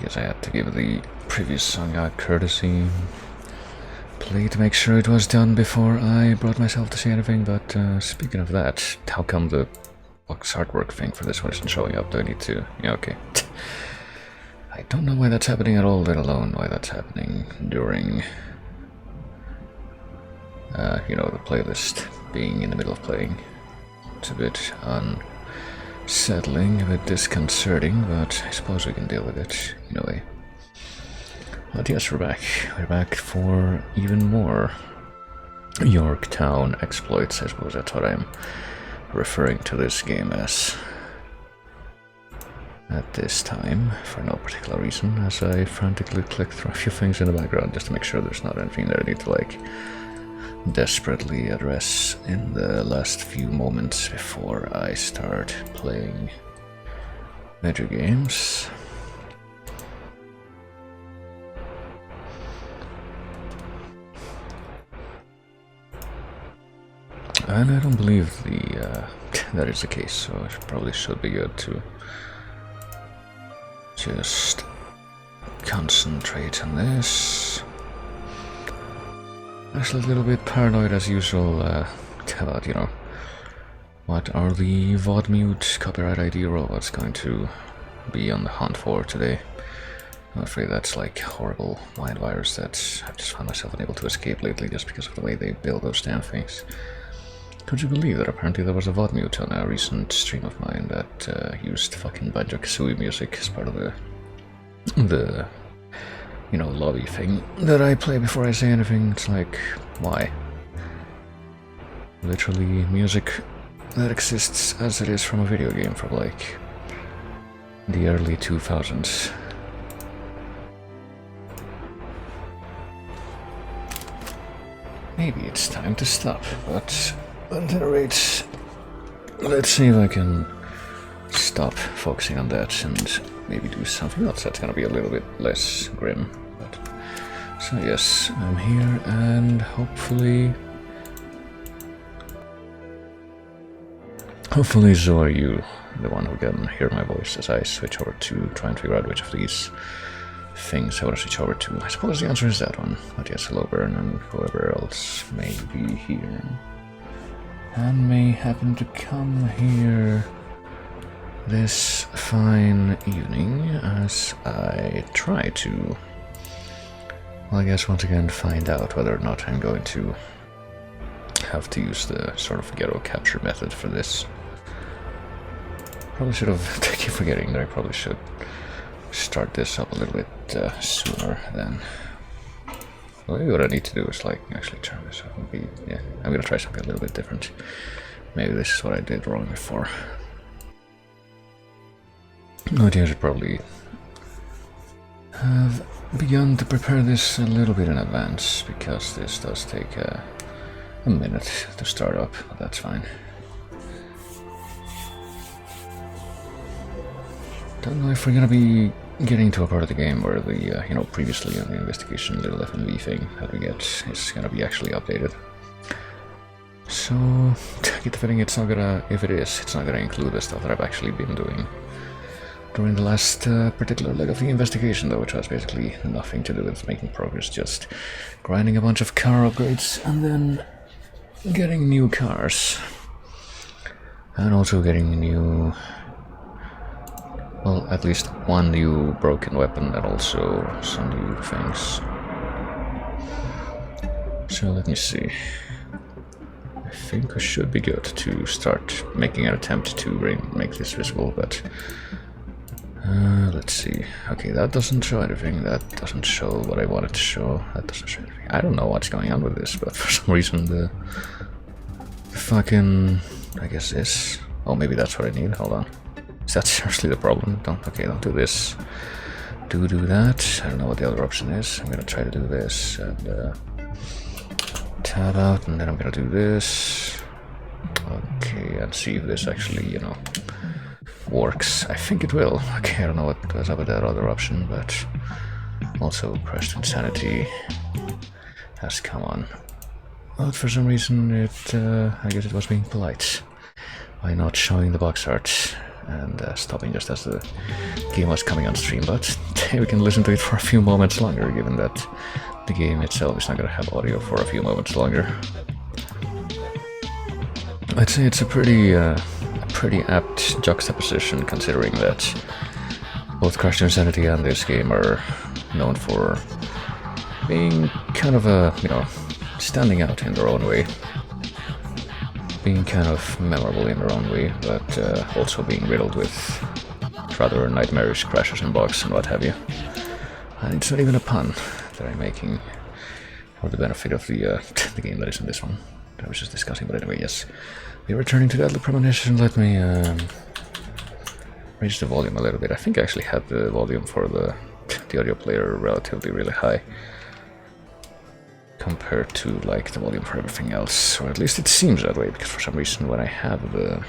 Guess I had to give the previous song a courtesy play to make sure it was done before I brought myself to say anything, but speaking of that, how come the box artwork thing for this one isn't showing up? Do I need to... yeah, okay. I don't know why that's happening at all, let alone why that's happening during, you know, the playlist being in the middle of playing. It's a bit unsettling, a bit disconcerting, but I suppose we can deal with it in a way. But yes, we're back. We're back for even more Yorktown exploits. I suppose that's what I'm referring to this game as at this time, for no particular reason, as I frantically click through a few things in the background just to make sure there's not anything that I need to, like, desperately address in the last few moments before I start playing video games. And I don't believe that is the case, so it probably should be good to just concentrate on this. Actually, a little bit paranoid as usual about, you know, what are the VOD-mute copyright ID robots going to be on the hunt for today. I'm afraid that's like a horrible mind virus that I've just found myself unable to escape lately just because of the way they build those damn things. Could you believe that apparently there was a VOD mute on a recent stream of mine that used fucking Banjo-Kazooie music as part of the you know, lobby thing that I play before I say anything? It's like, why? Literally music that exists as it is from a video game from like the early 2000s. Maybe it's time to stop, but at any rate, let's see if I can stop focusing on that and maybe do something else that's gonna be a little bit less grim. But so yes, I'm here, and hopefully so are you, the one who can hear my voice as I switch over to try and figure out which of these things I want to switch over to. I suppose the answer is that one. But yes, hello Bern and whoever else may be here and may happen to come here this fine evening as I try to, well, I guess once again find out whether or not I'm going to have to use the sort of ghetto capture method for this. Probably should have, I keep forgetting that I probably should start this up a little bit sooner than... well, maybe what I need to do is like actually turn this up and be... yeah, I'm gonna try something a little bit different. Maybe this is what I did wrong before. No, I should probably have begun to prepare this a little bit in advance, because this does take a minute to start up, but that's fine. Don't know if we're gonna be getting to a part of the game where the, you know, previously on the investigation little FMV thing that we get is gonna be actually updated. So, I get the feeling it's not gonna, if it is, it's not gonna include the stuff that I've actually been doing during the last particular leg of the investigation, though, which has basically nothing to do with making progress, just grinding a bunch of car upgrades and then getting new cars. And also getting new, well, at least one new broken weapon and also some new things. So let me see. I think we should be good to start making an attempt to make this visible, but let's see. Okay, that doesn't show anything. That doesn't show what I wanted to show. That doesn't show anything. I don't know what's going on with this, but for some reason the fucking... I guess this... oh, maybe that's what I need. Hold on. Is that seriously the problem? Okay, don't do this. Do that. I don't know what the other option is. I'm gonna try to do this and tab out, and then I'm gonna do this. Okay, and see if this actually, you know, works. I think it will. Okay, I don't know what was up with that other option, but also crashed insanity has come on. But for some reason it, I guess it was being polite by not showing the box art and stopping just as the game was coming on stream, but we can listen to it for a few moments longer, given that the game itself is not going to have audio for a few moments longer. I'd say it's a pretty apt juxtaposition, considering that both Crash Insanity and this game are known for being kind of standing out in their own way, being kind of memorable in their own way, but also being riddled with rather nightmarish crashes and bugs and what have you. And it's not even a pun that I'm making for the benefit of the game that is in this one that I was just discussing, but anyway, yes. We're returning to Deadly Premonition. Let me raise the volume a little bit. I think I actually had the volume for the audio player relatively really high compared to like the volume for everything else, or at least it seems that way, because for some reason when I have the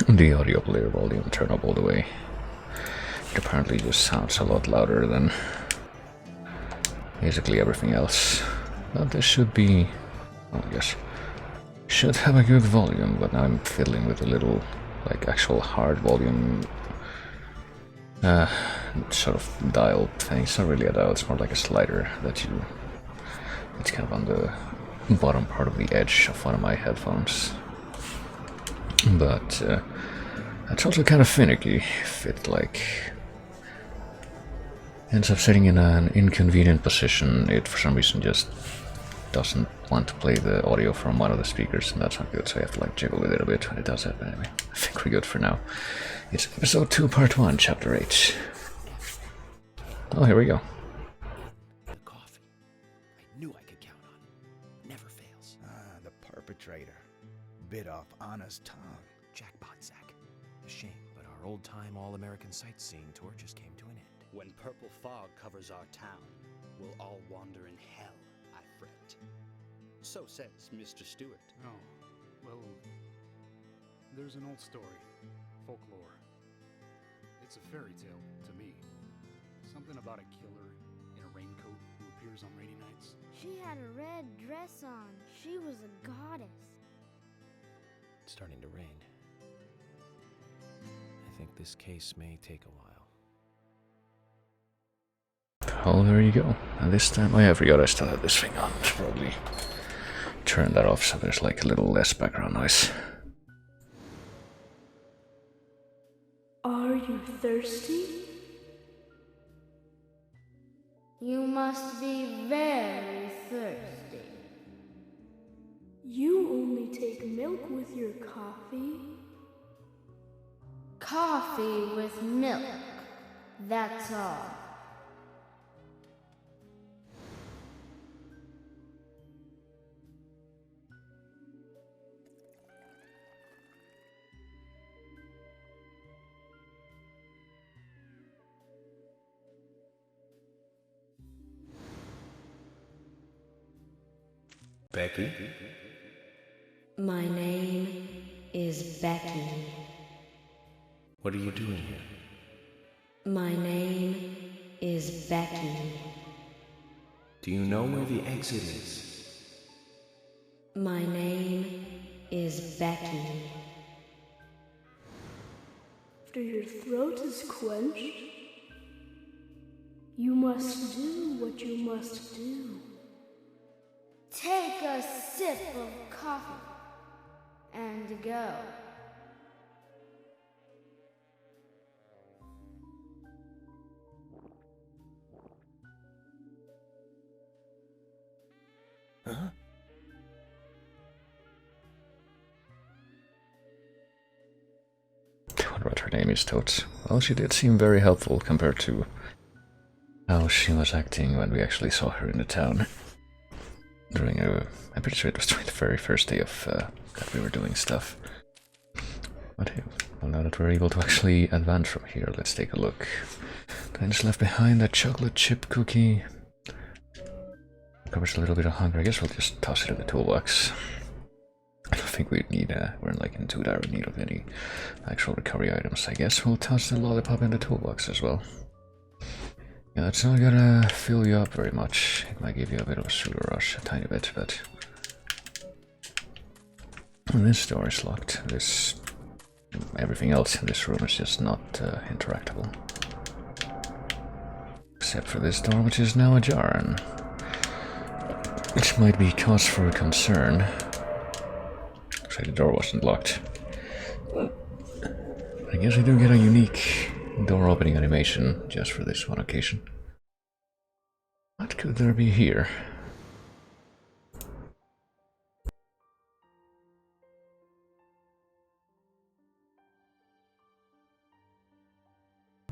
audio player volume turned up all the way, it apparently just sounds a lot louder than basically everything else. But this should be, oh, I guess, should have a good volume, but now I'm fiddling with a little like actual hard volume sort of dial thing. It's not really a dial, it's more like a slider that it's kind of on the bottom part of the edge of one of my headphones. But it's also kind of finicky if it like ends up sitting in an inconvenient position. It for some reason just doesn't want to play the audio from one of the speakers, and that's not good, so I have to like jiggle with it a bit when it does that. But anyway, I think we're good for now. It's episode 2, part 1, chapter 8. Oh, here we go. The coffee. I knew I could count on it. Never fails. Ah, the perpetrator. Bit off Anna's tongue. Jackpot, Zach. A shame, but our old-time all-American sightseeing tour just came to an end. When purple fog covers our town, we'll all wander in hell, I fret. So says Mr. Stewart. Oh, well, there's an old story, folklore. It's a fairy tale to me. Something about a killer in a raincoat who appears on rainy nights. She had a red dress on. She was a goddess. It's starting to rain. I think this case may take a while. Oh, there you go. And this time, oh yeah, I forgot I still had this thing on. Should probably turn that off so there's like a little less background noise. Are you thirsty? You must be very thirsty. You only take milk with your coffee? Coffee with milk. That's all. Becky? My name is Becky. What are you doing here? My name is Becky. Do you know where the exit is? My name is Becky. After your throat is quenched, you must do what you must do. Take a sip of coffee and go. Huh? I wonder what her name is, Totes. Well, she did seem very helpful compared to how she was acting when we actually saw her in the town. During I'm pretty sure it was during the very first day of that we were doing stuff. But hey, well, now that we're able to actually advance from here, let's take a look. I just left behind that chocolate chip cookie. Covers a little bit of hunger. I guess we'll just toss it in the toolbox. I don't think we'd need, we're like in too dire need of any actual recovery items. I guess we'll toss the lollipop in the toolbox as well. Yeah, it's not gonna fill you up very much. It might give you a bit of a sugar rush, a tiny bit, but... This door is locked. This everything else in this room is just not interactable. Except for this door, which is now ajar, which might be cause for concern. Looks like the door wasn't locked. I guess I do get a unique door opening animation just for this one occasion. What could there be here?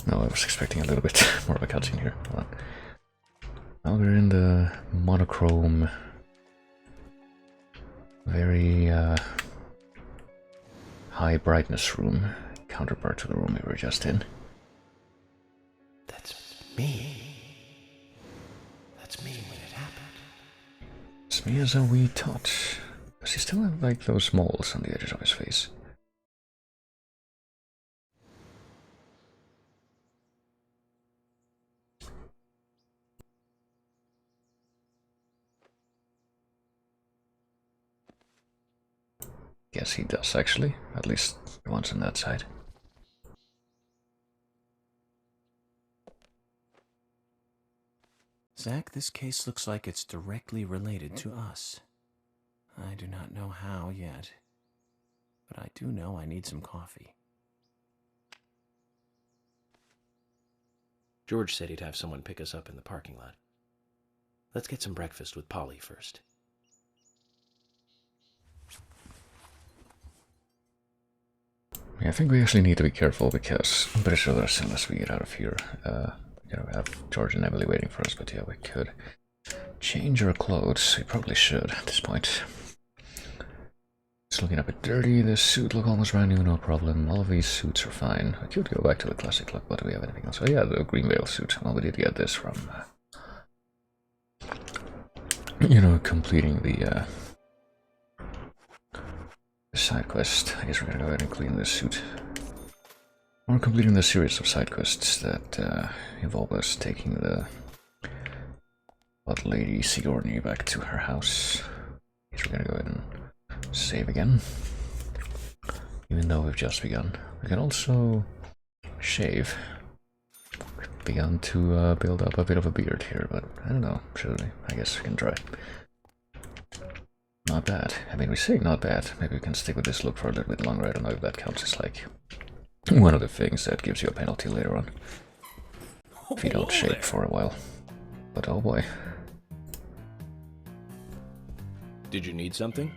No, I was expecting a little bit more of a cutscene here. Hold on. Now we're in the monochrome, very high brightness room, counterpart to the room we were just in. That's me. That's me when it happened. It's me as a wee tot. Does he still have like those moles on the edges of his face? Guess he does actually, at least the ones on that side. Zach, this case looks like it's directly related to us. I do not know how yet, but I do know I need some coffee. George said he'd have someone pick us up in the parking lot. Let's get some breakfast with Polly first. Yeah, I think we actually need to be careful because I'm pretty sure that unless we get out of here, you know, we have George and Emily waiting for us, but yeah, we could change our clothes. We probably should at this point. It's looking a bit dirty. This suit look almost brand new, no problem. All of these suits are fine. I could go back to the classic look, but do we have anything else? Oh yeah, the green veil suit. Well, we did get this from, you know, completing the side quest. I guess we're gonna go ahead and clean this suit. Or completing the series of side quests that involve us taking the old lady Sigourney back to her house. I guess we're gonna go ahead and save again. Even though we've just begun. We can also shave. We've begun to build up a bit of a beard here, but I don't know, should we? I guess we can try. Not bad. I mean, we say not bad. Maybe we can stick with this look for a little bit longer. I don't know if that counts as like one of the things that gives you a penalty later on if you don't shave for a while. But oh boy. Did you need something?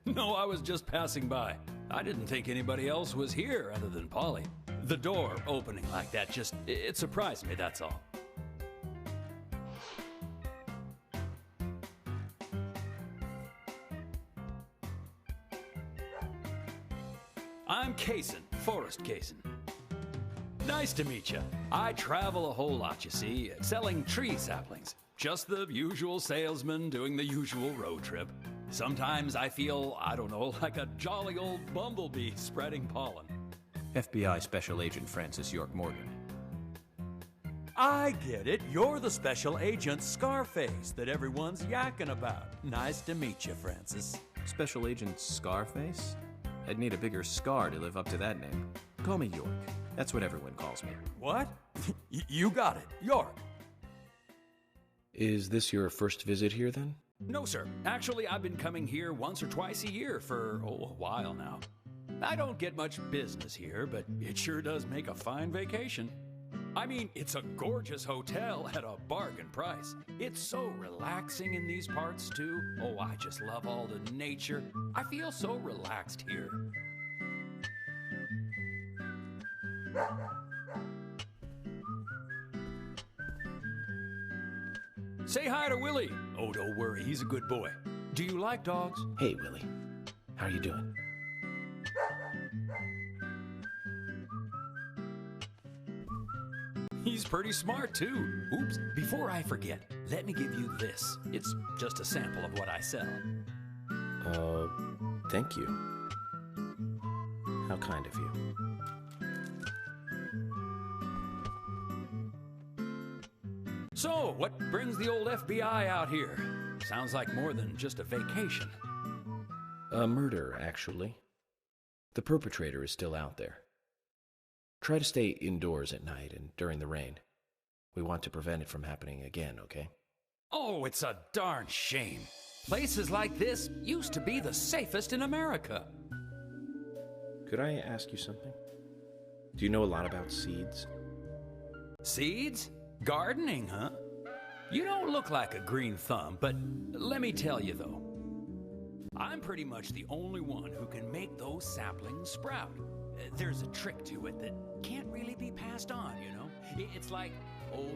No, I was just passing by. I didn't think anybody else was here other than Polly. The door opening like that it surprised me, that's all. I'm Kaysen, Forrest Kaysen. Nice to meet you. I travel a whole lot, you see, selling tree saplings. Just the usual salesman doing the usual road trip. Sometimes I feel, I don't know, like a jolly old bumblebee spreading pollen. FBI Special Agent Francis York Morgan. I get it. You're the special agent Scarface that everyone's yakking about. Nice to meet you, Francis. Special Agent Scarface? I'd need a bigger scar to live up to that name. Call me York. That's what everyone calls me. What? You got it. York. Is this your first visit here, then? No, sir. Actually, I've been coming here once or twice a year for, a while now. I don't get much business here, but it sure does make a fine vacation. I mean, it's a gorgeous hotel at a bargain price. It's so relaxing in these parts, too. Oh, I just love all the nature. I feel so relaxed here. Say hi to Willie. Oh, don't worry, he's a good boy. Do you like dogs? Hey, Willie. How are you doing? He's pretty smart, too. Oops, before I forget, let me give you this. It's just a sample of what I sell. Thank you. How kind of you. So, what brings the old FBI out here? Sounds like more than just a vacation. A murder, actually. The perpetrator is still out there. Try to stay indoors at night and during the rain. We want to prevent it from happening again, okay? Oh, it's a darn shame. Places like this used to be the safest in America. Could I ask you something? Do you know a lot about seeds? Seeds? Gardening, huh? You don't look like a green thumb, but let me tell you though, I'm pretty much the only one who can make those saplings sprout. There's a trick to it that can't really be passed on, you know? It's like,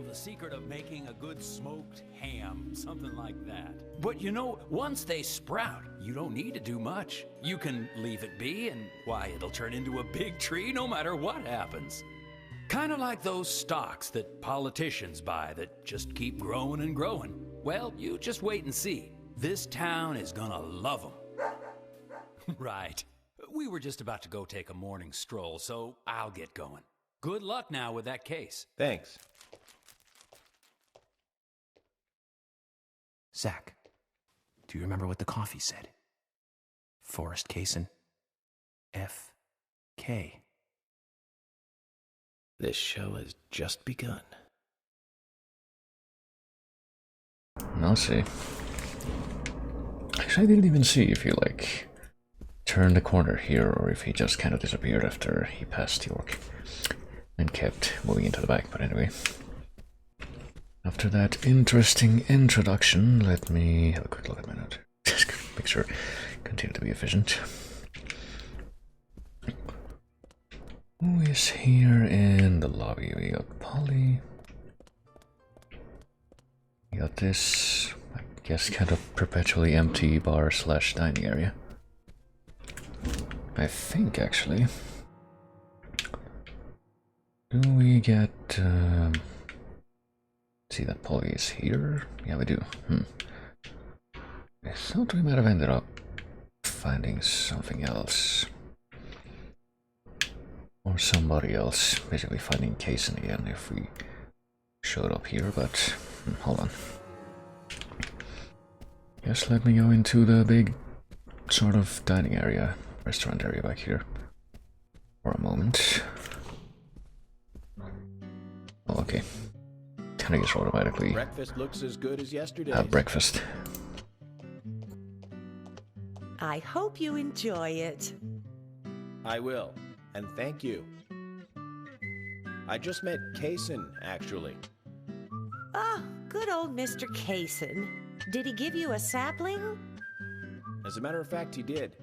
the secret of making a good smoked ham, something like that. But you know, once they sprout, you don't need to do much. You can leave it be, and why, it'll turn into a big tree no matter what happens. Kind of like those stocks that politicians buy that just keep growing and growing. Well, you just wait and see. This town is gonna love them. Right. We were just about to go take a morning stroll, so I'll get going. Good luck now with that case. Thanks. Zach, do you remember what the coffee said? Forrest Kaysen. F.K. This show has just begun. I'll see. Actually, I didn't even see if he, turned the corner here, or if he just kind of disappeared after he passed York and kept moving into the back, but anyway. After that interesting introduction, let me have a quick look at my note. Just make sure continue to be efficient. Who is here in the lobby? We got Polly. We got this, I guess, kind of perpetually empty bar/dining area. I think, actually. Do we get... see that Polly is here? Yeah, we do. I thought we might have ended up finding something else. Or somebody else, basically finding Kaysen again if we showed up here, but hold on. Just let me go into the big sort of dining area, restaurant area back here for a moment. Oh, okay. I guess automatically Breakfast looks as good as yesterday. have breakfast. I hope you enjoy it. I will, and thank you. I just met Kaysen, actually. Oh, good old Mr. Kaysen. Did he give you a sapling? As a matter of fact, he did.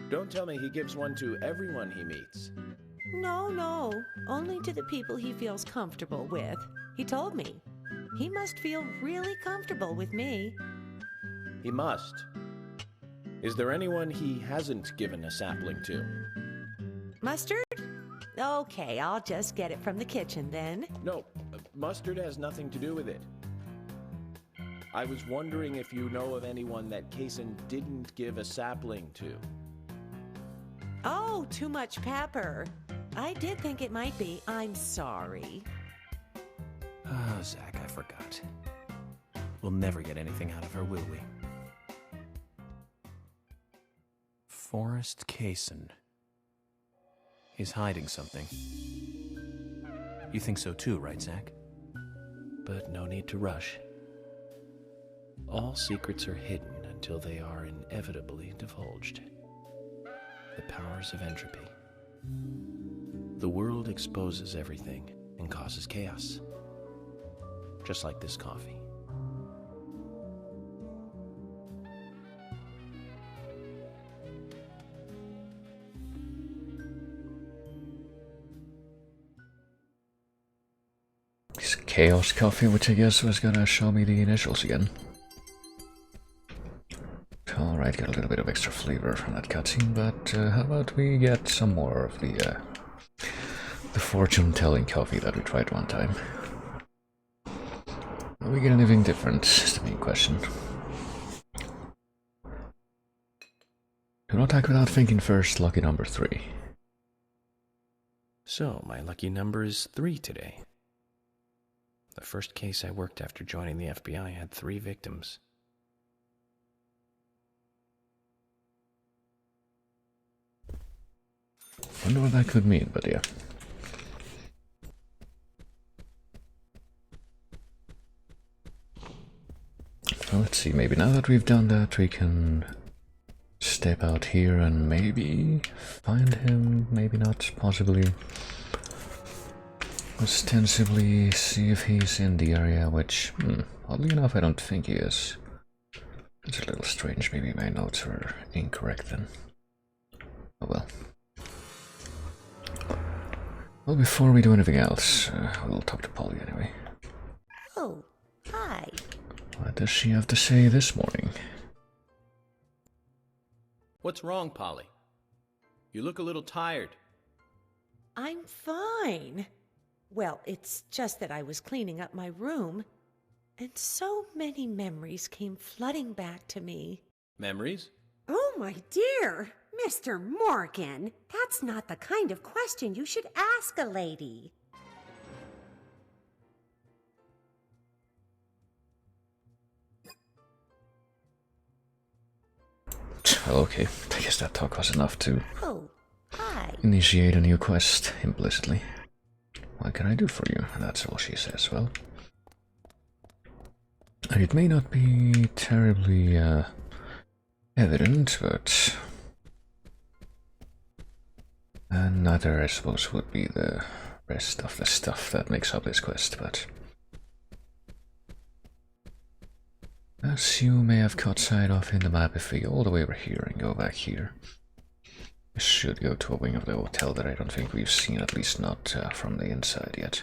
Don't tell me he gives one to everyone he meets. No, only to the people he feels comfortable with. He told me. He must feel really comfortable with me. He must. Is there anyone he hasn't given a sapling to? Mustard? Okay, I'll just get it from the kitchen then. No, mustard has nothing to do with it. I was wondering if you know of anyone that Kaysen didn't give a sapling to. Oh, too much pepper. I did think it might be. I'm sorry. Oh, Zach, I forgot. We'll never get anything out of her, will we? Forrest Kaysen. He's hiding something. You think so too, right, Zach? But no need to rush. All secrets are hidden until they are inevitably divulged. The powers of entropy. The world exposes everything and causes chaos. Just like this coffee. This chaos coffee, which I guess was gonna show me the initials again. Alright, got a little bit of extra flavor from that cutscene, but how about we get some more of the fortune-telling coffee that we tried one time. Will we get anything different, is the main question. Do not act without thinking first, lucky number 3. So, my lucky number is 3 today. The first case I worked after joining the FBI had 3 victims. Wonder what that could mean, but yeah. Well, let's see, maybe now that we've done that, we can step out here and maybe find him, maybe not, possibly. Ostensibly see if he's in the area, which, oddly enough, I don't think he is. It's a little strange, maybe my notes were incorrect then. Oh well. Well, before we do anything else, we'll talk to Polly anyway. Oh, hi. What does she have to say this morning? What's wrong, Polly? You look a little tired. I'm fine. Well, it's just that I was cleaning up my room, and so many memories came flooding back to me. Memories? Oh, my dear, Mr. Morgan, that's not the kind of question you should ask a lady. Okay, I guess that talk was enough to Initiate a new quest implicitly. What can I do for you? That's all she says. Well, it may not be terribly evident, but neither, I suppose, would be the rest of the stuff that makes up this quest, but as you may have caught sight of in the map, if we go all the way over here and go back here, we should go to a wing of the hotel that I don't think we've seen, at least not from the inside yet.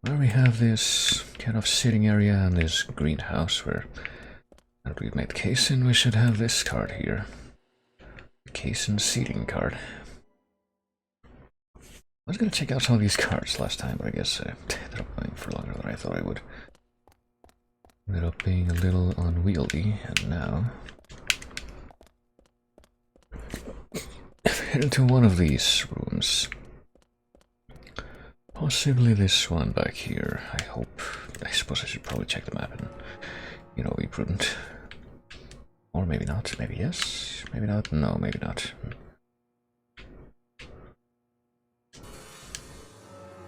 Where we have this kind of sitting area and this greenhouse where we've made case in, we should have this card here. Case and seating card. I was gonna check out some of these cards last time, but I guess I ended up going for longer than I thought I would. Ended up being a little unwieldy, and now if we head into one of these rooms, possibly this one back here, I suppose I should probably check the map and, you know, be prudent. Or maybe not, maybe yes, maybe not, no, maybe not.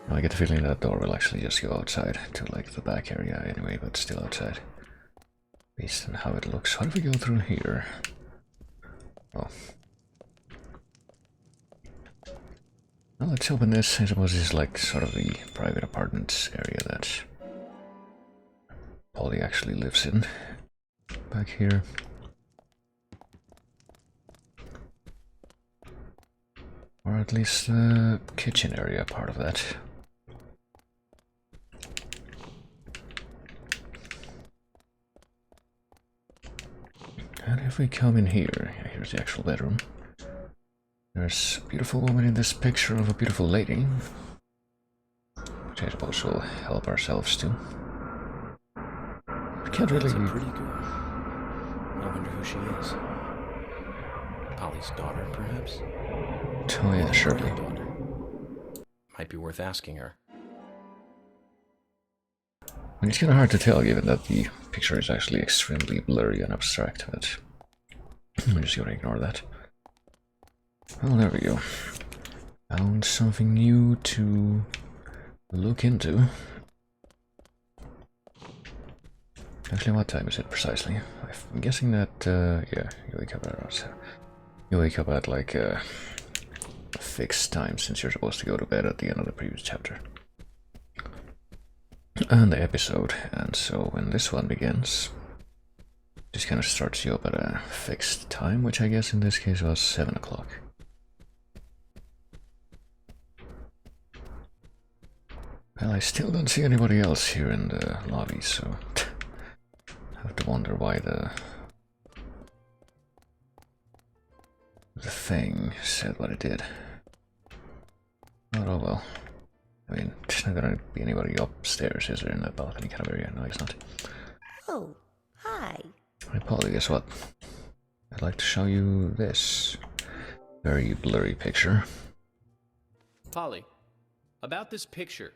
I get the feeling that door will actually just go outside to like the back area anyway, but still outside. Based on how it looks. How do we go through here? Oh. Well, let's open this. I suppose this is like sort of the private apartments area that Polly actually lives in. Back here. Or at least the kitchen area part of that. And if we come in here, here's the actual bedroom. There's a beautiful woman in this picture of a beautiful lady, which I suppose we'll help ourselves to. We can't really... That's a pretty girl. I wonder who she is. Polly's daughter, perhaps? Oh yeah, surely. Daughter. Might be worth asking her. I mean, it's kind of hard to tell, given that the picture is actually extremely blurry and abstract, but I'm just gonna ignore that. Well, there we go. Found something new to look into. Actually, what time is it precisely? I'm guessing that, yeah, you wake up at like a fixed time, since you're supposed to go to bed at the end of the previous chapter. And the episode, and so when this one begins, just kind of starts you up at a fixed time, which I guess in this case was 7 o'clock. Well, I still don't see anybody else here in the lobby, so I have to wonder why the thing said what it did. But oh well. I mean, there's not gonna be anybody upstairs, is there, in that balcony kind of area? No, it's not. Oh, hi. Hey, Polly, guess what? I'd like to show you this very blurry picture. Polly, about this picture.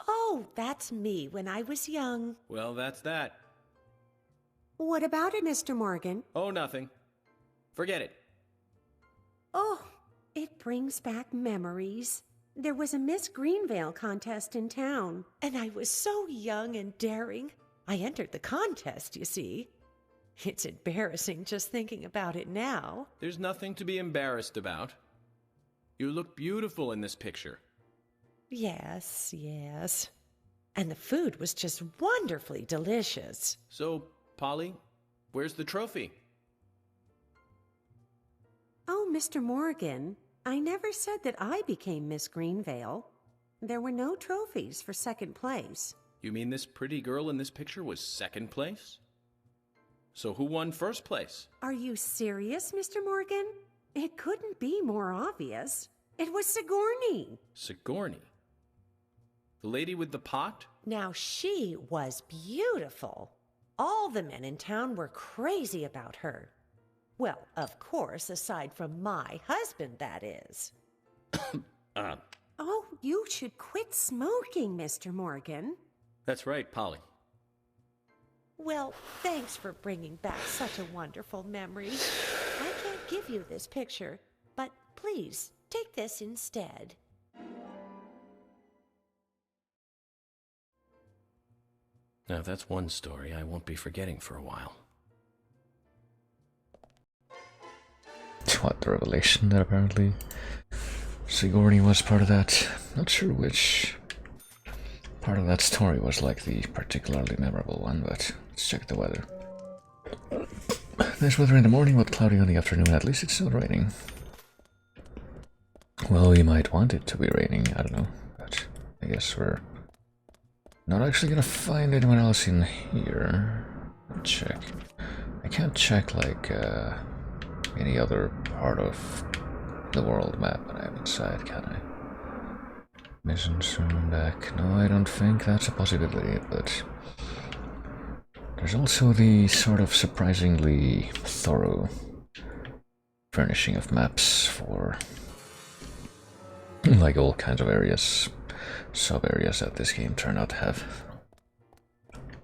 Oh, that's me when I was young. Well, that's that. What about it, Mr. Morgan? Oh, nothing. Forget it. Oh, it brings back memories. There was a Miss Greenvale contest in town. And I was so young and daring. I entered the contest, you see. It's embarrassing just thinking about it now. There's nothing to be embarrassed about. You look beautiful in this picture. Yes, yes. And the food was just wonderfully delicious. So, Polly, where's the trophy? Oh, Mr. Morgan, I never said that I became Miss Greenvale. There were no trophies for second place. You mean this pretty girl in this picture was second place? So who won first place? Are you serious, Mr. Morgan? It couldn't be more obvious. It was Sigourney. Sigourney? The lady with the pot? Now, she was beautiful. All the men in town were crazy about her. Well, of course, aside from my husband, that is. Oh, you should quit smoking, Mr. Morgan. That's right, Polly. Well, thanks for bringing back such a wonderful memory. I can't give you this picture, but please take this instead. Now, that's one story I won't be forgetting for a while. What, the revelation that apparently Sigourney was part of that? Not sure which part of that story was like the particularly memorable one, but let's check the weather. Nice weather in the morning, but cloudy in the afternoon. At least it's still raining. Well, we might want it to be raining, I don't know, but I guess we're not actually gonna find anyone else in here. Check. I can't check like any other part of the world map when I'm inside, can I? Mission soon back. No, I don't think that's a possibility, but there's also the sort of surprisingly thorough furnishing of maps for like all kinds of areas, sub-areas that this game turned out to have.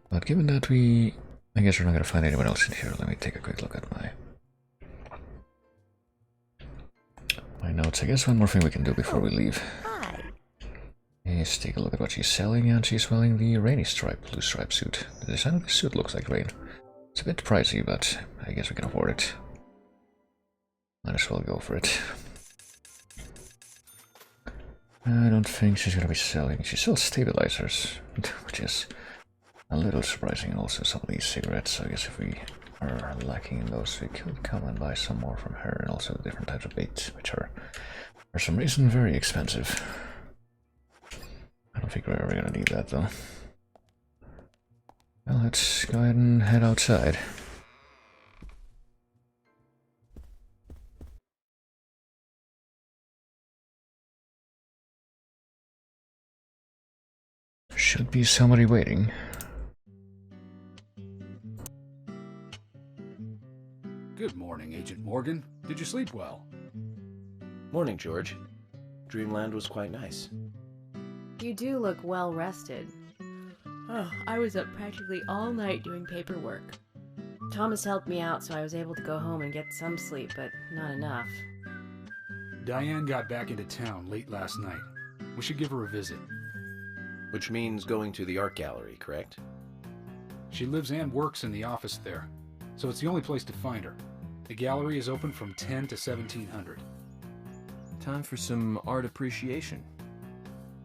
But given that I guess we're not gonna find anyone else in here, let me take a quick look at my notes. I guess one more thing we can do before we leave is take a look at what she's selling, and she's selling the rainy stripe, blue stripe suit. The design of the suit looks like rain. It's a bit pricey, but I guess we can afford it. Might as well go for it. I don't think she's gonna be selling. She sells stabilizers, which is a little surprising, and also some of these cigarettes. So I guess if we are lacking in those, we could come and buy some more from her, and also different types of bait, which are for some reason very expensive. I don't think we're ever gonna need that though. Well, let's go ahead and head outside. Should be somebody waiting. Good morning, Agent Morgan. Did you sleep well? Morning, George. Dreamland was quite nice. You do look well rested. Oh, I was up practically all night doing paperwork. Thomas helped me out, so I was able to go home and get some sleep, but not enough. Diane got back into town late last night. We should give her a visit. Which means going to the art gallery, correct? She lives and works in the office there, so it's the only place to find her. The gallery is open from 10 to 1700. Time for some art appreciation.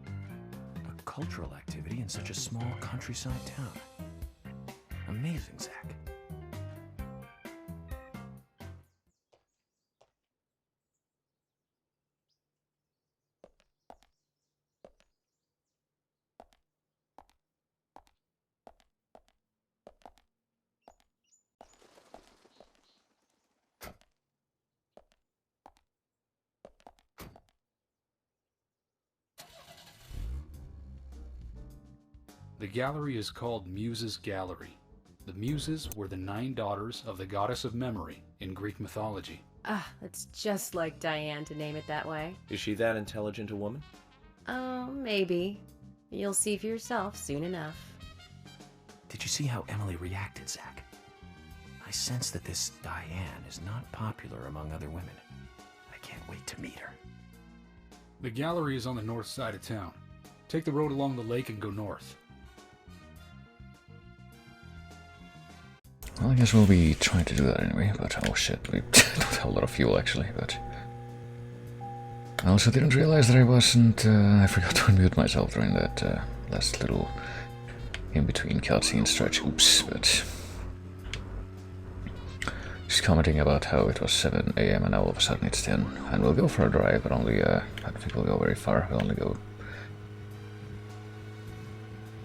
A cultural activity in such a small countryside town. Amazing, Zach. The gallery is called Muses Gallery. The Muses were the 9 daughters of the goddess of memory in Greek mythology. Ah, it's just like Diane to name it that way. Is she that intelligent a woman? Oh, maybe. You'll see for yourself soon enough. Did you see how Emily reacted, Zach? I sense that this Diane is not popular among other women. I can't wait to meet her. The gallery is on the north side of town. Take the road along the lake and go north. Well, I guess we'll be trying to do that anyway, but oh shit, we don't have a lot of fuel actually, but... I also didn't realize that I forgot to unmute myself during that last little in-between cutscene stretch, oops, but... Just commenting about how it was 7 AM and now all of a sudden it's 10, and we'll go for a drive, but only, I don't think we'll go very far, we'll only go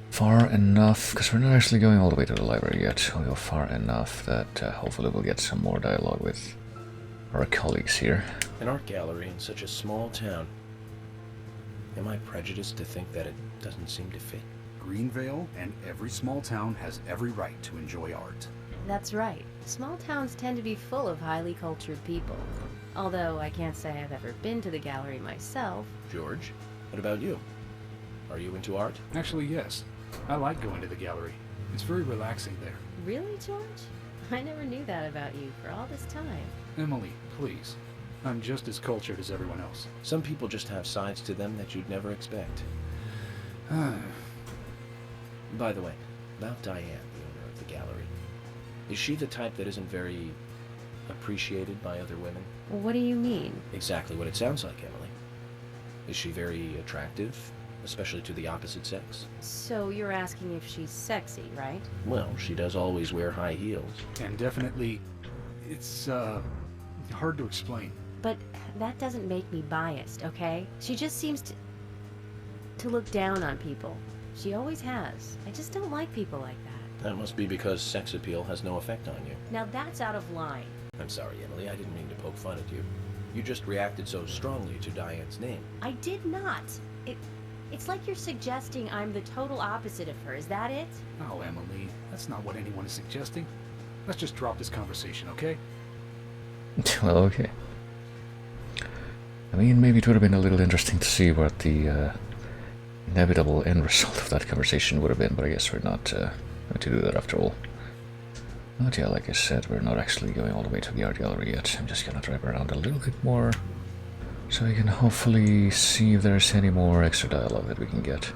far enough, because we're not actually going all the way to the library yet. We'll go far enough that hopefully we'll get some more dialogue with our colleagues here. An art gallery in such a small town. Am I prejudiced to think that it doesn't seem to fit? Greenvale and every small town has every right to enjoy art. That's right. Small towns tend to be full of highly cultured people. Although I can't say I've ever been to the gallery myself. George, what about you? Are you into art? Actually, yes. I like going to the gallery. It's very relaxing there. Really, George? I never knew that about you for all this time. Emily, please. I'm just as cultured as everyone else. Some people just have sides to them that you'd never expect. By the way, about Diane, the owner of the gallery. Is she the type that isn't very appreciated by other women? What do you mean? Exactly what it sounds like, Emily. Is she very attractive, especially to the opposite sex? So you're asking if she's sexy, right? Well, she does always wear high heels. And definitely, it's, hard to explain. But that doesn't make me biased, okay? She just seems to look down on people. She always has. I just don't like people like that. That must be because sex appeal has no effect on you. Now that's out of line. I'm sorry, Emily, I didn't mean to poke fun at you. You just reacted so strongly to Diane's name. I did not. It's like you're suggesting I'm the total opposite of her. Is that it? Oh, Emily, that's not what anyone is suggesting. Let's just drop this conversation, okay? Well, okay. I mean, maybe it would have been a little interesting to see what the inevitable end result of that conversation would have been, but I guess we're not going to do that after all. But yeah, like I said, we're not actually going all the way to the art gallery yet. I'm just gonna drive around a little bit more, so we can hopefully see if there's any more extra dialogue that we can get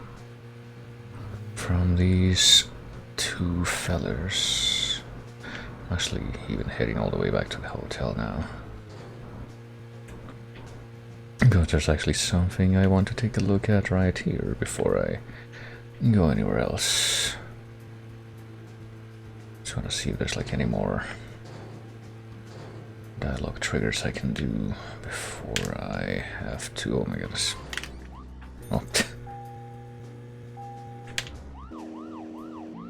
from these two fellers. Actually, even heading all the way back to the hotel now. Because there's actually something I want to take a look at right here before I go anywhere else. Just want to see if there's like any more dialogue triggers I can do before I have to. Oh my goodness. Oh.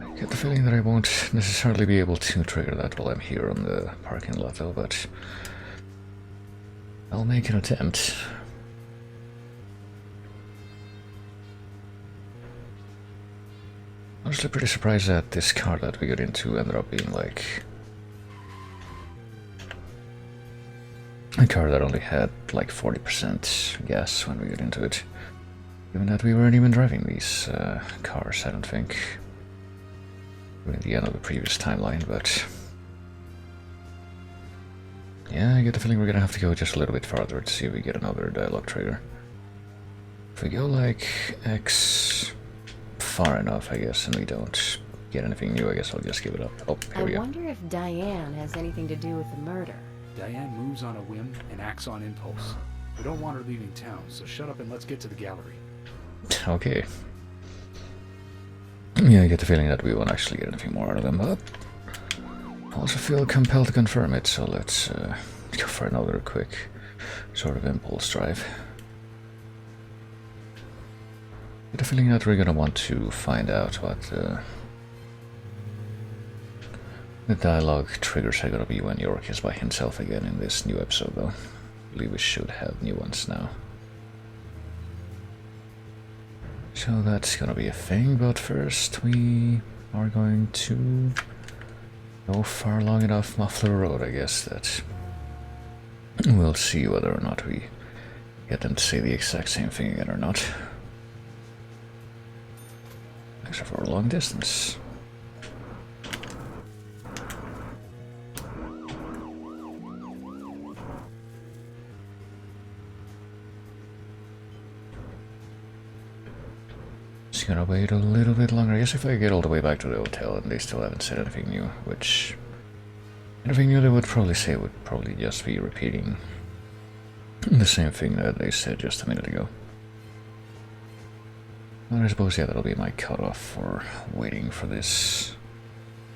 I get the feeling that I won't necessarily be able to trigger that while I'm here on the parking lot though, but I'll make an attempt. Honestly pretty surprised that this car that we got into ended up being like a car that only had like 40% gas when we got into it. Given that we weren't even driving these cars, I don't think. We're in the end of the previous timeline, but yeah, I get the feeling we're gonna have to go just a little bit farther to see if we get another dialogue trigger. If we go like X far enough, I guess, and we don't get anything new, I guess I'll just give it up. Oh, here we go. I wonder if Diane has anything to do with the murder. Diane moves on a whim and acts on impulse. We don't want her leaving town, so shut up and let's get to the gallery. Okay. Yeah, I get the feeling that we won't actually get anything more out of them, but I also feel compelled to confirm it, so let's go for another quick sort of impulse drive. I get the feeling that we're gonna want to find out what the dialogue triggers are gonna be when York is by himself again in this new episode, though. I believe we should have new ones now. So that's gonna be a thing, but first we are going to go far long enough Muffler Road, I guess, that we'll see whether or not we get them to say the exact same thing again or not. Except for a long distance. Just gonna wait a little bit longer. I guess if I get all the way back to the hotel and they still haven't said anything new, which... anything new they would probably say would probably just be repeating the same thing that they said just a minute ago. Well, I suppose, yeah, that'll be my cutoff for waiting for this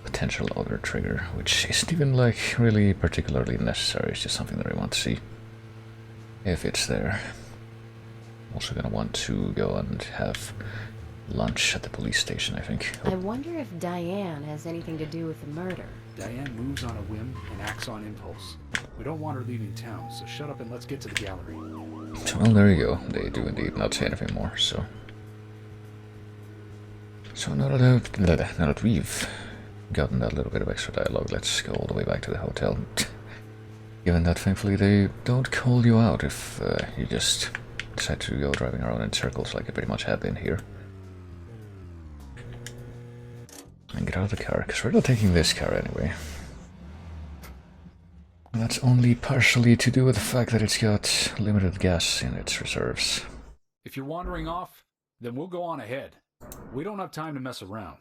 potential other trigger, which isn't even, like, really particularly necessary. It's just something that I want to see if it's there. I'm also gonna want to go and have lunch at the police station, I think. I wonder if Diane has anything to do with the murder. Diane moves on a whim and acts on impulse. We don't want her leaving town, so shut up and let's get to the gallery. Well, there you go. They do indeed not say anything more, so... So now that we've gotten that little bit of extra dialogue, let's go all the way back to the hotel. Given that, thankfully, they don't call you out if you just decide to go driving around in circles like you pretty much have been here. And get out of the car, because we're not taking this car anyway. And that's only partially to do with the fact that it's got limited gas in its reserves. If you're wandering off, then we'll go on ahead. We don't have time to mess around.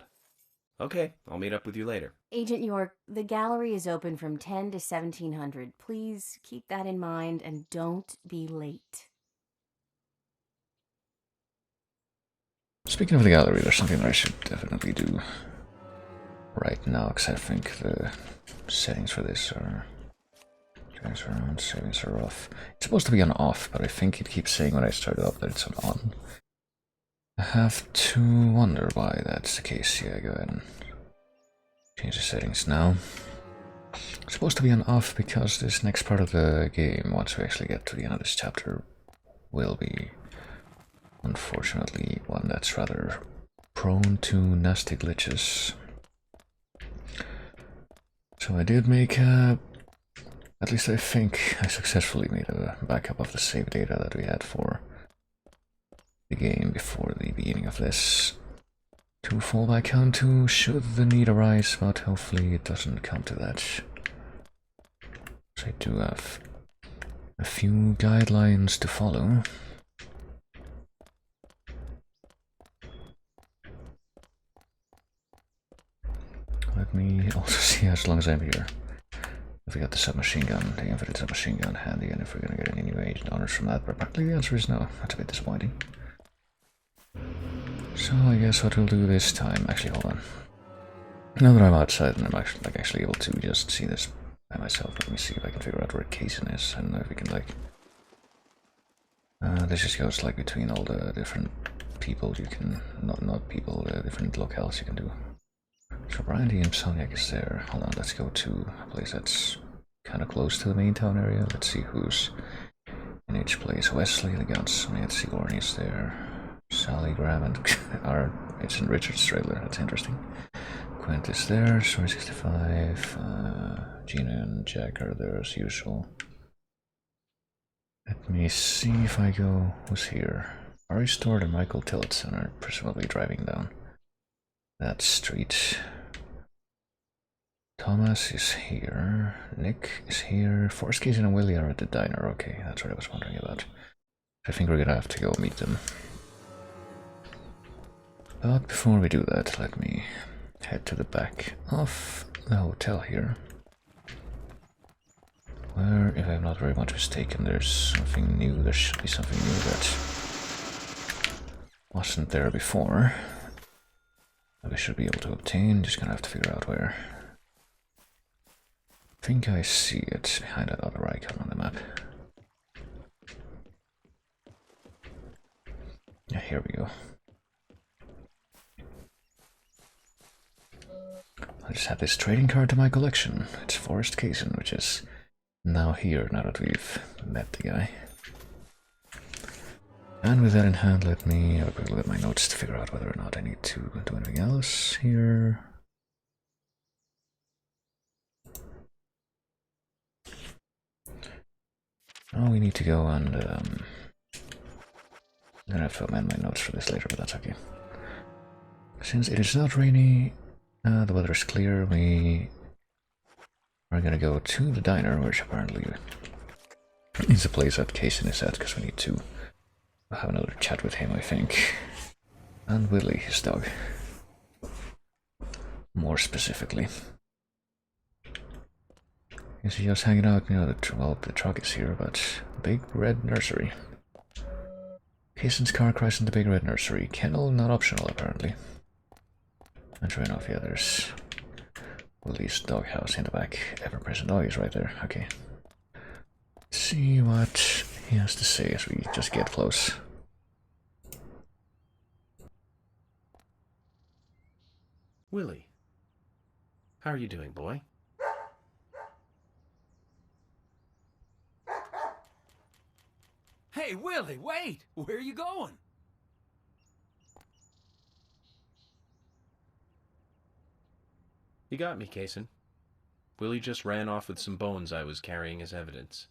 Okay, I'll meet up with you later. Agent York, the gallery is open from 10 to 1700. Please keep that in mind and don't be late. Speaking of the gallery, there's something that I should definitely do right now, because I think the settings for this are... settings are off. It's supposed to be on off, but I think it keeps saying when I start it up that it's on. I have to wonder why that's the case. Yeah, go ahead and change the settings now. It's supposed to be on off because this next part of the game, once we actually get to the end of this chapter, will be, unfortunately, one that's rather prone to nasty glitches. So I did make at least I think I successfully made a backup of the save data that we had for the game before the beginning of this to fall back onto should the need arise, but hopefully it doesn't come to that. So I do have a few guidelines to follow. Let me also see as long as I'm here. If we got the submachine gun, the infinite submachine gun handy, and if we're gonna get any new agent honors from that, but apparently the answer is no. That's a bit disappointing. So I guess what we'll do this time, actually hold on. Now that I'm outside and I'm actually able to just see this by myself, let me see if I can figure out where Kaysen is. I don't know if we can like... this just goes like between all the different people you can... not people, the different locales you can do. So Brandy and Soniac is there. Hold on, let's go to a place that's kind of close to the main town area. Let's see who's in each place. Wesley, the gunsmith, Sigourney's there. Sally, Graham, and it's in Richard's trailer. That's interesting. Quint is there. Story 65. Gina and Jack are there as usual. Let me see if I go. Who's here? Ari Stewart and Michael Tillotson are presumably driving down that street. Thomas is here. Nick is here. Forrest, Casey, and Willie are at the diner. Okay, that's what I was wondering about. I think we're gonna have to go meet them. But before we do that, let me head to the back of the hotel here. Where, if I'm not very much mistaken, there's something new. There should be something new that wasn't there before. That we should be able to obtain. Just gonna have to figure out where. I think I see it behind that other icon on the map. Yeah, here we go. I just had this trading card to my collection. It's Forrest Kaysen, which is now here, now that we've met the guy. And with that in hand, let me have a quick look at my notes to figure out whether or not I need to do anything else here. Oh, we need to go and I'm gonna have to amend my notes for this later, but that's okay. Since it is not rainy, the weather is clear, we are gonna go to the diner, which apparently is a place that Kaysen is at, because we need to have another chat with him, I think. And Willie, his dog. More specifically. Is he just hanging out? You know, the truck is here, but Big Red Nursery. Cason's car crashed in the Big Red Nursery. Kennel not optional, apparently. And sure enough, yeah, there's Willie's doghouse in the back. Ever-present dog is right there. Okay. Let's see what he has to say as we just get close. Willie, how are you doing, boy? Hey, Willie, wait! Where are you going? You got me, Cason. Willie just ran off with some bones I was carrying as evidence.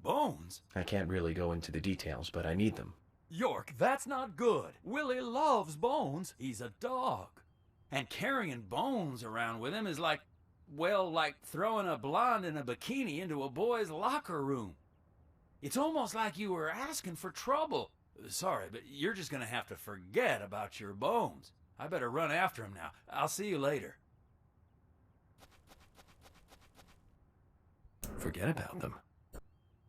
Bones? I can't really go into the details, but I need them. York, that's not good. Willie loves bones. He's a dog. And carrying bones around with him is like, well, like throwing a blonde in a bikini into a boy's locker room. It's almost like you were asking for trouble. Sorry, but you're just gonna have to forget about your bones. I better run after him now. I'll see you later. Forget about them.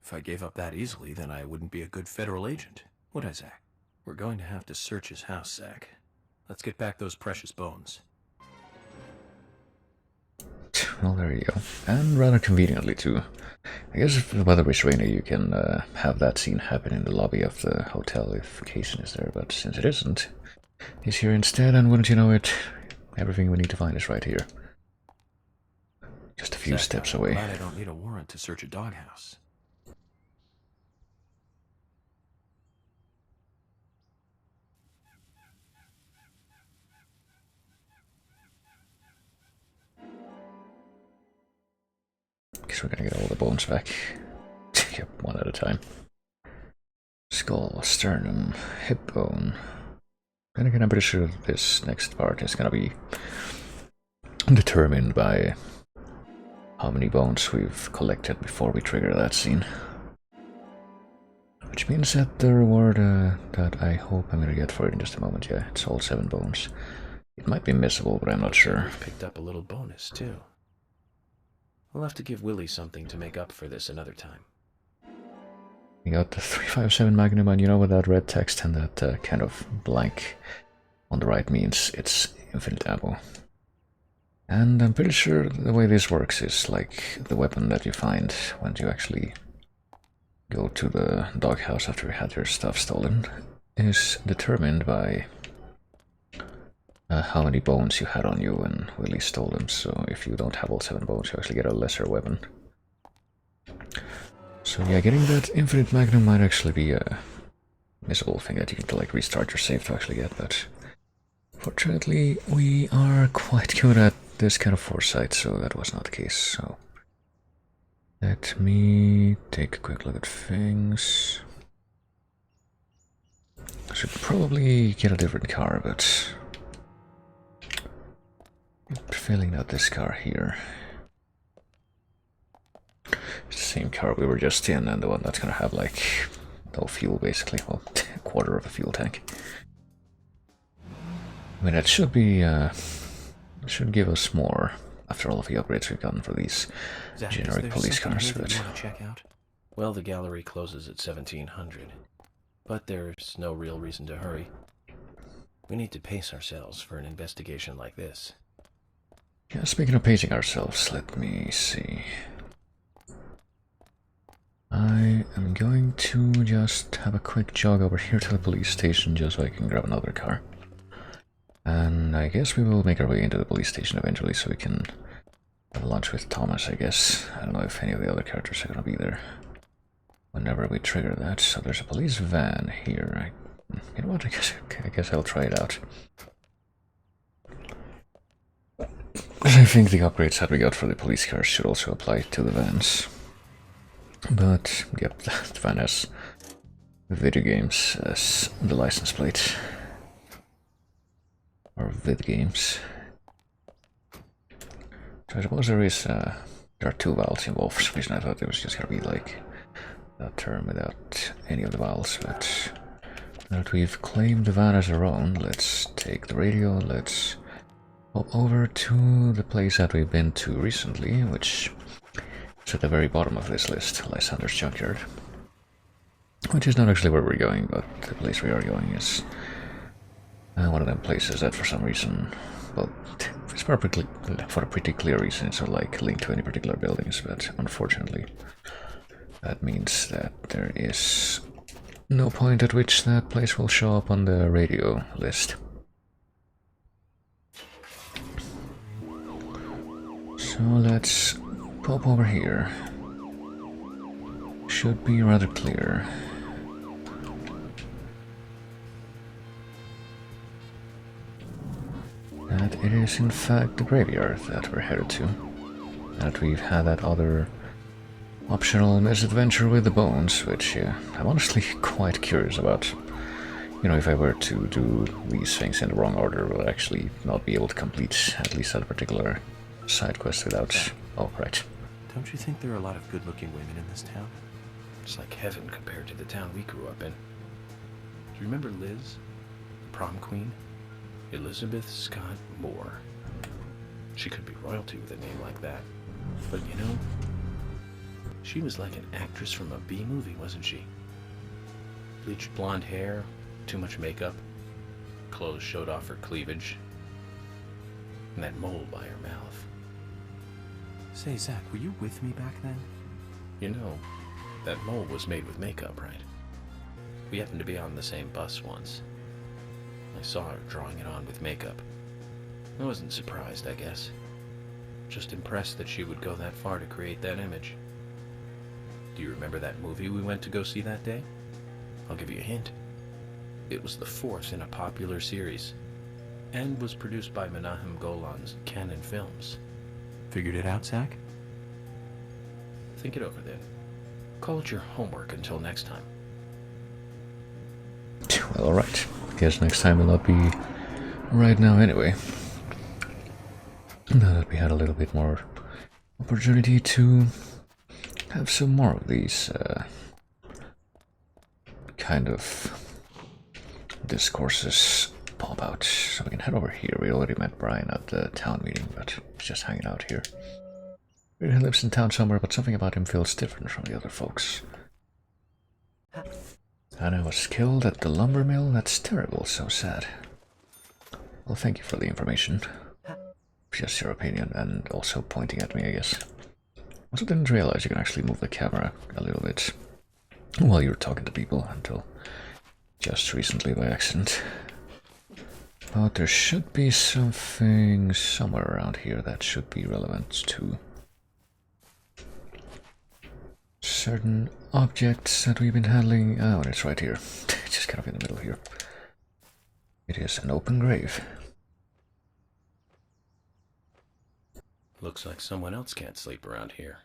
If I gave up that easily, then I wouldn't be a good federal agent, would I, Zach? We're going to have to search his house, Zach. Let's get back those precious bones. Well, there you go. And rather conveniently, too. I guess if the weather is rainy, you can have that scene happen in the lobby of the hotel if Cason is there, but since it isn't, he's here instead, and wouldn't you know it, everything we need to find is right here. Just a few Zach, steps I'm away. glad I don't need a warrant to search a doghouse. Guess we're gonna get all the bones back. Yep, one at a time. Skull, sternum, hip bone. Then again, I'm pretty sure this next part is gonna be determined by how many bones we've collected before we trigger that scene. Which means that the reward that I hope I'm gonna get for it in just a moment, yeah, it's all 7 bones. It might be missable, but I'm not sure. Picked up a little bonus, too. We'll have to give Willie something to make up for this another time. We got the 357 Magnum, and you know what that red text and that kind of blank on the right means? It's infinite ammo. And I'm pretty sure the way this works is like the weapon that you find when you actually go to the doghouse after you had your stuff stolen is determined by how many bones you had on you when Willie stole them. So if you don't have all 7 bones, you actually get a lesser weapon. So yeah, getting that infinite magnum might actually be a missable thing that you can like restart your save to actually get, but fortunately we are quite good at this kind of foresight, so that was not the case. So let me take a quick look at things. I should probably get a different car, but filling out this car here. It's the same car we were just in, and the one that's gonna have like no fuel basically, well, a quarter of a fuel tank. I mean, that should be should give us more after all of the upgrades we've gotten for these Zach, generic police cars. But you want to check out? Well, the gallery closes at 1700, but there's no real reason to hurry. We need to pace ourselves for an investigation like this. Yeah, speaking of pacing ourselves, let me see. I am going to just have a quick jog over here to the police station just so I can grab another car. And I guess we will make our way into the police station eventually so we can have lunch with Thomas, I guess. I don't know if any of the other characters are going to be there whenever we trigger that. So there's a police van here. You know what, I guess I'll try it out. I think the upgrades that we got for the police cars should also apply to the vans. But, yep, that van has video games as the license plate. Or vid games. So I suppose there are 2 vowels involved. For some reason I thought it was just gonna be like that term without any of the vowels, but Now that we've claimed the van as our own, let's take the radio, let's hop over to the place that we've been to recently, which is at the very bottom of this list, Lysander's Junkyard. Which is not actually where we're going, but the place we are going is one of them places that for some reason, well, it's for a pretty clear reason, it's not like linked to any particular buildings, but unfortunately that means that there is no point at which that place will show up on the radio list. So let's pop over here. Should be rather clear. That it is in fact the graveyard that we're headed to. That we've had that other optional misadventure with the bones, which I'm honestly quite curious about. You know, if I were to do these things in the wrong order, we'll actually not be able to complete at least that particular side quest without... Oh, right. Don't you think there are a lot of good-looking women in this town? It's like heaven compared to the town we grew up in. Do you remember Liz, the prom queen? Elizabeth Scott Moore. She could be royalty with a name like that. But you know, she was like an actress from a B movie, wasn't she? Bleached blonde hair, too much makeup, clothes showed off her cleavage, and that mole by her mouth. Say, Zach, were you with me back then? You know, that mole was made with makeup, right? We happened to be on the same bus once. I saw her drawing it on with makeup. I wasn't surprised, I guess. Just impressed that she would go that far to create that image. Do you remember that movie we went to go see that day? I'll give you a hint. It was the fourth in a popular series, and was produced by Menahem Golan's Canon Films. Figured it out, Zach? Think it over then. Call it your homework until next time. Well, alright. Guess next time will not be right now anyway. Now that we had a little bit more opportunity to have some more of these kind of discourses pop out. So we can head over here. We already met Brian at the town meeting, but he's just hanging out here. He lives in town somewhere, but something about him feels different from the other folks. And I was killed at the lumber mill? That's terrible, so sad. Well, thank you for the information. Just your opinion, and also pointing at me, I guess. Also didn't realize you can actually move the camera a little bit while you're talking to people until just recently by accident. But there should be something somewhere around here that should be relevant to certain objects that we've been handling. Oh, and it's right here. Just kind of in the middle here. It is an open grave. Looks like someone else can't sleep around here.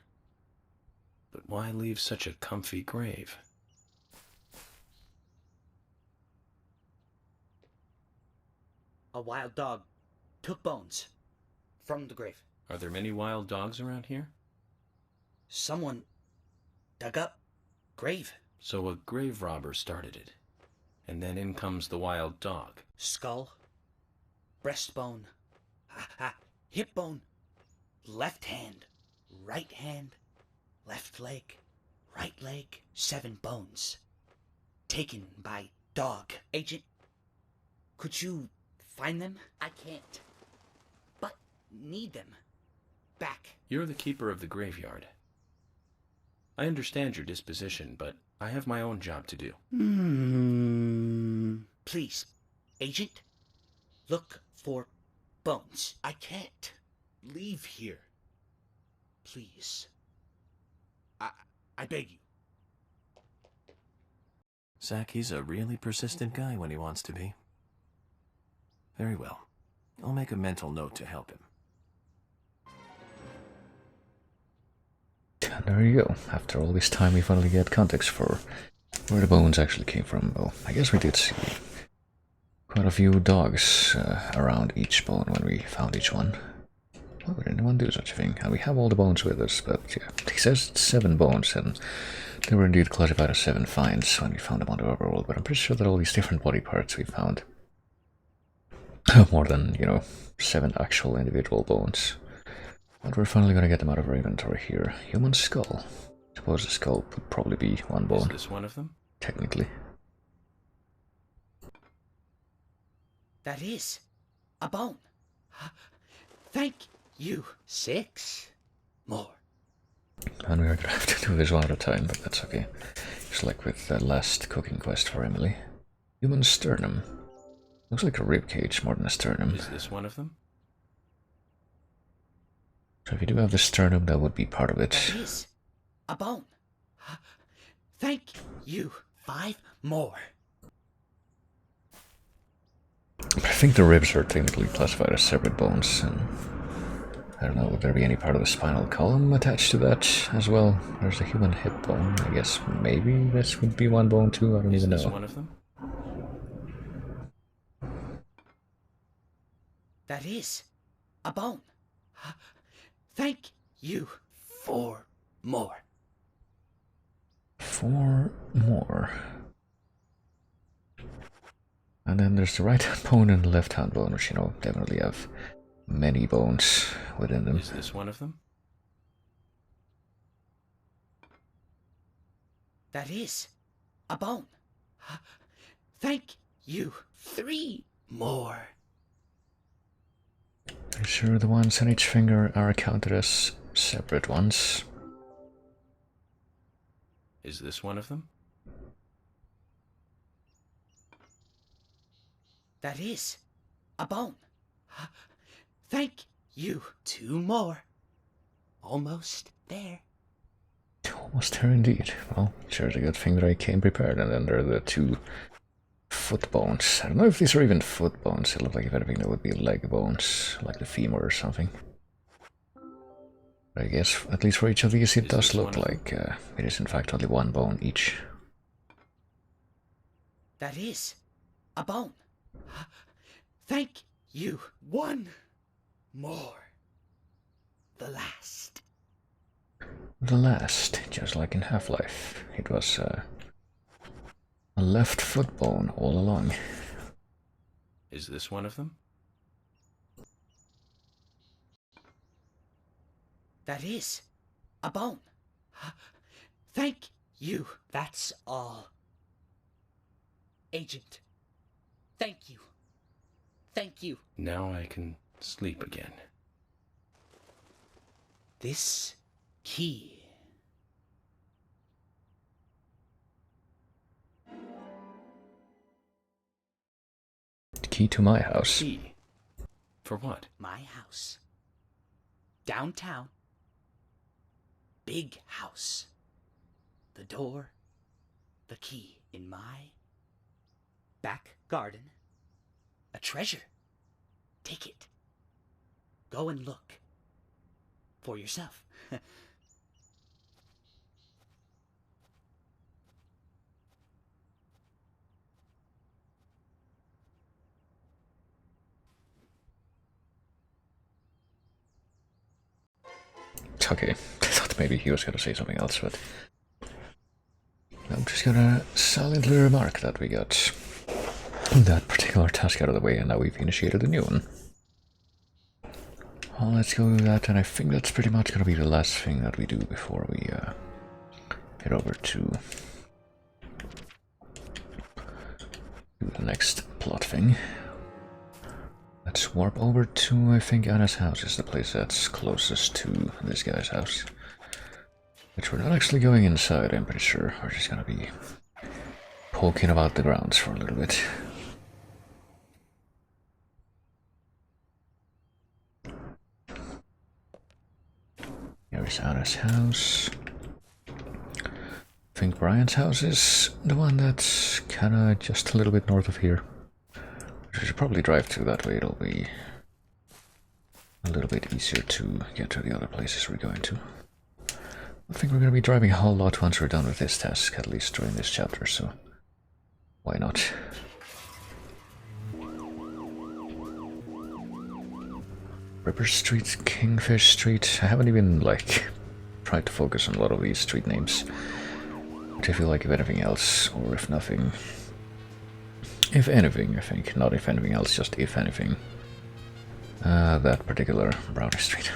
But why leave such a comfy grave? A wild dog took bones from the grave. Are there many wild dogs around here? Someone dug up grave. So a grave robber started it. And then in comes the wild dog. Skull, breastbone, hip bone, left hand, right hand, left leg, right leg, 7 bones. Taken by dog. Agent, could you find them? I can't, but need them back. You're the keeper of the graveyard. I understand your disposition, but I have my own job to do. Please, Agent, look for bones. I can't leave here. Please. I beg you. Zach, he's a really persistent guy when he wants to be. Very well. I'll make a mental note to help him. And there you go. After all this time, we finally get context for where the bones actually came from. Well, I guess we did see quite a few dogs around each bone when we found each one. Why would anyone do such a thing? And we have all the bones with us, but yeah, he says it's 7 bones, and They were indeed classified as 7 finds when we found them on the overworld, but I'm pretty sure that all these different body parts we found have more than, 7 actual individual bones. But we're finally gonna get them out of our inventory here. Human skull. I suppose the skull would probably be 1 bone. Is this one of them? Technically. That is a bone. Thank you. 6 more. And we are gonna have to do this one at a time, but that's okay. Just like with the last cooking quest for Emily. Human sternum. Looks like a rib cage more than a sternum. Is this one of them? So if you do have the sternum, that would be part of it. That is a bone. Thank you. 5 more. I think the ribs are technically classified as separate bones, and I don't know, would there be any part of the spinal column attached to that as well? There's a human hip bone, I guess maybe this would be 1 bone too, I don't even know. Is this one of them? That is a bone. Thank you. 4 more. 4 more. And then there's the right hand bone and the left hand bone, which, definitely have many bones within them. Is this one of them? That is a bone. Thank you. 3 more. Are you sure the ones on each finger are counted as separate ones? Is this one of them? That is a bone. Thank you. 2 more. Almost there. Almost there indeed. Well, sure is a good thing that I came prepared, and then there are the 2 foot bones. I don't know if these are even foot bones. It look like if anything that would be leg bones, like the femur or something. But I guess, at least for each of these, it does look like it is in fact only 1 bone each. That is a bone. Thank you. 1 more. The last. The last, just like in Half-Life. It was a left foot bone all along. Is this one of them? That is a bone. Thank you. That's all. Agent. Thank you. Thank you. Now I can sleep again. This key. The key to my house. Key? For what? My house. Downtown. Big house. The door. The key. In my back garden. A treasure. Take it. Go and look. For yourself. Okay, I thought maybe he was gonna say something else, but I'm just gonna silently remark that we got that particular task out of the way, and now we've initiated a new one. Well, let's go with that, and I think that's pretty much gonna be the last thing that we do before we head over to do the next plot thing. Let's warp over to, I think, Anna's house is the place that's closest to this guy's house. Which we're not actually going inside, I'm pretty sure. We're just gonna be poking about the grounds for a little bit. Here's Anna's house. I think Brian's house is the one that's kinda just a little bit north of here. We should probably drive to that way, it'll be a little bit easier to get to the other places we're going to. I think we're going to be driving a whole lot once we're done with this task, at least during this chapter, so why not? Ripper Street, Kingfish Street. I haven't even, tried to focus on a lot of these street names. But I feel like if anything else, or if nothing, if anything, I think, not if anything else, just if anything, that particular Brownie Street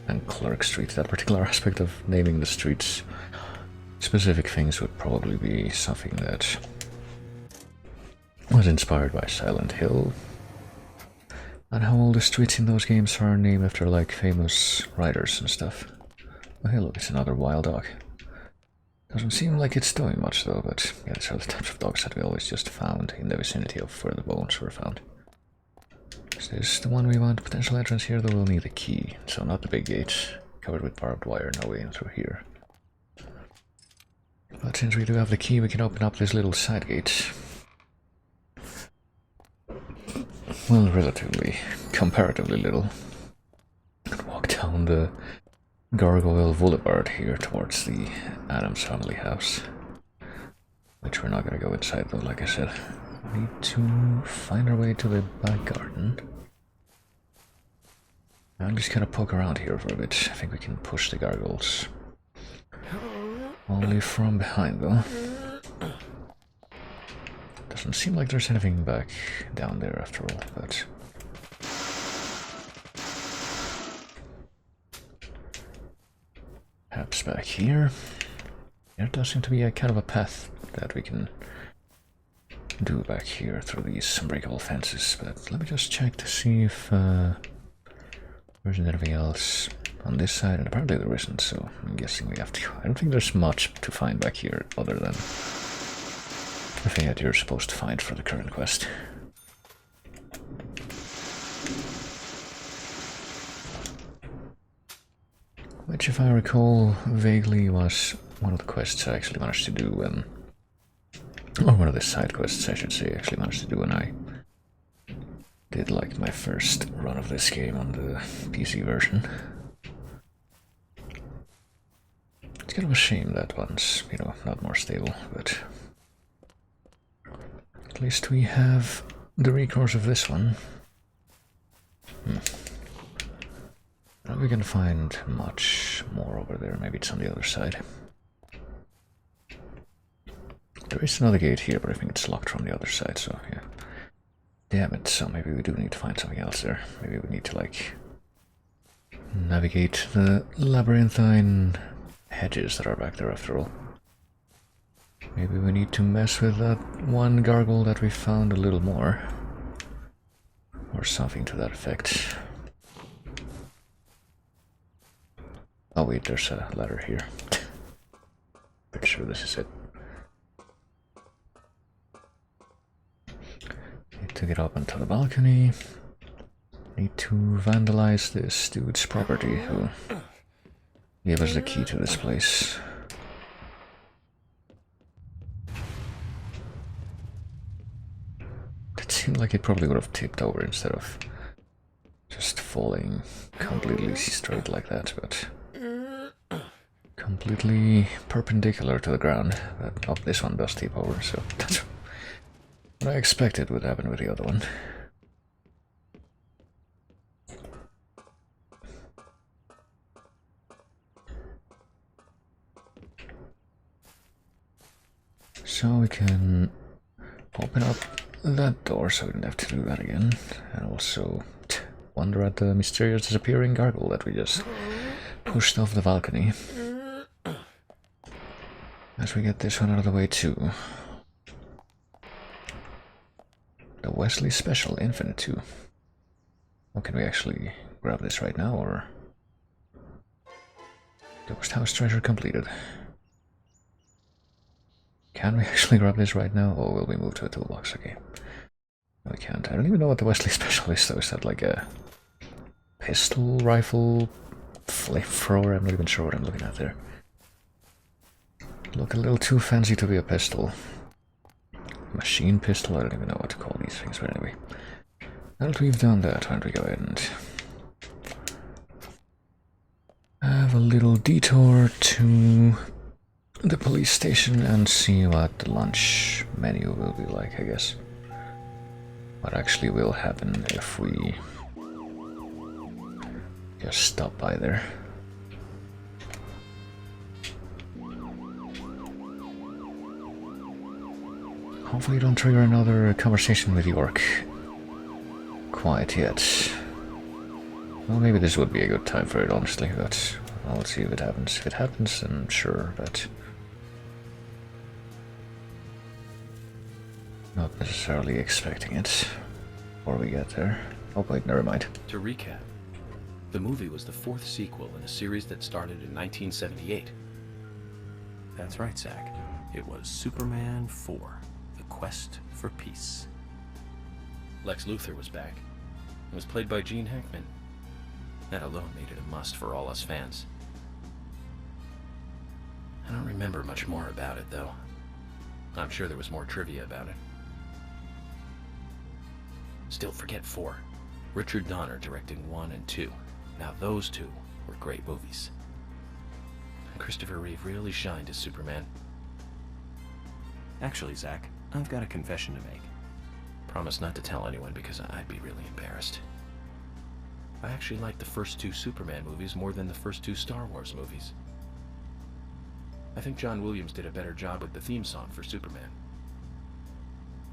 and Clerk Street, that particular aspect of naming the streets, specific things would probably be something that was inspired by Silent Hill, and how all the streets in those games are named after like famous writers and stuff. Oh hey look, it's another wild dog. Doesn't seem like it's doing much though, but yeah, these are the types of dogs that we always just found in the vicinity of where the bones were found. Is this the one we want? Potential entrance here, though we'll need a key. So not the big gate, covered with barbed wire, no way in through here. But since we do have the key, we can open up this little side gate. Well, relatively, comparatively little. Could walk down the Gargoyle Boulevard here towards the Addams family house. Which we're not gonna go inside though, like I said. We need to find our way to the back garden. I'm just gonna poke around here for a bit. I think we can push the gargoyles. Only from behind though. Doesn't seem like there's anything back down there after all, but... perhaps back here. There does seem to be a kind of a path that we can do back here through these unbreakable fences, but let me just check to see if there's anything else on this side, and apparently there isn't, so I'm guessing we have to... I don't think there's much to find back here other than the thing that you're supposed to find for the current quest. Which, if I recall vaguely, was one of the quests I actually managed to do when... or one of the side quests, I should say, I actually managed to do when I did like my first run of this game on the PC version. It's kind of a shame that one's, you know, not more stable, but at least we have the recourse of this one. Now we can find much more over there, maybe it's on the other side. There is another gate here, but I think it's locked from the other side, so yeah. Damn it, so maybe we do need to find something else there. Maybe we need to, like, navigate the labyrinthine hedges that are back there after all. Maybe we need to mess with that one gargoyle that we found a little more. Or something to that effect. Oh wait, there's a ladder here. Pretty sure this is it. Need to get up onto the balcony. Need to vandalize this dude's property who gave us the key to this place. It seemed like it probably would have tipped over instead of just falling completely straight like that, but completely perpendicular to the ground. But oh, this one does tip over, so that's what I expected would happen with the other one. So we can open up that door so we don't have to do that again. And also wonder at the mysterious disappearing gargoyle that we just pushed off the balcony. As we get this one out of the way too. The Wesley Special Infinite 2. Oh, can we actually grab this right now, or... Ghost House Treasure completed. Can we actually grab this right now, or will we move to a toolbox? Okay. No, we can't. I don't even know what the Wesley Special is, though. Is that like a pistol, rifle, flamethrower? I'm not even sure what I'm looking at there. Look a little too fancy to be a pistol. Machine pistol? I don't even know what to call these things, but anyway. Now that we've done that, why don't we go ahead and have a little detour to the police station and see what the lunch menu will be like, I guess. What actually will happen if we just stop by there. Hopefully don't trigger another conversation with York quite yet. Well, maybe this would be a good time for it, honestly, but I'll see if it happens. If it happens, then sure, but not necessarily expecting it before we get there. Oh wait, never mind. To recap, the movie was the fourth sequel in a series that started in 1978. That's right, Zach. It was Superman 4, The Quest for Peace. Lex Luthor was back. It was played by Gene Hackman. That alone made it a must for all us fans. I don't remember much more about it, though. I'm sure there was more trivia about it. Still, forget 4. Richard Donner directing 1 and 2. Now those two were great movies. And Christopher Reeve really shined as Superman. Actually, Zach, I've got a confession to make. Promise not to tell anyone because I'd be really embarrassed. I actually liked the first 2 Superman movies more than the first 2 Star Wars movies. I think John Williams did a better job with the theme song for Superman.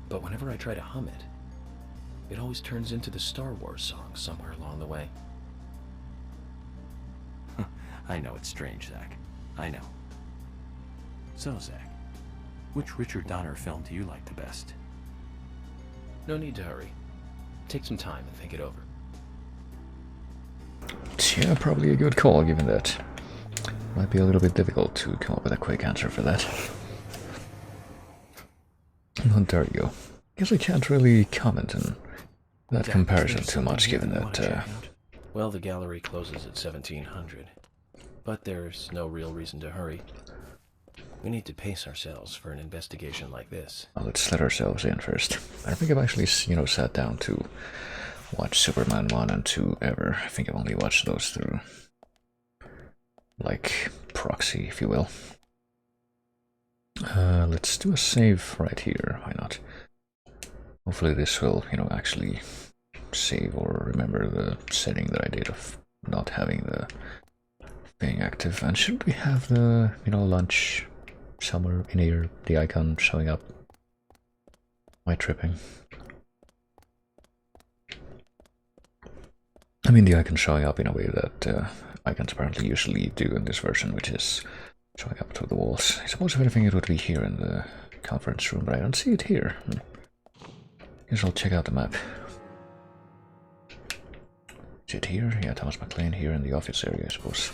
But whenever I try to hum it, it always turns into the Star Wars song somewhere along the way. I know it's strange, Zach. I know. So, Zach, which Richard Donner film do you like the best? No need to hurry. Take some time and think it over. Yeah, probably a good call, given that might be a little bit difficult to come up with a quick answer for that. Well, there you go. Guess I can't really comment on that comparison too much, given that... Well, the gallery closes at 1700, but there's no real reason to hurry. We need to pace ourselves for an investigation like this. Well, let's let ourselves in first. I don't think I've actually, sat down to watch Superman 1 and 2 ever. I think I've only watched those through, like, proxy, if you will. Let's do a save right here, why not? Hopefully this will, actually save or remember the setting that I did of not having the thing active. And should we have the, lunch somewhere in here, the icon showing up? Am I tripping? I mean, the icon showing up in a way that icons apparently usually do in this version, which is showing up through the walls. I suppose if anything it would be here in the conference room, but I don't see it here. Guess I'll check out the map. Is it here? Yeah, Thomas McLean here in the office area, I suppose.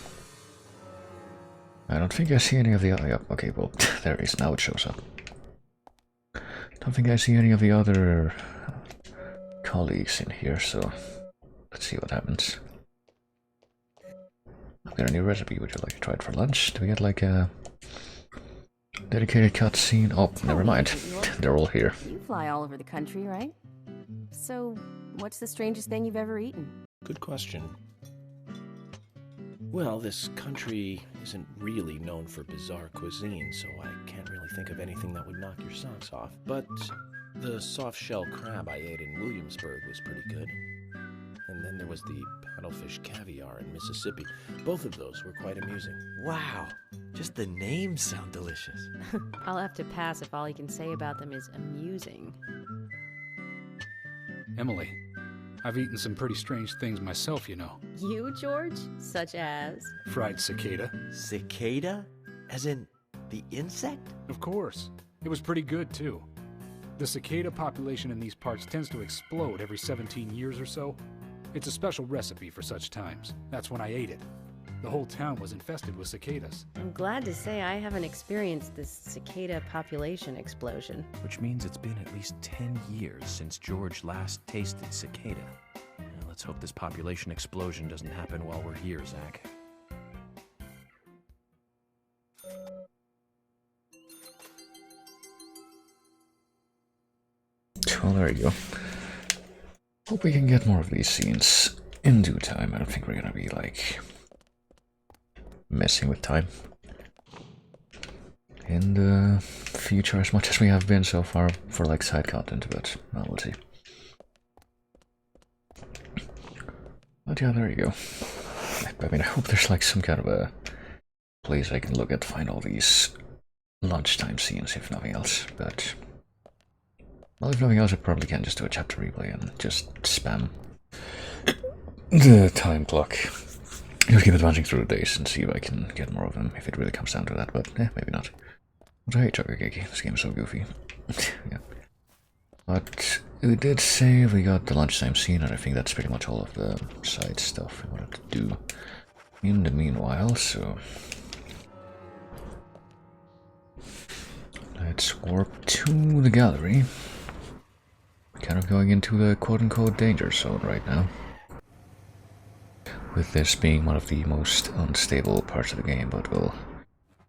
I don't think I see any of the other... Yep, okay, well, there it is. Now it shows up. Don't think I see any of the other colleagues in here, so let's see what happens. I've got a new recipe. Would you like to try it for lunch? Do we get like a dedicated cutscene? Oh, never mind. They're all here. You fly all over the country, right? So, what's the strangest thing you've ever eaten? Good question. Well, this country isn't really known for bizarre cuisine, so I can't really think of anything that would knock your socks off. But the soft-shell crab I ate in Williamsburg was pretty good. And then there was the paddlefish caviar in Mississippi. Both of those were quite amusing. Wow, just the names sound delicious. I'll have to pass if all you can say about them is amusing. Emily, I've eaten some pretty strange things myself, You, George? Such as? Fried cicada. Cicada? As in the insect? Of course. It was pretty good, too. The cicada population in these parts tends to explode every 17 years or so. It's a special recipe for such times. That's when I ate it. The whole town was infested with cicadas. I'm glad to say I haven't experienced this cicada population explosion. Which means it's been at least 10 years since George last tasted cicada. Let's hope this population explosion doesn't happen while we're here, Zach. Well, there you go. Hope we can get more of these scenes in due time. I don't think we're gonna be, like, messing with time in the future as much as we have been so far for, like, side content, but well, we'll see. But yeah, there you go. I mean, I hope there's, like, some kind of a place I can look at to find all these lunchtime scenes, if nothing else, but Well, if nothing else, I probably can just do a chapter replay and just spam the time clock. Just keep advancing through the days and see if I can get more of them, if it really comes down to that, but maybe not. But hey, Chocokeki, this game is so goofy. Yeah. But we did say we got the lunchtime scene, and I think that's pretty much all of the side stuff we wanted to do in the meanwhile, so let's warp to the gallery. We're kind of going into the quote-unquote danger zone right now, with this being one of the most unstable parts of the game, but we'll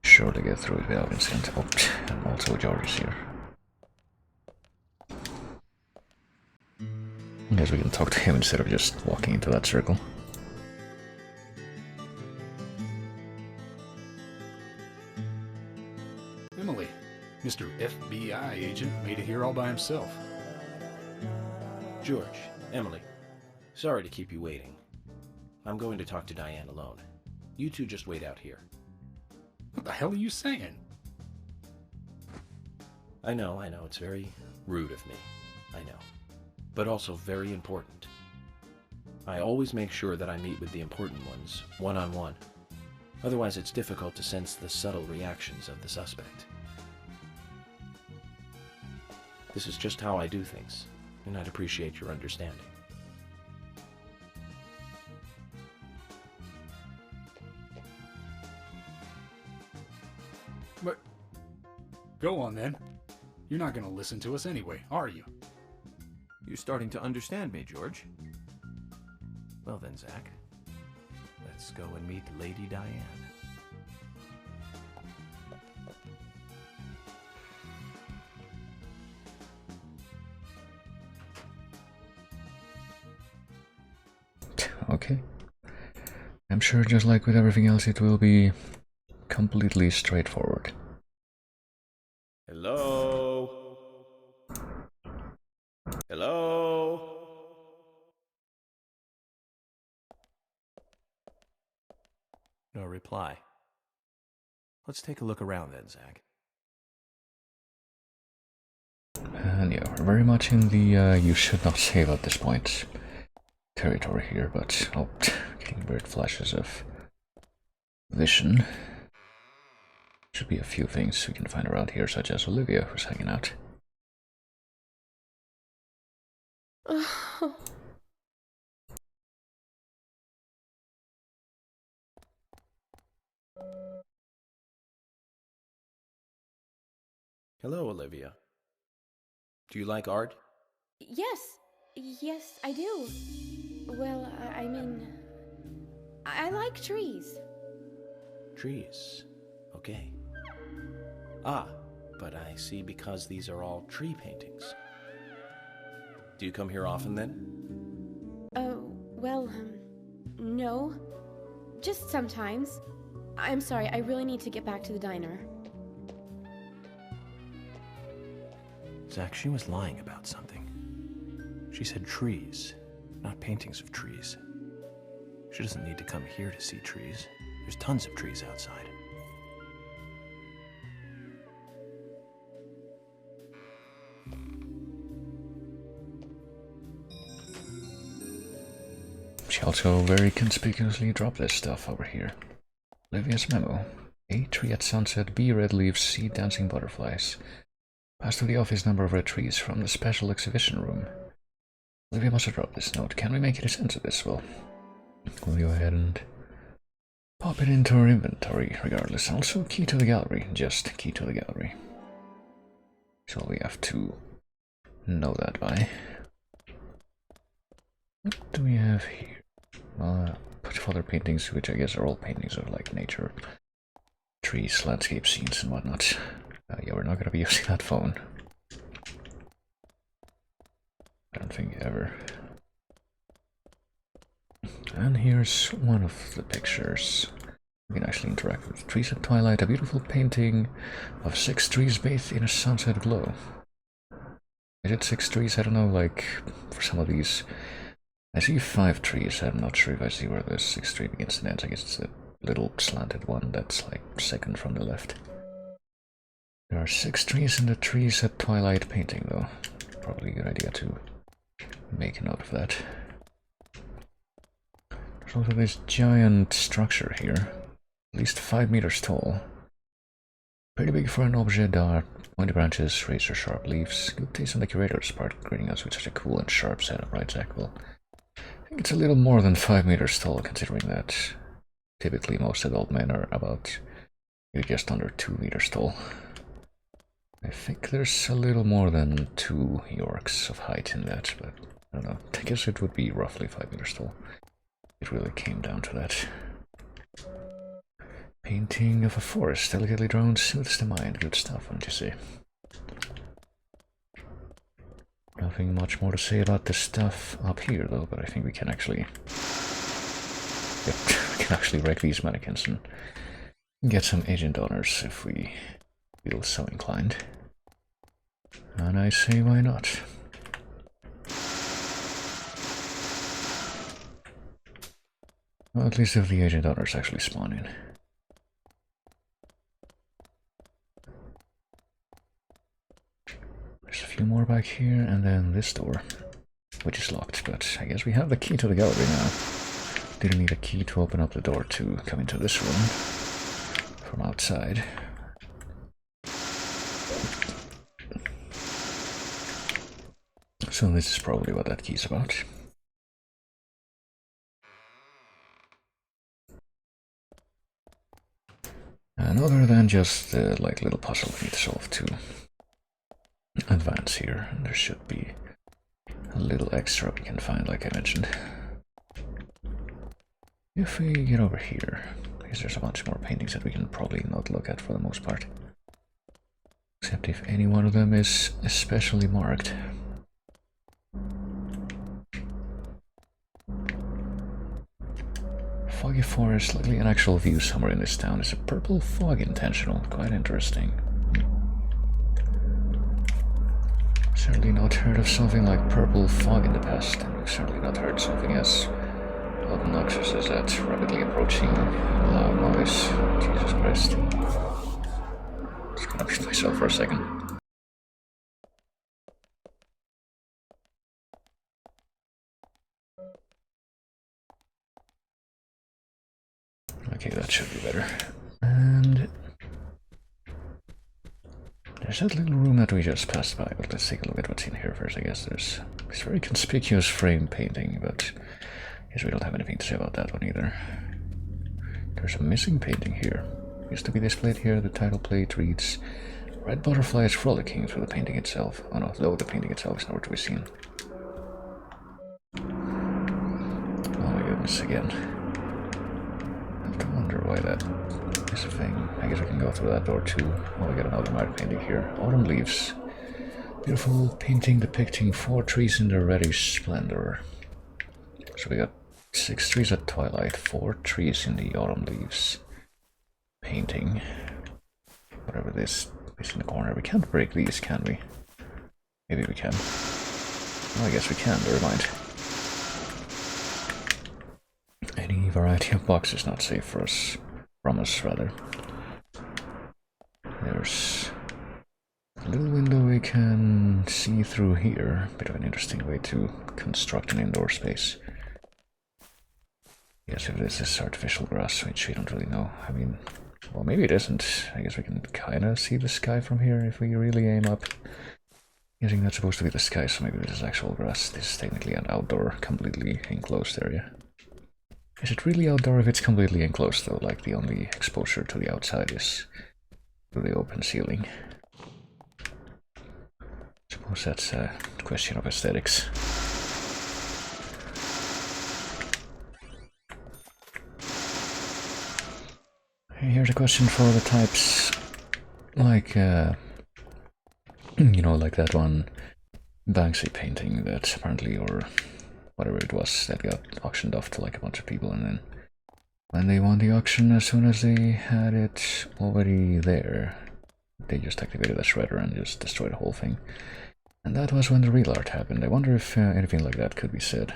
surely get through it without incident. Oh, and also George is here. I guess we can talk to him instead of just walking into that circle. Emily, Mr. FBI agent made it here all by himself. George, Emily, sorry to keep you waiting. I'm going to talk to Diane alone. You two just wait out here. What the hell are you saying? I know, it's very rude of me. I know. But also very important. I always make sure that I meet with the important ones, one-on-one. Otherwise, it's difficult to sense the subtle reactions of the suspect. This is just how I do things, and I'd appreciate your understanding. But go on then. You're not gonna listen to us anyway, are you? You're starting to understand me, George. Well then, Zach, let's go and meet Lady Diane. Okay. I'm sure just like with everything else, it will be completely straightforward. Hello? Hello? No reply. Let's take a look around then, Zach. And yeah, we're very much in the you should not save at this point territory here, but oh, getting weird flashes of vision. Should be a few things we can find around here, such as Olivia, who's hanging out. Hello, Olivia. Do you like art? Yes, I do. Well, I mean, I like trees. Trees. Okay. Ah, but I see because these are all tree paintings. Do you come here often then? Well, no. Just sometimes. I'm sorry, I really need to get back to the diner. Zach, she was lying about something. She said trees, not paintings of trees. She doesn't need to come here to see trees. There's tons of trees outside. She also very conspicuously dropped this stuff over here. Olivia's memo. A tree at sunset, B red leaves, C dancing butterflies. Pass to the office number of red trees from the special exhibition room. Olivia must have dropped this note. Can we make any sense of this? Well, we'll go ahead and pop it into our inventory regardless. Also, key to the gallery. Just key to the gallery. So we have to know that by. What do we have here? A bunch of other paintings, which I guess are all paintings of like nature, trees, landscape scenes, and whatnot. Yeah, we're not going to be using that phone. I don't think ever. And here's one of the pictures. We can actually interact with trees at twilight. A beautiful painting of 6 trees bathed in a sunset glow. Is it 6 trees? I don't know, like, for some of these. I see 5 trees. I'm not sure if I see where the 6th tree begins and ends. I guess it's the little slanted one that's like second from the left. There are 6 trees in the trees at twilight painting, though. probably a good idea to make a note of that. There's also this giant structure here, at least 5 meters tall. Pretty big for an objet d'art. Pointy branches, razor sharp leaves. Good taste on the curator's part, greeting us with such a cool and sharp setup, right, Zach? Well, I think it's a little more than 5 meters tall, considering that typically most adult men are about just under 2 meters tall. I think there's a little more than 2 Yorks of height in that, but I don't know. I guess it would be roughly 5 meters tall. It really came down to that. Painting of a forest, delicately drawn, soothes the mind. Good stuff, wouldn't you say? Nothing much more to say about the stuff up here, though, but I think we can actually... Yep, we can actually wreck these mannequins and get some agent honors if we feel so inclined. And I say, why not? Well, at least if the agent honors actually spawn in. There's a few more back here, and then this door, which is locked, but I guess we have the key to the gallery now. Didn't need a key to open up the door to come into this room from outside. So this is probably what that key's about. And other than just the like little puzzle we need to solve to advance here, there should be a little extra we can find, like I mentioned. If we get over here, I guess there's a bunch more paintings that we can probably not look at for the most part. Except if any one of them is especially marked. Foggy forest, likely an actual view somewhere in this town. Is a purple fog intentional? Quite interesting. Certainly not heard of something like purple fog in the past, and we've certainly not heard something as obnoxious as that rapidly approaching loud noise. Jesus Christ. Just gonna mute myself for a second. Okay, that should be better. And there's that little room that we just passed by, but let's take a look at what's in here first. I guess there's this very conspicuous frame painting, but I guess we don't have anything to say about that one either. There's a missing painting here. Used to be displayed here. The title plate reads, "Red butterfly is frolicking through the painting itself." Oh no, though the painting itself is nowhere to be seen. Oh my goodness, again. I have to wonder why that is a thing. I guess we can go through that door too. Oh, we got another marked painting here. Autumn leaves. Beautiful painting depicting 4 trees in their reddish splendor. So we got 6 trees at twilight, 4 trees in the autumn leaves. Painting. Whatever this is in the corner. We can't break these, can we? Maybe we can. Oh, I guess we can, never mind. Any variety of boxes not safe for us. From us, rather. There's a little window we can see through here. Bit of an interesting way to construct an indoor space. Yes, if this is artificial grass, which we don't really know. I mean, well, maybe it isn't. I guess we can kind of see the sky from here if we really aim up. Guessing that's supposed to be the sky, so maybe this is actual grass. This is technically an outdoor, completely enclosed area. Is it really outdoor if it's completely enclosed, though? Like, the only exposure to the outside is through the open ceiling. Suppose that's a question of aesthetics. Here's a question for the types, like, you know, like that one Banksy painting that apparently, or whatever it was, that got auctioned off to like a bunch of people, and then when they won the auction, as soon as they had it already there, they just activated a shredder and just destroyed the whole thing. And that was when the real art happened. I wonder if anything like that could be said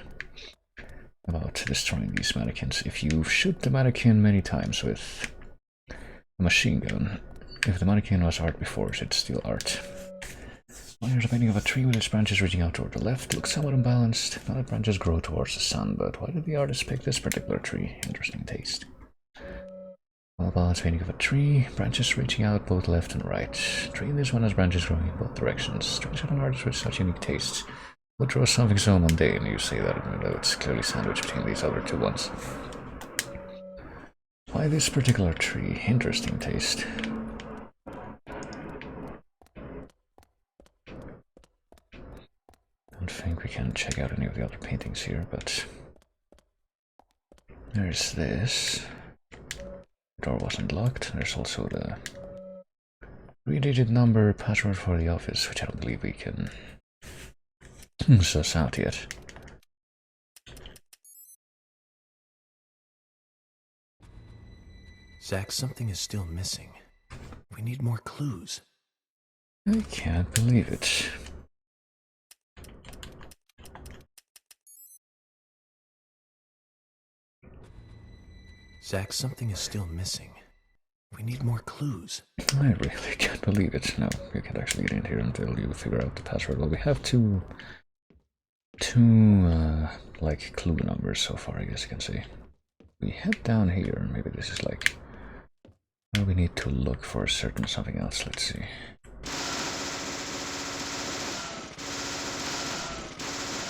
about destroying these mannequins. If you shoot the mannequin many times with a machine gun, if the mannequin was art before, is it still art? Here's a painting of a tree with its branches reaching out toward the left. Looks somewhat unbalanced. None of the branches grow towards the sun, but why did the artist pick this particular tree? Interesting taste. Well-balanced painting of a tree, branches reaching out both left and right. Tree in this one has branches growing in both directions. Strange that an artist with such unique tastes would draw something so mundane. You say that even though it's clearly sandwiched between these other two ones. Why this particular tree? Interesting taste. I don't think we can check out any of the other paintings here, but there's this. The door wasn't locked. There's also the 3-digit number password for the office, which I don't believe we can suss out yet. Zach, something is still missing. We need more clues. I can't believe it. Zach, something is still missing. We need more clues. I really can't believe it. No, you can't actually get in here until you figure out the password. Well, we have two like clue numbers so far, I guess you can say. We head down here. Maybe this is like where we need to look for certain something else. Let's see.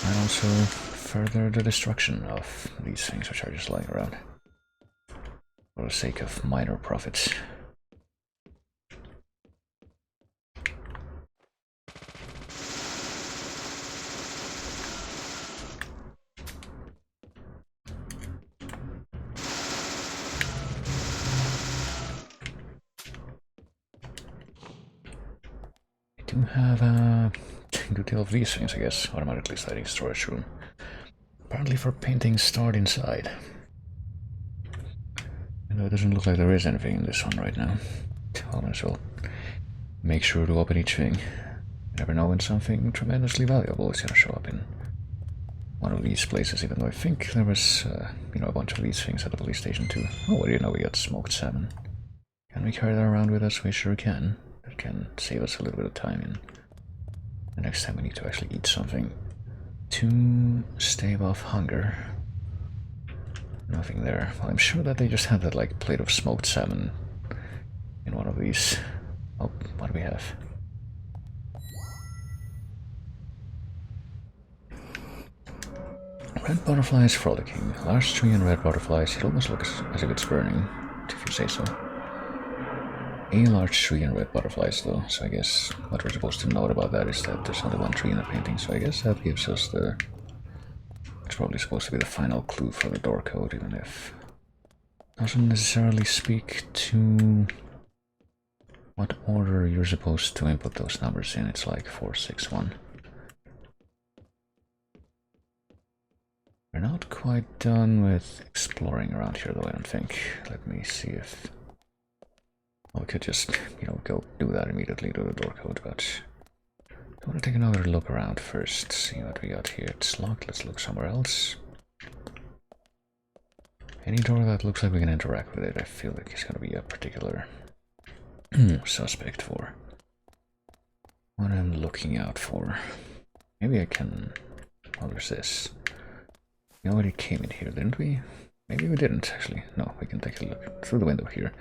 And also further the destruction of these things which are just lying around. For the sake of minor profits. We do have a good deal of these things, I guess. Automatically sliding storage room. Apparently for painting stored inside. It doesn't look like there is anything in this one right now. I might as well make sure to open each thing. You never know when something tremendously valuable is gonna show up in one of these places, even though I think there was, a bunch of these things at the police station too. Oh, what do you know, we got smoked salmon. Can we carry that around with us? We sure can. That can save us a little bit of time in the next time we need to actually eat something to stave off hunger. Nothing there. Well, I'm sure that they just had that like plate of smoked salmon in one of these. Oh, what do we have? Red butterflies frolicking. Large tree and red butterflies. It almost looks as if it's burning, if you say so. A large tree and red butterflies though, so I guess what we're supposed to note about that is that there's only one tree in the painting, so I guess that gives us the... It's probably supposed to be the final clue for the door code, even if it doesn't necessarily speak to what order you're supposed to input those numbers in. It's like 461. We're not quite done with exploring around here though, I don't think. Let me see if... Well, we could just, go do that immediately to the door code, but I want to take another look around first, see what we got here. It's locked, let's look somewhere else. Any door that looks like we can interact with it, I feel like it's going to be a particular suspect for what I'm looking out for. Maybe I can... Oh, there's this. We already came in here, didn't we? Maybe we didn't, actually. No, we can take a look through the window here.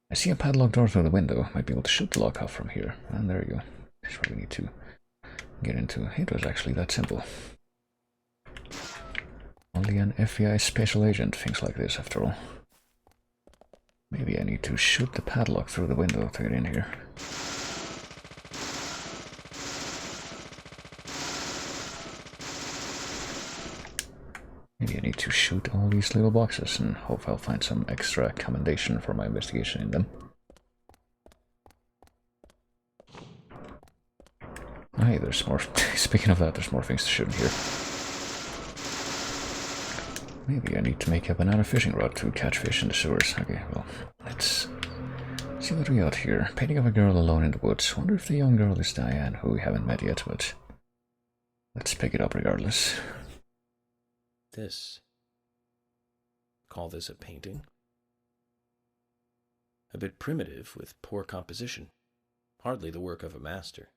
I see a padlock door through the window. Might be able to shoot the lock off from here. And there you go. That's where we need to get into. It was actually that simple. Only an FBI special agent thinks like this, after all. Maybe I need to shoot the padlock through the window to get in here. Maybe I need to shoot all these little boxes and hope I'll find some extra commendation for my investigation in them. Hey, there's more. Speaking of that, there's more things to shoot in here. Maybe I need to make a banana fishing rod to catch fish in the sewers. Okay, well, let's see what we got here. Painting of a girl alone in the woods. Wonder if the young girl is Diane, who we haven't met yet, but let's pick it up regardless. Call this a painting? A bit primitive with poor composition. Hardly the work of a master.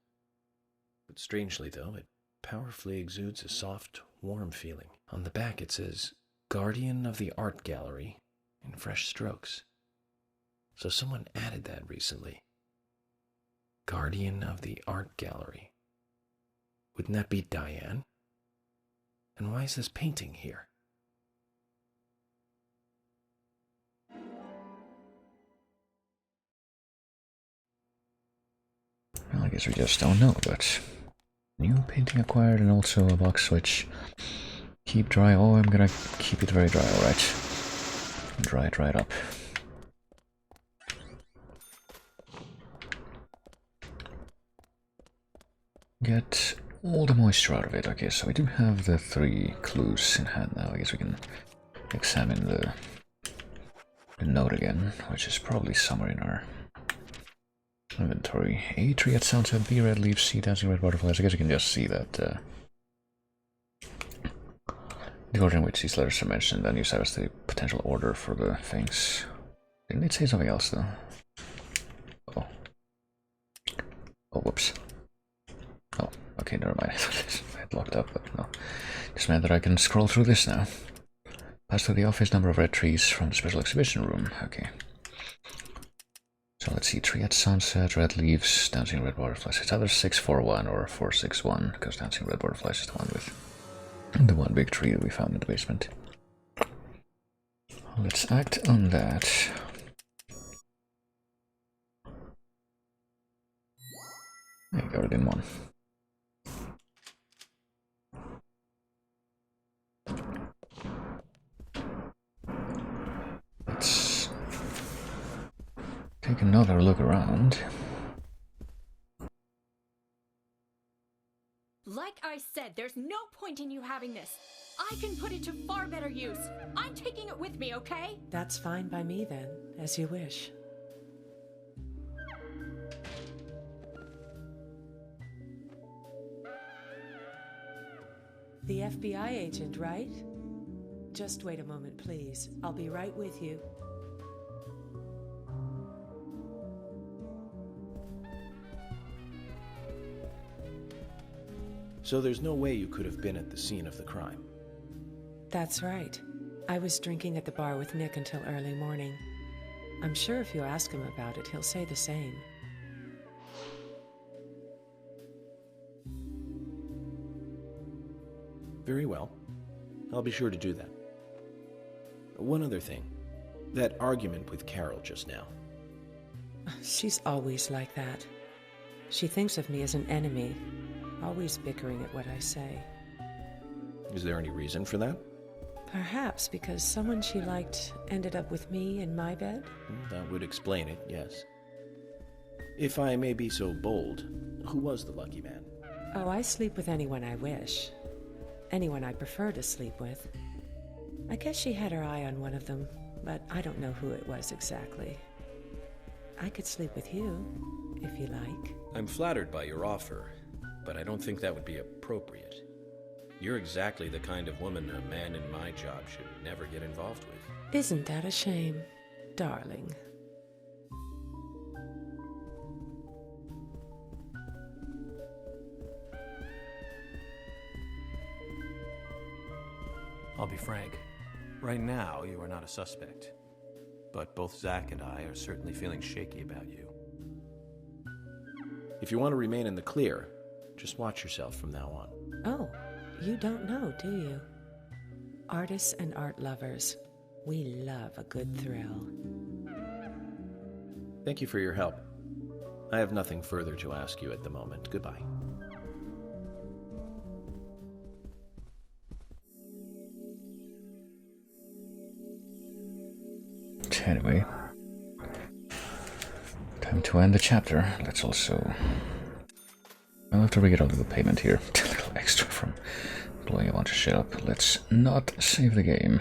But strangely, though, it powerfully exudes a soft, warm feeling. On the back it says, Guardian of the Art Gallery, in fresh strokes. So someone added that recently. Guardian of the Art Gallery. Wouldn't that be Diane? And why is this painting here? Well, I guess we just don't know, but new painting acquired and also a box switch. Keep dry. Oh, I'm gonna keep it very dry, alright. Dry it right up. Get all the moisture out of it. Okay, so we do have the 3 clues in hand now. I guess we can examine the note again, which is probably somewhere in our inventory. A tree at sunset, B red leaves, C dancing red butterflies. I guess you can just see that the order in which these letters are mentioned, and use that as the potential order for the things. Didn't it say something else though? Oh. Oh, whoops. Oh, okay, never mind. I had locked up, but no. Just meant that I can scroll through this now. Pass through the office, number of red trees from the special exhibition room. Okay. So let's see, tree at sunset, red leaves, dancing red butterflies. It's either 641 or 461, because dancing red butterflies is the one with the one big tree that we found in the basement. Let's act on that. There you go, it in one. Let's take another look around. Like I said, there's no point in you having this. I can put it to far better use. I'm taking it with me, okay? That's fine by me then, as you wish. The FBI agent, right? Just wait a moment, please. I'll be right with you. So there's no way you could have been at the scene of the crime? That's right. I was drinking at the bar with Nick until early morning. I'm sure if you ask him about it, he'll say the same. Very well. I'll be sure to do that. One other thing. That argument with Carol just now. She's always like that. She thinks of me as an enemy, always bickering at what I say. Is there any reason for that? Perhaps because someone she liked ended up with me in my bed? That would explain it, yes. If I may be so bold, who was the lucky man? Oh, I sleep with anyone I wish. Anyone I prefer to sleep with. I guess she had her eye on one of them, but I don't know who it was exactly. I could sleep with you, if you like. I'm flattered by your offer, but I don't think that would be appropriate. You're exactly the kind of woman a man in my job should never get involved with. Isn't that a shame, darling? I'll be frank. Right now, you are not a suspect. But both Zach and I are certainly feeling shaky about you. If you want to remain in the clear, just watch yourself from now on. Oh, you don't know, do you? Artists and art lovers, we love a good thrill. Thank you for your help. I have nothing further to ask you at the moment. Goodbye. Anyway, time to end the chapter. Let's also... I'll have to get a little payment here. A little extra from blowing a bunch of shit up. Let's not save the game.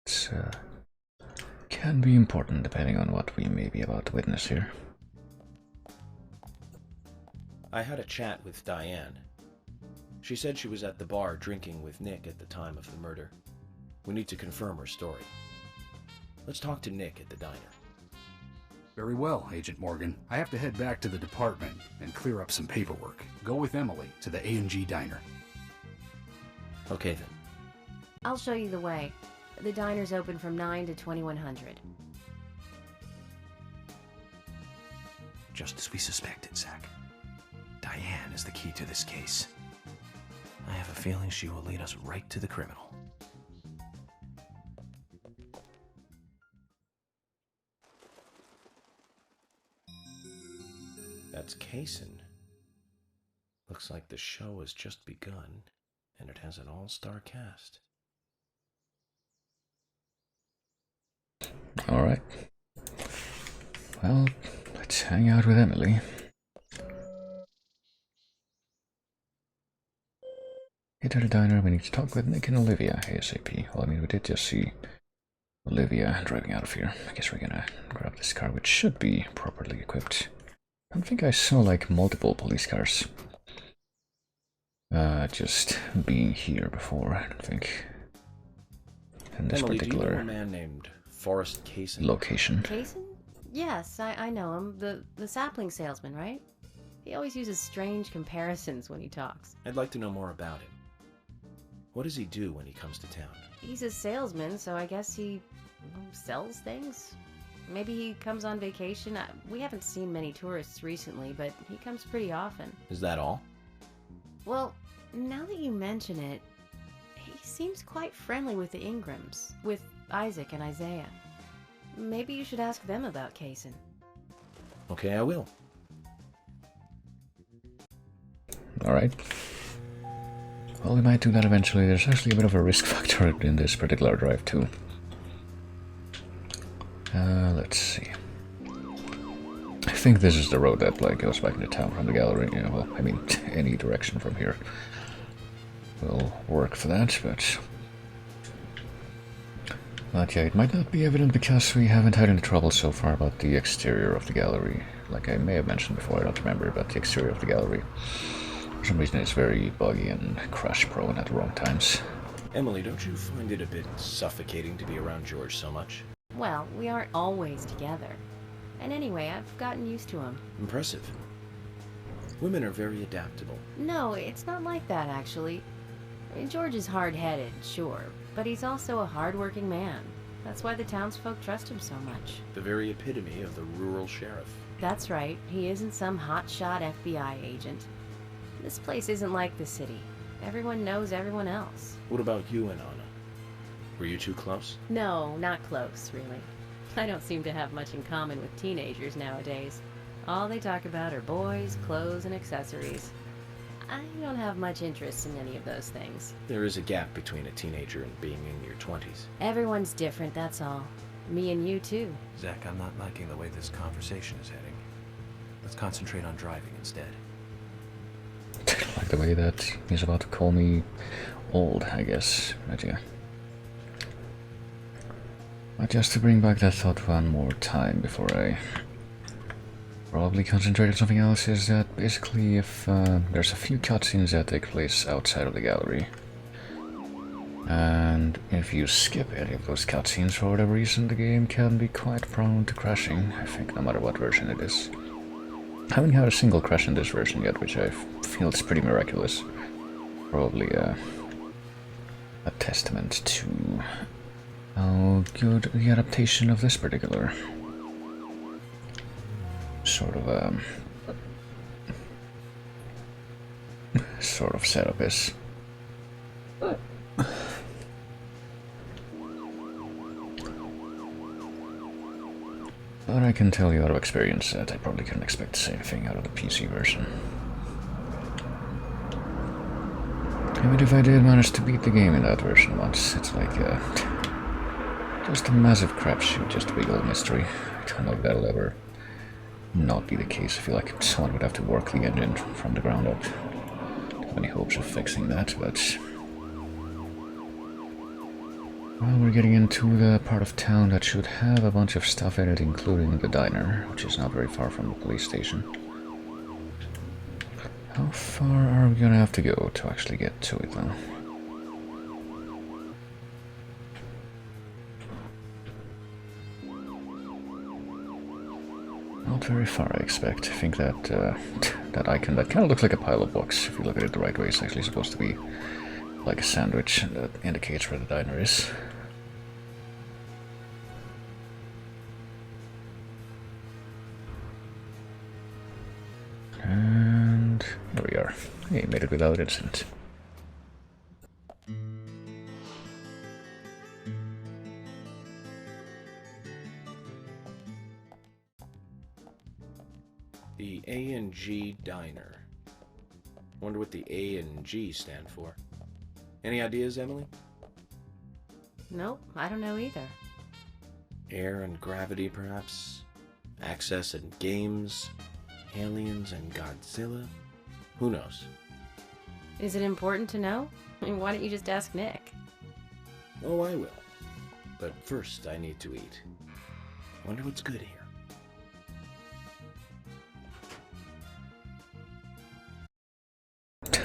It's can be important depending on what we may be about to witness here. I had a chat with Diane. She said she was at the bar drinking with Nick at the time of the murder. We need to confirm her story. Let's talk to Nick at the diner. Very well, Agent Morgan. I have to head back to the department and clear up some paperwork. Go with Emily to the A&G diner. Okay then. I'll show you the way. The diner's open from 9 to 2100. Just as we suspected, Zach. Diane is the key to this case. I have a feeling she will lead us right to the criminal. That's Kaysen. Looks like the show has just begun, and it has an all-star cast. Alright. Well, let's hang out with Emily. Get to the diner, we need to talk with Nick and Olivia ASAP. Well, I mean, we did just see Olivia driving out of here. I guess we're gonna grab this car, which should be properly equipped. I don't think I saw, like, multiple police cars just being here before, I don't think. In this Emily, particular do you know a man named Forrest Kaysen? Location. Kaysen? Yes, I know him. The sapling salesman, right? He always uses strange comparisons when he talks. I'd like to know more about him. What does he do when he comes to town? He's a salesman, so I guess he sells things? Maybe he comes on vacation. We haven't seen many tourists recently, but he comes pretty often. Is that all? Well, now that you mention it, he seems quite friendly with the Ingrams, with Isaac and Isaiah. Maybe you should ask them about Kaysen. Okay, I will. Alright. Well, we might do that eventually. There's actually a bit of a risk factor in this particular drive too. Let's see. I think this is the road that like goes back into town from the gallery. Yeah, well, I mean, any direction from here will work for that, but yeah, it might not be evident because we haven't had any trouble so far about the exterior of the gallery. Like I may have mentioned before, I don't remember, but the exterior of the gallery, for some reason, it's very buggy and crash-prone at the wrong times. Emily, don't you find it a bit suffocating to be around George so much? Well, we aren't always together. And anyway, I've gotten used to him. Impressive. Women are very adaptable. No, it's not like that, actually. George is hard-headed, sure, but he's also a hard-working man. That's why the townsfolk trust him so much. The very epitome of the rural sheriff. That's right. He isn't some hotshot FBI agent. This place isn't like the city. Everyone knows everyone else. What about you and Anna? Were you two close? No, not close, really. I don't seem to have much in common with teenagers nowadays. All they talk about are boys, clothes, and accessories. I don't have much interest in any of those things. There is a gap between a teenager and being in your 20s. Everyone's different, that's all. Me and you, too. Zach, I'm not liking the way this conversation is heading. Let's concentrate on driving instead. Like the way that he's about to call me old, I guess. But yeah. But just to bring back that thought one more time before I probably concentrate on something else, is that basically if there's a few cutscenes that take place outside of the gallery, and if you skip any of those cutscenes for whatever reason, the game can be quite prone to crashing, I think, no matter what version it is. I haven't had a single crash in this version yet, which I feel is pretty miraculous. Probably a testament to how good the adaptation of this particular sort of setup is. But I can tell you out of experience that I probably couldn't expect the same thing out of the PC version. Even if I did manage to beat the game in that version once, it's like just a massive crapshoot, just a big old mystery. I don't know if that'll ever not be the case. I feel like someone would have to work the engine from the ground up. I don't have any hopes of fixing that, but well, we're getting into the part of town that should have a bunch of stuff in it, including the diner, which is not very far from the police station. How far are we gonna have to go to actually get to it, though? Not very far, I expect. I think that that icon, that kind of looks like a pile of books. If you look at it the right way, it's actually supposed to be like a sandwich, and that indicates where the diner is. And here we are. Hey, made it without incident. The A&G Diner. Wonder what the A and G stand for. Any ideas, Emily? Nope, I don't know either. Air and gravity, perhaps? Access and games? Aliens and Godzilla? Who knows? Is it important to know? I mean, why don't you just ask Nick? Oh, I will. But first, I need to eat. Wonder what's good here.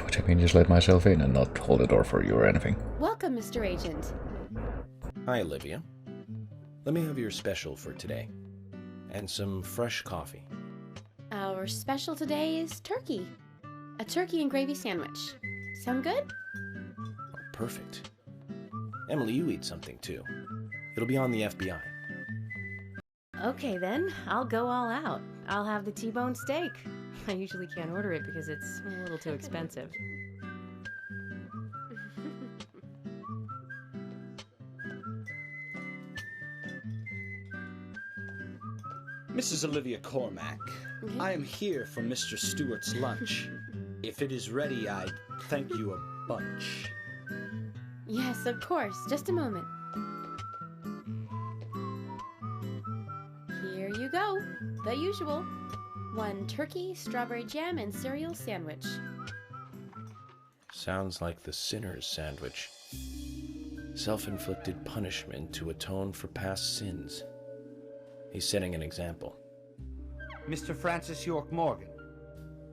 Which I mean, just let myself in and not hold the door for you or anything. Welcome, Mr. Agent. Hi, Olivia. Let me have your special for today. And some fresh coffee. Our special today is turkey. A turkey and gravy sandwich. Sound good? Oh, perfect. Emily, you eat something too. It'll be on the FBI. Okay then, I'll go all out. I'll have the T-bone steak. I usually can't order it because it's a little too expensive. Mrs. Olivia Cormack, I am here for Mr. Stewart's lunch. If it is ready, I'd thank you a bunch. Yes, of course. Just a moment. Here you go. The usual. 1 turkey, strawberry jam, and cereal sandwich. Sounds like the sinner's sandwich. Self-inflicted punishment to atone for past sins. He's setting an example. Mr. Francis York Morgan,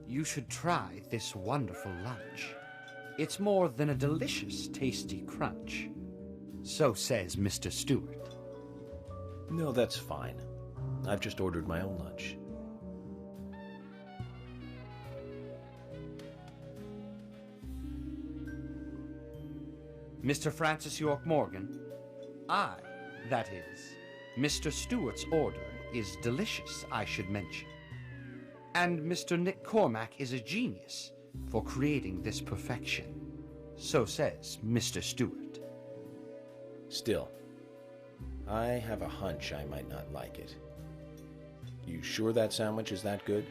you should try this wonderful lunch. It's more than a delicious, tasty crunch. So says Mr. Stewart. No, that's fine. I've just ordered my own lunch. Mr. Francis York Morgan, that is, Mr. Stewart's order is delicious, I should mention. And Mr. Nick Cormack is a genius for creating this perfection. So says Mr. Stewart. Still, I have a hunch I might not like it. You sure that sandwich is that good?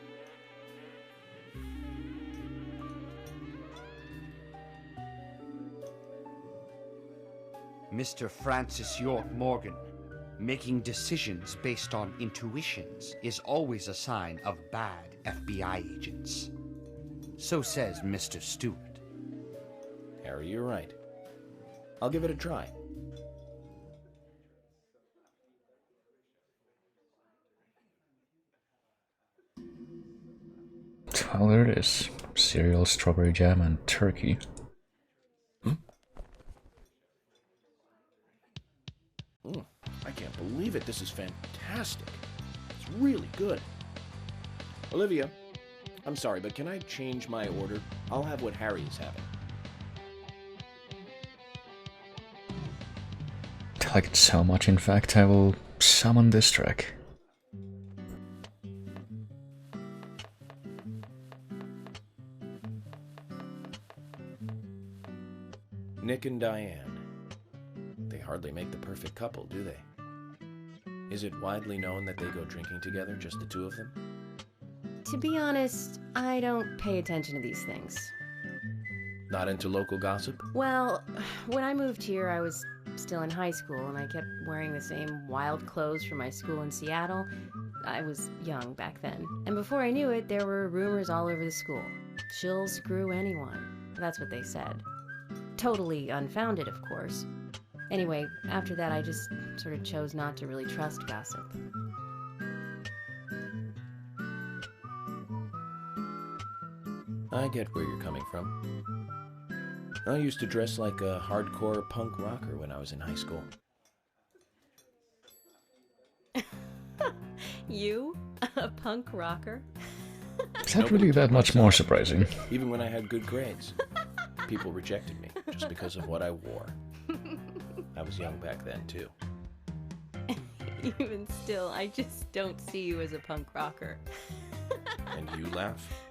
Mr. Francis York Morgan, making decisions based on intuitions is always a sign of bad FBI agents. So says Mr. Stewart. Harry, you're right. I'll give it a try. Well, there it is. Cereal, strawberry jam, and turkey. I can't believe it. This is fantastic. It's really good. Olivia, I'm sorry, but can I change my order? I'll have what Harry is having. I like it so much, in fact, I will summon this track. Nick and Diane. They hardly make the perfect couple, do they? Is it widely known that they go drinking together, just the two of them? To be honest, I don't pay attention to these things. Not into local gossip? Well, when I moved here, I was still in high school, and I kept wearing the same wild clothes from my school in Seattle. I was young back then. And before I knew it, there were rumors all over the school. She'll screw anyone. That's what they said. Totally unfounded, of course. Anyway, after that, I just sort of chose not to really trust gossip. I get where you're coming from. I used to dress like a hardcore punk rocker when I was in high school. You? A punk rocker? Is that really that much more surprising? Even when I had good grades, people rejected me just because of what I wore. I was young back then, too. Even still, I just don't see you as a punk rocker. And you laugh?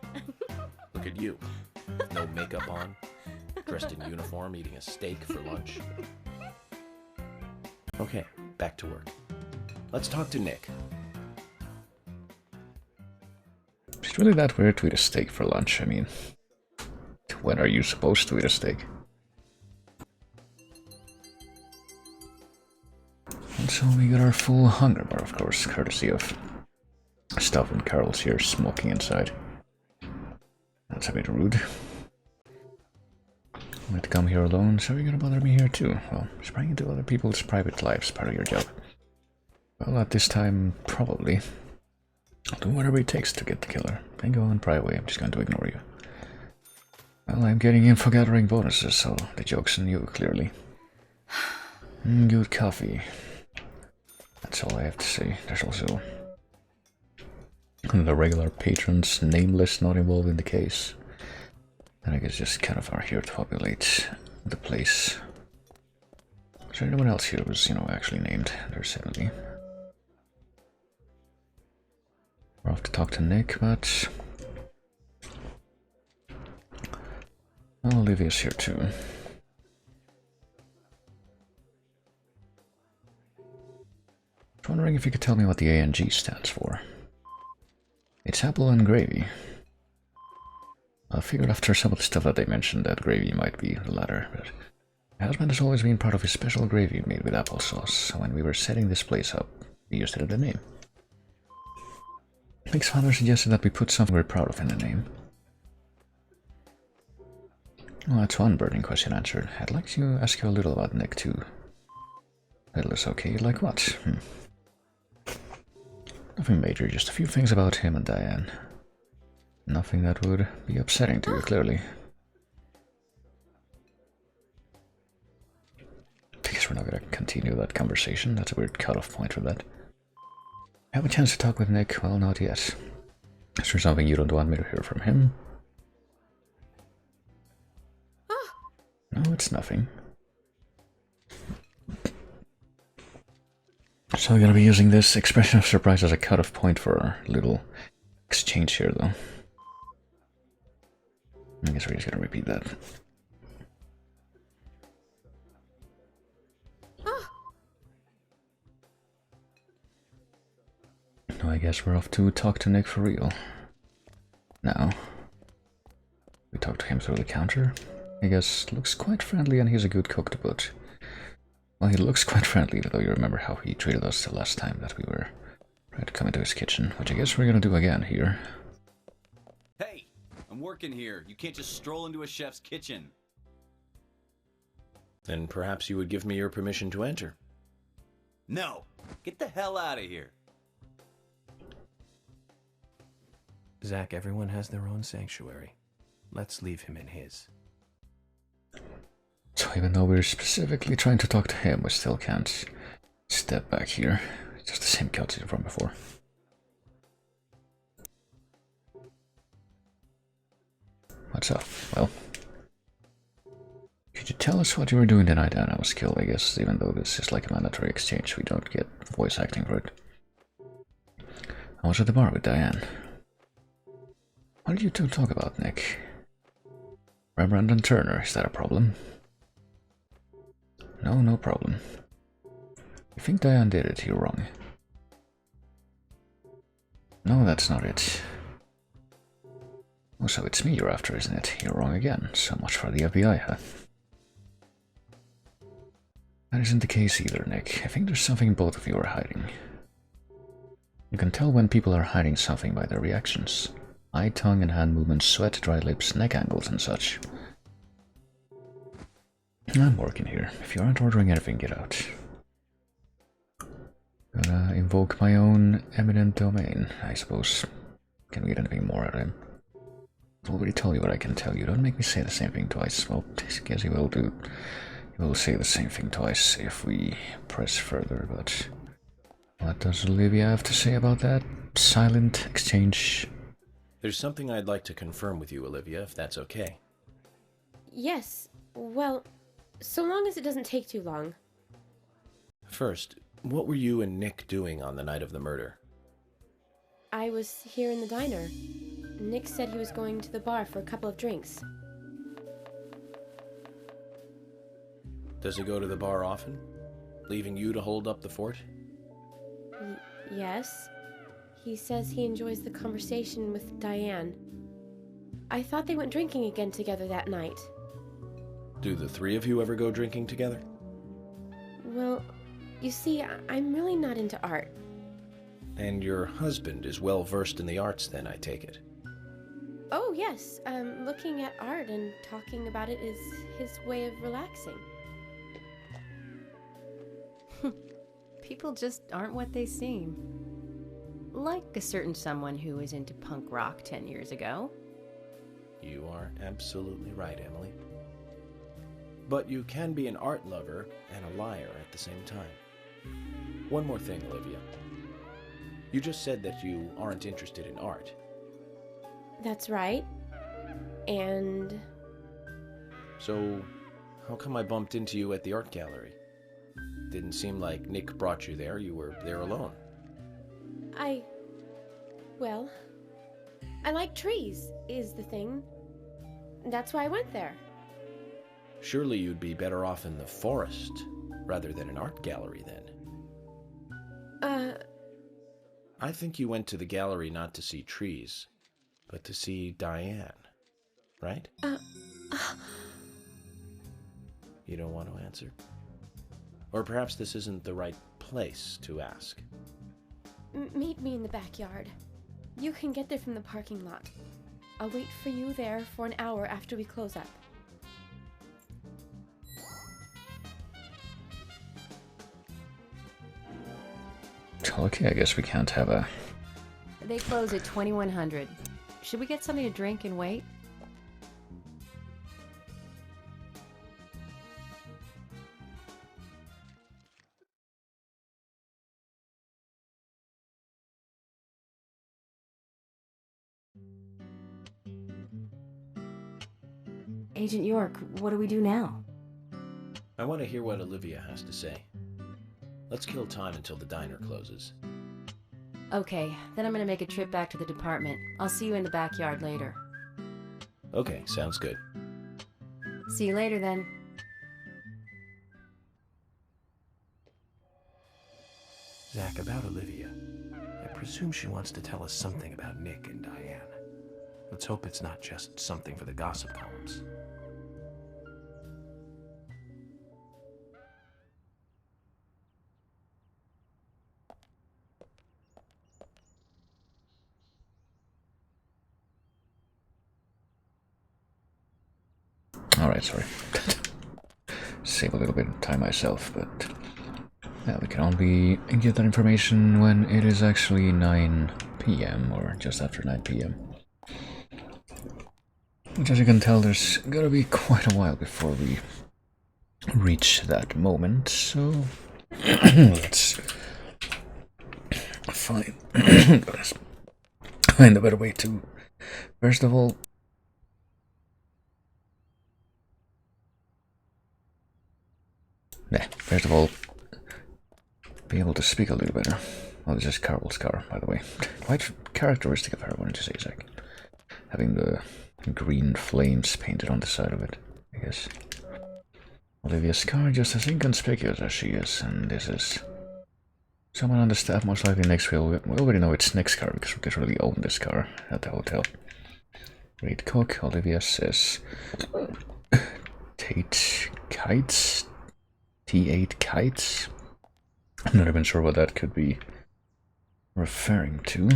Look at you. No makeup on, dressed in uniform, eating a steak for lunch. Okay, back to work. Let's talk to Nick. It's really that weird to eat a steak for lunch. I mean, when are you supposed to eat a steak? And so we got our full hunger bar, of course, courtesy of Stuff and Carol's here smoking inside. That's a bit rude. I'm going to come here alone, so you're gonna bother me here too. Well, spraying into other people's private lives, part of your job. Well, at this time, probably. I'll do whatever it takes to get the killer. Then go and pry away, I'm just going to ignore you. Well, I'm getting info gathering bonuses, so the joke's on you, clearly. Good coffee. That's all I have to say. There's also the regular patrons, nameless, not involved in the case. And I guess just kind of are here to populate the place. Is there anyone else here who's, actually named? There's certainly. We're off to talk to Nick, but Olivia's here too. I was wondering if you could tell me what the ANG stands for. It's apple and gravy. I figured after some of the stuff that they mentioned that gravy might be the latter, but my husband has always been proud of his special gravy made with applesauce, so when we were setting this place up, we used it in the name. Nick's father suggested that we put something we're proud of in the name. Well, that's one burning question answered. I'd like to ask you a little about Nick too. Little is okay, like what? Nothing major, just a few things about him and Diane. Nothing that would be upsetting to you, clearly. I guess we're not gonna continue that conversation. That's a weird cutoff point for that. Have a chance to talk with Nick? Well, not yet. Is there something you don't want me to hear from him? No, it's nothing. So I'm gonna be using this expression of surprise as a cutoff point for our little exchange here, though. I guess we're just gonna repeat that. No, I guess we're off to talk to Nick for real. Now, we talk to him through the counter. I guess looks quite friendly and he's a good cook to put. Well, he looks quite friendly, though you remember how he treated us the last time that we were trying to come into his kitchen, which I guess we're gonna do again here. Hey, I'm working here. You can't just stroll into a chef's kitchen. Then perhaps you would give me your permission to enter. No, get the hell out of here. Zach, everyone has their own sanctuary. Let's leave him in his. So even though we're specifically trying to talk to him, we still can't step back here. It's just the same cutscene from before. What's up? Well, could you tell us what you were doing tonight? And I was killed, I guess, even though this is like a mandatory exchange, we don't get voice acting for it. I was at the bar with Diane. What did you two talk about, Nick? Rembrandt and Turner, is that a problem? No, no problem. You think Diane did it, you're wrong. No, that's not it. Oh, so it's me you're after, isn't it? You're wrong again. So much for the FBI, huh? That isn't the case either, Nick. I think there's something both of you are hiding. You can tell when people are hiding something by their reactions. Eye, tongue, and hand movements, sweat, dry lips, neck angles, and such. I'm working here. If you aren't ordering anything, get out. Gonna invoke my own eminent domain, I suppose. Can we get anything more out of him? I've already told you what I can tell you. Don't make me say the same thing twice. Well, I guess he will do. He will say the same thing twice if we press further, but what does Olivia have to say about that? silent exchange. There's something I'd like to confirm with you, Olivia, if that's okay. Yes, well, so long as it doesn't take too long. First, what were you and Nick doing on the night of the murder? I was here in the diner. Nick said he was going to the bar for a couple of drinks. Does he go to the bar often? Leaving you to hold up the fort? Yes. He says he enjoys the conversation with Diane. I thought they went drinking again together that night. Do the three of you ever go drinking together? Well, you see, I'm really not into art. And your husband is well versed in the arts then, I take it? Oh, yes. Looking at art and talking about it is his way of relaxing. People just aren't what they seem. Like a certain someone who was into punk rock 10 years ago. You are absolutely right, Emily. But you can be an art lover and a liar at the same time. One more thing, Olivia. You just said that you aren't interested in art. That's right. And... So, how come I bumped into you at the art gallery? Didn't seem like Nick brought you there. You were there alone. Well, I like trees, is the thing. That's why I went there. Surely you'd be better off in the forest rather than an art gallery then. I think you went to the gallery not to see trees, but to see Diane, right? You don't want to answer? Or perhaps this isn't the right place to ask. Meet me in the backyard. You can get there from the parking lot. I'll wait for you there for an hour after we close up. Okay, I guess we can't have a... They close at 2100. Should we get something to drink and wait? Agent York, what do we do now? I want to hear what Olivia has to say. Let's kill time until the diner closes. Okay, then I'm gonna make a trip back to the department. I'll see you in the backyard later. Okay, sounds good. See you later then. Zach, about Olivia. I presume she wants to tell us something about Nick and Diane. Let's hope it's not just something for the gossip columns. Alright, sorry. Save a little bit of time myself, but... yeah, we can only get that information when it is actually 9 PM, or just after 9 PM. Which, as you can tell, there's gonna be quite a while before we reach that moment, so... let's... find a better way to... First of all... first of all, be able to speak a little better. Oh, this is Carol's car, by the way. Quite characteristic of her, wouldn't you say, Zach? Having the green flames painted on the side of it, I guess. Olivia's car just as inconspicuous as she is, and this is... someone on the staff, most likely Nick's will. We already know it's Nick's car because we literally own this car at the hotel. Read cook, Olivia says... Tate Kites? T8 Kites? I'm not even sure what that could be referring to.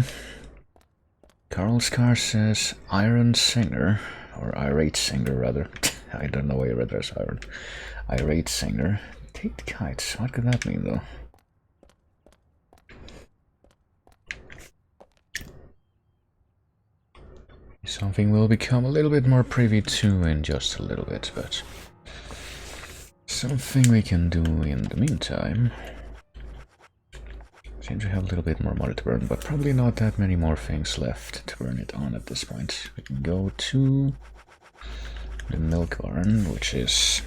Carl's car says Iron Singer, or Irate Singer rather. I don't know why I read that as Iron. Irate Singer. Tate Kites, what could that mean though? Something we'll become a little bit more privy to in just a little bit, but... something we can do in the meantime. Seems to have a little bit more money to burn, but probably not that many more things left to burn it on at this point. We can go to the milk barn, which is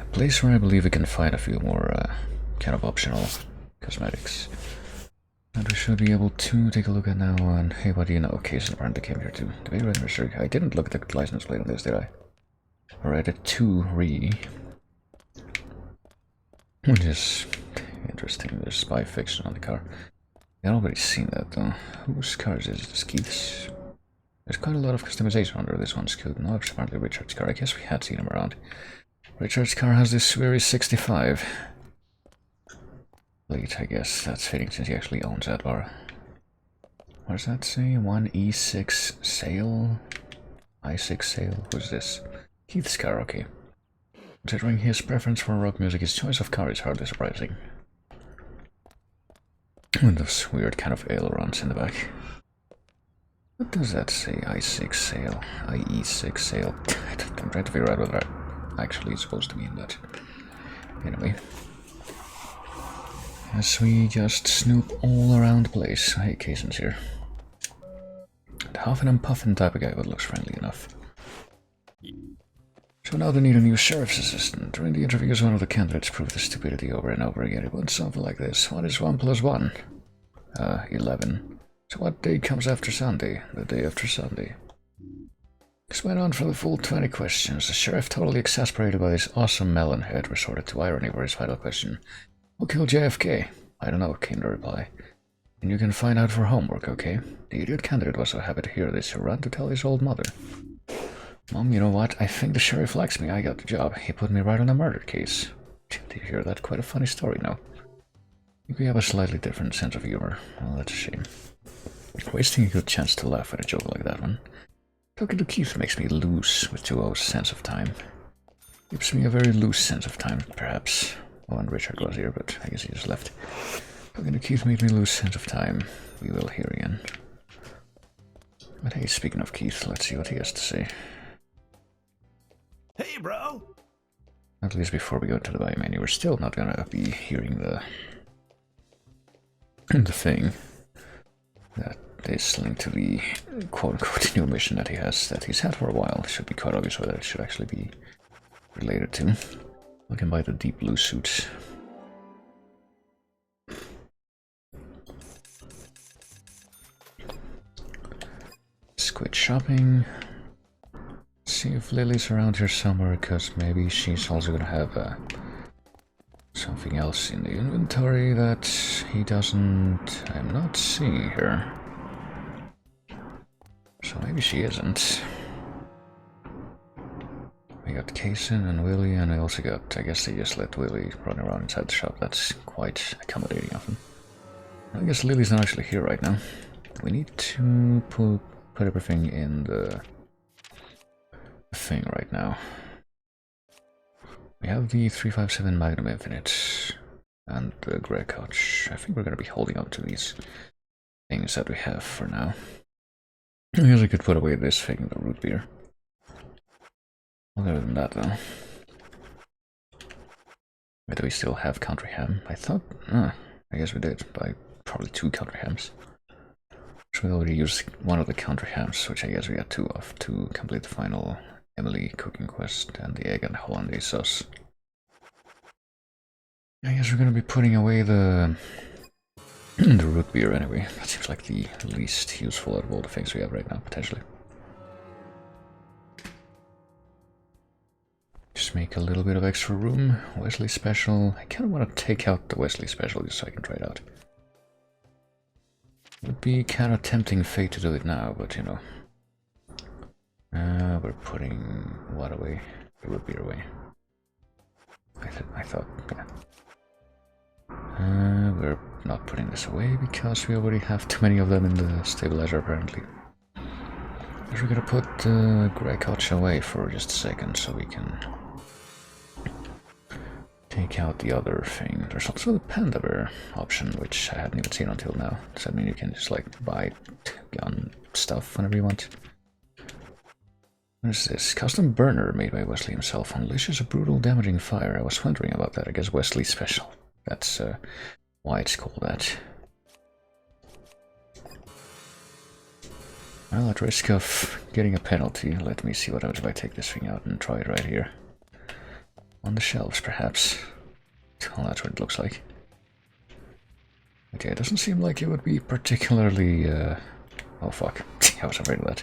a place where I believe we can find a few more kind of optional cosmetics. And we should be able to take a look at now on, hey, what do you know? Okay, so apparently came here too. The big register. I didn't look at the license plate on this, did I? Alright, a 2-re. Which is interesting. There's spy fiction on the car. I've already seen that though. Whose car is this? It's Keith's. There's quite a lot of customization under this one's code. No, it's apparently Richard's car. I guess we had seen him around. Richard's car has this very 65. Late, I guess. That's fitting since he actually owns that bar. What does that say? 1E6 sale? I6 sale? Who's this? Keith's car, okay. Considering his preference for rock music, his choice of car is hardly surprising. And those weird kind of ailerons in the back. What does that say? I6 sale? IE6 sale? I'm trying to figure out what that actually is supposed to mean, but anyway. As we just snoop all around the place. Hey, Kaysen's here. The huffing and puffing type of guy, but looks friendly enough. So now they need a new sheriff's assistant. During the interviews, one of the candidates proved the stupidity over and over again. It went something like this. What is 1 + 1? 11. So what day comes after Sunday? The day after Sunday. This went on for the full 20 questions. The sheriff, totally exasperated by this awesome melon head, resorted to irony for his final question. Who killed JFK? I don't know, came the reply. And you can find out for homework, okay? The idiot candidate was so happy to hear this, he ran to tell his old mother. Mom, you know what? I think the sheriff likes me. I got the job. He put me right on a murder case. Did you hear that? Quite a funny story now. I think we have a slightly different sense of humor. Well, that's a shame. Wasting a good chance to laugh at a joke like that one. Talking to Keith makes me lose with 2O's sense of time. Gives me a very loose sense of time, perhaps. Oh, and Richard was here, but I guess he just left. Talking to Keith made me lose sense of time. We will hear again. But hey, speaking of Keith, let's see what he has to say. Hey, bro! At least before we go to the buy menu, we're still not gonna be hearing the thing that is linked to the quote-unquote new mission that he's had for a while. It should be quite obvious what it should actually be related to. Looking by the deep blue suits. Quit shopping. See if Lily's around here somewhere, because maybe she's also gonna have something else in the inventory that he doesn't. I'm not seeing her. So maybe she isn't. We got Kaysen and Willie, and I also got, I guess they just let Willie run around inside the shop. That's quite accommodating of them. I guess Lily's not actually here right now. We need to put everything in the thing right now. We have the 357 Magnum Infinite and the Grey Couch. I think we're going to be holding on to these things that we have for now. I guess I could put away this thing, the root beer. Other than that, though. Wait, do we still have country ham? I thought... I guess we did, by probably 2 country hams. So we already used one of the country hams, which I guess we got 2 of, to complete the final Emily cooking quest and the egg and hollandaise sauce. I guess we're gonna be putting away the root beer anyway. That seems like the least useful out of all the things we have right now, potentially. Just make a little bit of extra room. Wesley Special. I kind of want to take out the Wesley Special just so I can try it out. Would be kind of tempting fate to do it now, but you know. We're putting what away? The root beer away. I thought, yeah. We're not putting this away because we already have too many of them in the stabilizer apparently. We're gonna put the Grey Couch away for just a second so we can take out the other thing. There's also the Panda Bear option, which I hadn't even seen until now. Does that mean you can just like buy gun stuff whenever you want? What is this? Custom burner made by Wesley himself. Unleashes a brutal, damaging fire. I was wondering about that. I guess Wesley special. That's why it's called that. Well, at risk of getting a penalty, let me see what happens if I take this thing out and try it right here. On the shelves, perhaps. Well, that's what it looks like. Okay, it doesn't seem like it would be particularly... Oh, fuck. I was afraid of that.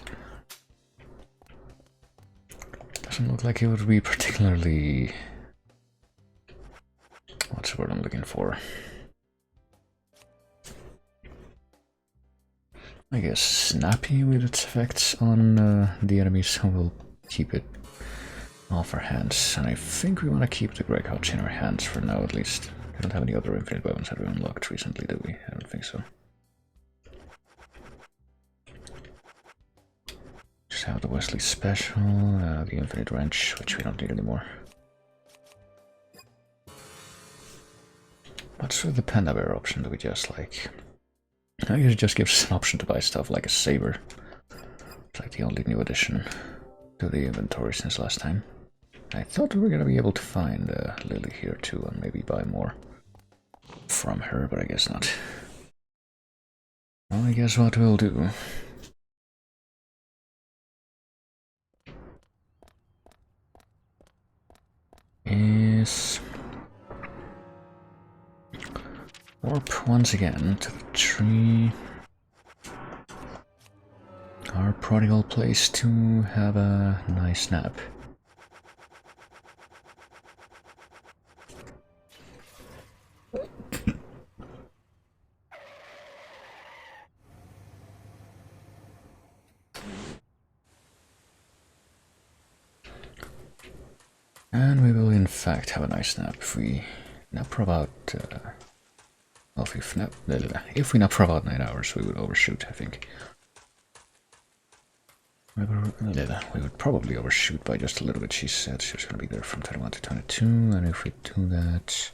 Doesn't look like it would be particularly... What's the word I'm looking for? I guess snappy with its effects on the enemies, so we'll keep it off our hands. And I think we want to keep the Greg Hutch in our hands for now, at least. We don't have any other infinite weapons that we unlocked recently, do we? I don't think so. Just have the Wesley special, the infinite wrench, which we don't need anymore. What's with the panda bear option? Do we just like... I guess it just gives us an option to buy stuff like a saber. It's like the only new addition to the inventory since last time. I thought we were gonna be able to find Lily here too and maybe buy more from her, but I guess not. Well, I guess what we'll do is warp once again to the tree. Our prodigal place to have a nice nap. And we will in fact have a nice nap if we nap for about well, if we nap for about 9 hours we would overshoot, I think. We would probably overshoot by just a little bit. She said she was going to be there from 21 to 22, and if we do that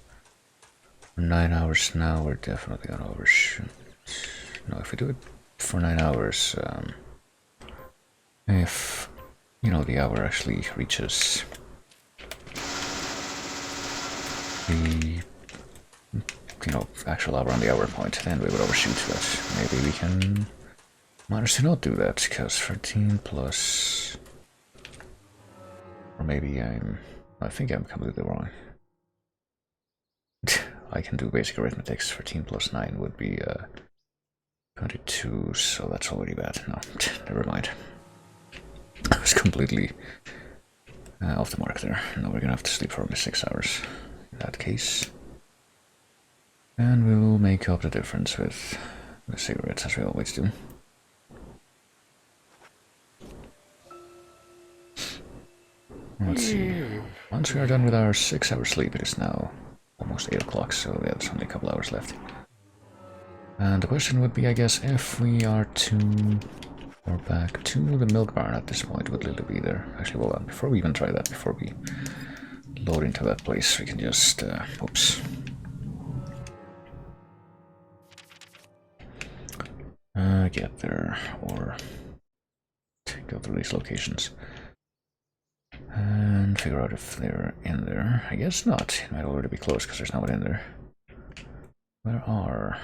for 9 hours now, we're definitely going to overshoot. No, if we do it for 9 hours, if, you know, the hour actually reaches the, you know, actual hour on the hour point, then we would overshoot that. Maybe we can manage to not do that, because 13 plus... Or maybe I think I'm completely wrong. I can do basic arithmetic. 13 plus 9 would be 22, so that's already bad. No, never mind. I was completely off the mark there. No, we're gonna have to sleep for only 6 hours in that case. And we'll make up the difference with the cigarettes, as we always do. Let's see. Once we are done with our 6 hour sleep, it is now almost 8 o'clock, so yeah, there's only a couple hours left. And the question would be, I guess, if we are to... or back to the milk barn at this point, would Lily be there? Actually, well, before we even try that, before we load into that place, we can just... oops. Get there, or go through these locations and figure out if they're in there. I guess not. It might already be closed because there's no one in there. Where are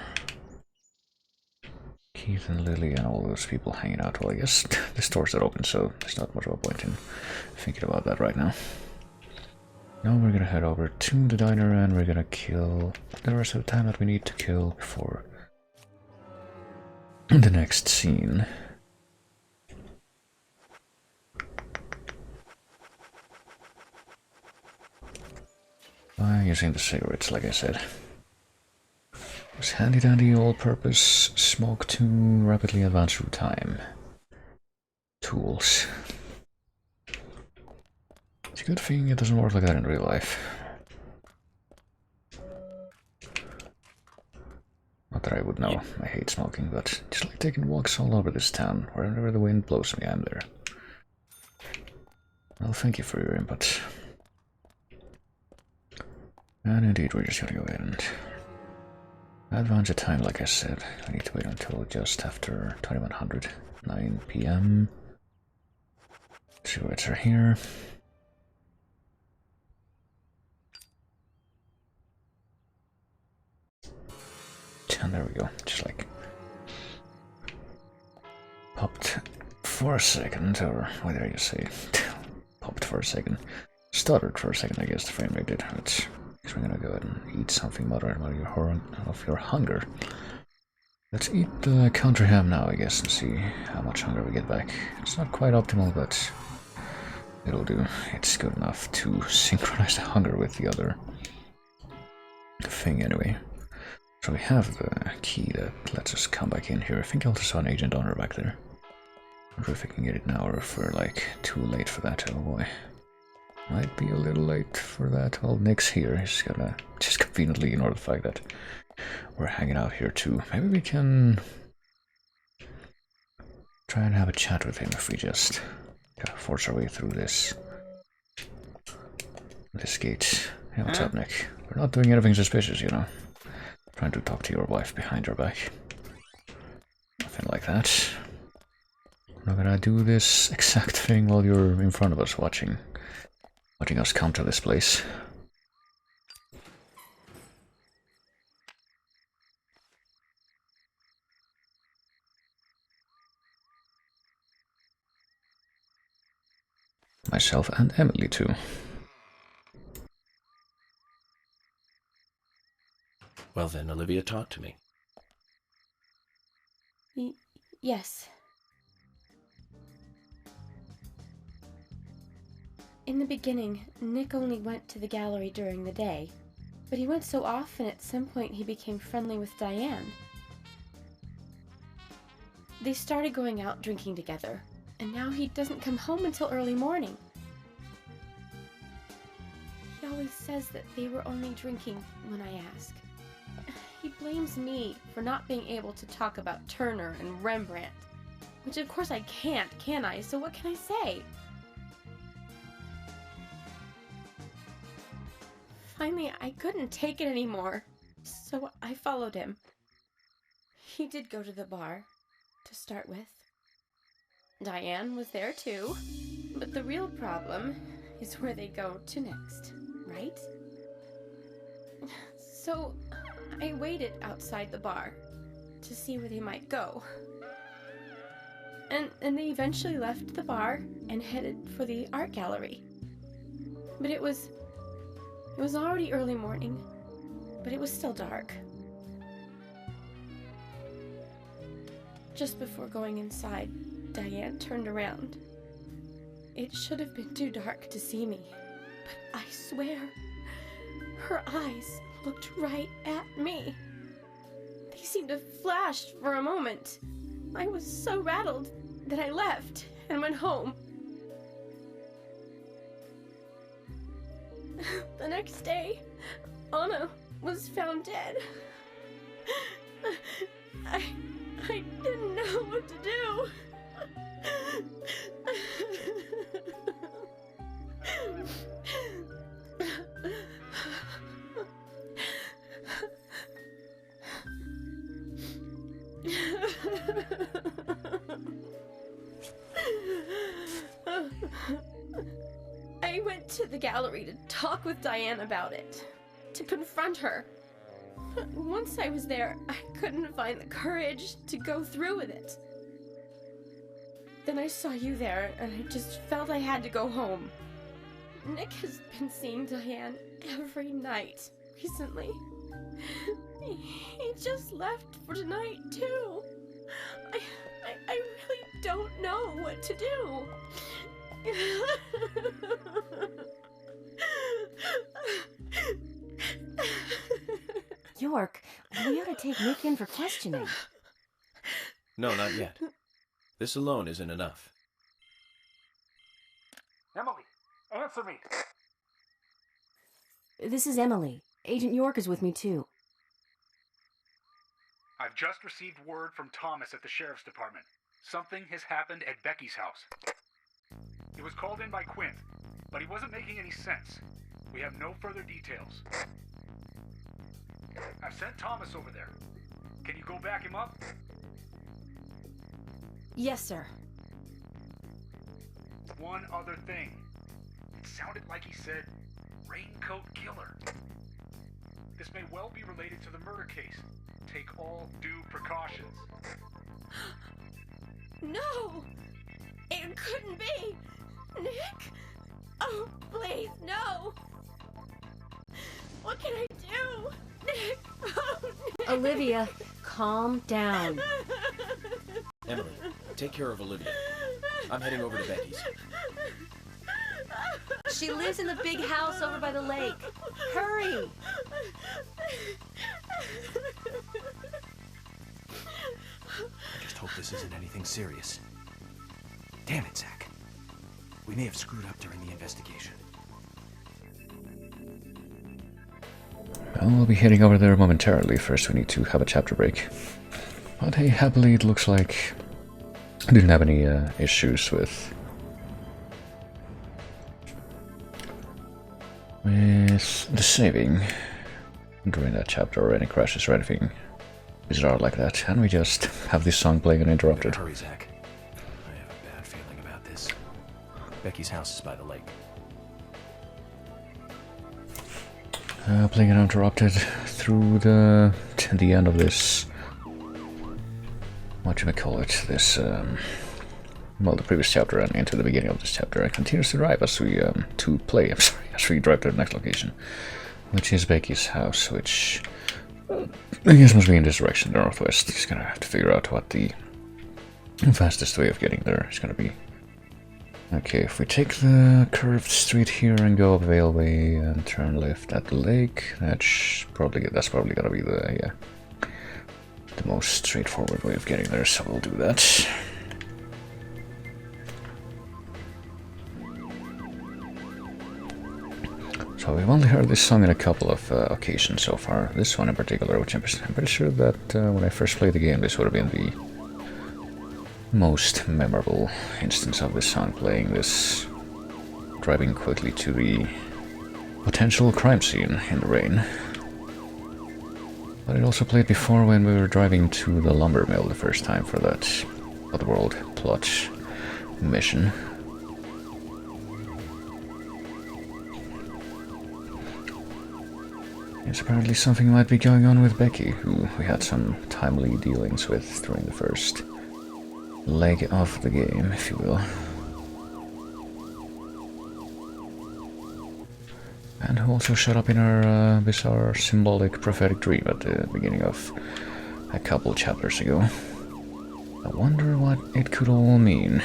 Keith and Lily and all those people hanging out? Well, I guess the store's not open, so there's not much of a point in thinking about that right now. Now we're gonna head over to the diner and we're gonna kill the rest of the time that we need to kill before the next scene. By using the cigarettes, like I said. It's handy dandy all-purpose smoke to rapidly advance through time. Tools. It's a good thing it doesn't work like that in real life. Not that I would know, I hate smoking, but just like taking walks all over this town. Wherever the wind blows me, I'm there. Well, thank you for your input. And indeed, we're just gonna go ahead and advance the time, like I said. I need to wait until just after 2100, 9 PM. Cigarettes are here. And there we go. Just like popped for a second, or what did I just say? Popped for a second. Stuttered for a second, I guess the frame rate did. But we're gonna go ahead and eat something moderate of your hunger. Let's eat the counter ham now, I guess, and see how much hunger we get back. It's not quite optimal, but it'll do. It's good enough to synchronize the hunger with the other thing anyway. So we have the key that lets us come back in here. I think I also saw an agent on her back there. I wonder if I can get it now or if we're like too late for that. Oh boy. Might be a little late for that. Well, Nick's here. He's gonna just conveniently ignore the fact that we're hanging out here too. Maybe we can try and have a chat with him if we just force our way through this gate. Hey, what's up, Nick? We're not doing anything suspicious, you know. Trying to talk to your wife behind your back. Nothing like that. We're not gonna do this exact thing while you're in front of us watching us come to this place. Myself and Emily too. Well then, Olivia, talk to me. Yes. In the beginning, Nick only went to the gallery during the day, but he went so often at some point he became friendly with Diane. They started going out drinking together, and now he doesn't come home until early morning. He always says that they were only drinking when I ask. He blames me for not being able to talk about Turner and Rembrandt, which of course I can't, can I? So what can I say? Finally, I couldn't take it anymore, so I followed him. He did go to the bar, to start with. Diane was there too, but the real problem is where they go to next, right? So I waited outside the bar to see where they might go. And they eventually left the bar and headed for the art gallery. But it was already early morning, but it was still dark. Just before going inside, Diane turned around. It should have been too dark to see me, but I swear, her eyes looked right at me. They seemed to flash for a moment. I was so rattled that I left and went home. The next day, Anna was found dead. I didn't know what to do. I went to the gallery to talk with Diane about it, to confront her. But once I was there, I couldn't find the courage to go through with it. Then I saw you there, and I just felt I had to go home. Nick has been seeing Diane every night recently. He just left for tonight, too. I really don't know what to do. York, we ought to take Nick in for questioning. No, not yet. This alone isn't enough. Emily, answer me! This is Emily. Agent York is with me, too. I've just received word from Thomas at the Sheriff's Department. Something has happened at Becky's house. He was called in by Quint, but he wasn't making any sense. We have no further details. I've sent Thomas over there. Can you go back him up? Yes, sir. one other thing. It sounded like he said, Raincoat Killer. This may well be related to the murder case. Take all due precautions. No! It couldn't be! Nick? Oh, please, no! What can I do? Nick! Oh, Nick! Olivia, calm down. Emily, take care of Olivia. I'm heading over to Becky's. She lives in the big house over by the lake. Hurry! I just hope this isn't anything serious. Damn it, Zach. We may have screwed up during the investigation. Well, we'll be heading over there momentarily. First, we need to have a chapter break. But hey, happily it looks like I didn't have any issues with the saving during that chapter, or any crashes or anything bizarre like that. And we just have this song playing uninterrupted. Hurry, Zach. I have a bad feeling about this. Becky's house is by the lake. Playing uninterrupted through the end of this. What should I call it? This well, the previous chapter and into the beginning of this chapter. It continues to drive as we as we drive to the next location, which is Becky's house, which I guess must be in this direction, the northwest. He's gonna have to figure out what the fastest way of getting there is gonna be. Okay, if we take the curved street here and go up Vale Way and turn left at the lake, that's probably gonna be the most straightforward way of getting there, so we'll do that. So we've only heard this song in a couple of occasions so far. This one in particular, which I'm pretty sure that when I first played the game, this would have been the most memorable instance of this song playing, this driving quickly to the potential crime scene in the rain. But it also played before when we were driving to the lumber mill the first time for that Otherworld plot mission. Yes, apparently something might be going on with Becky, who we had some timely dealings with during the first leg of the game, if you will. And who also showed up in our bizarre symbolic prophetic dream at the beginning of a couple chapters ago. I wonder what it could all mean.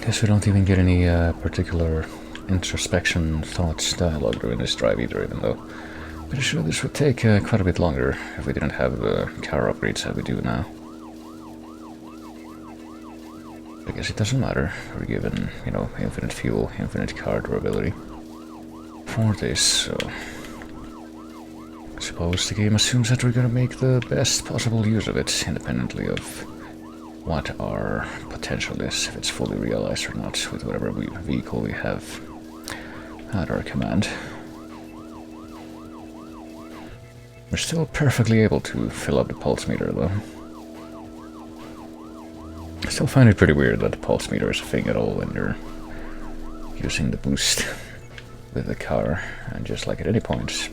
Guess we don't even get any particular introspection thoughts dialogue during this drive either, even though I'm pretty sure this would take quite a bit longer if we didn't have the car upgrades that we do now. I guess it doesn't matter. We're given, you know, infinite fuel, infinite car durability for this, so I suppose the game assumes that we're gonna make the best possible use of it, independently of what our potential is, if it's fully realized or not, with whatever vehicle we have at our command. We're still perfectly able to fill up the pulse meter, though. I still find it pretty weird that the pulse meter is a thing at all when you're using the boost with the car, and just like at any point,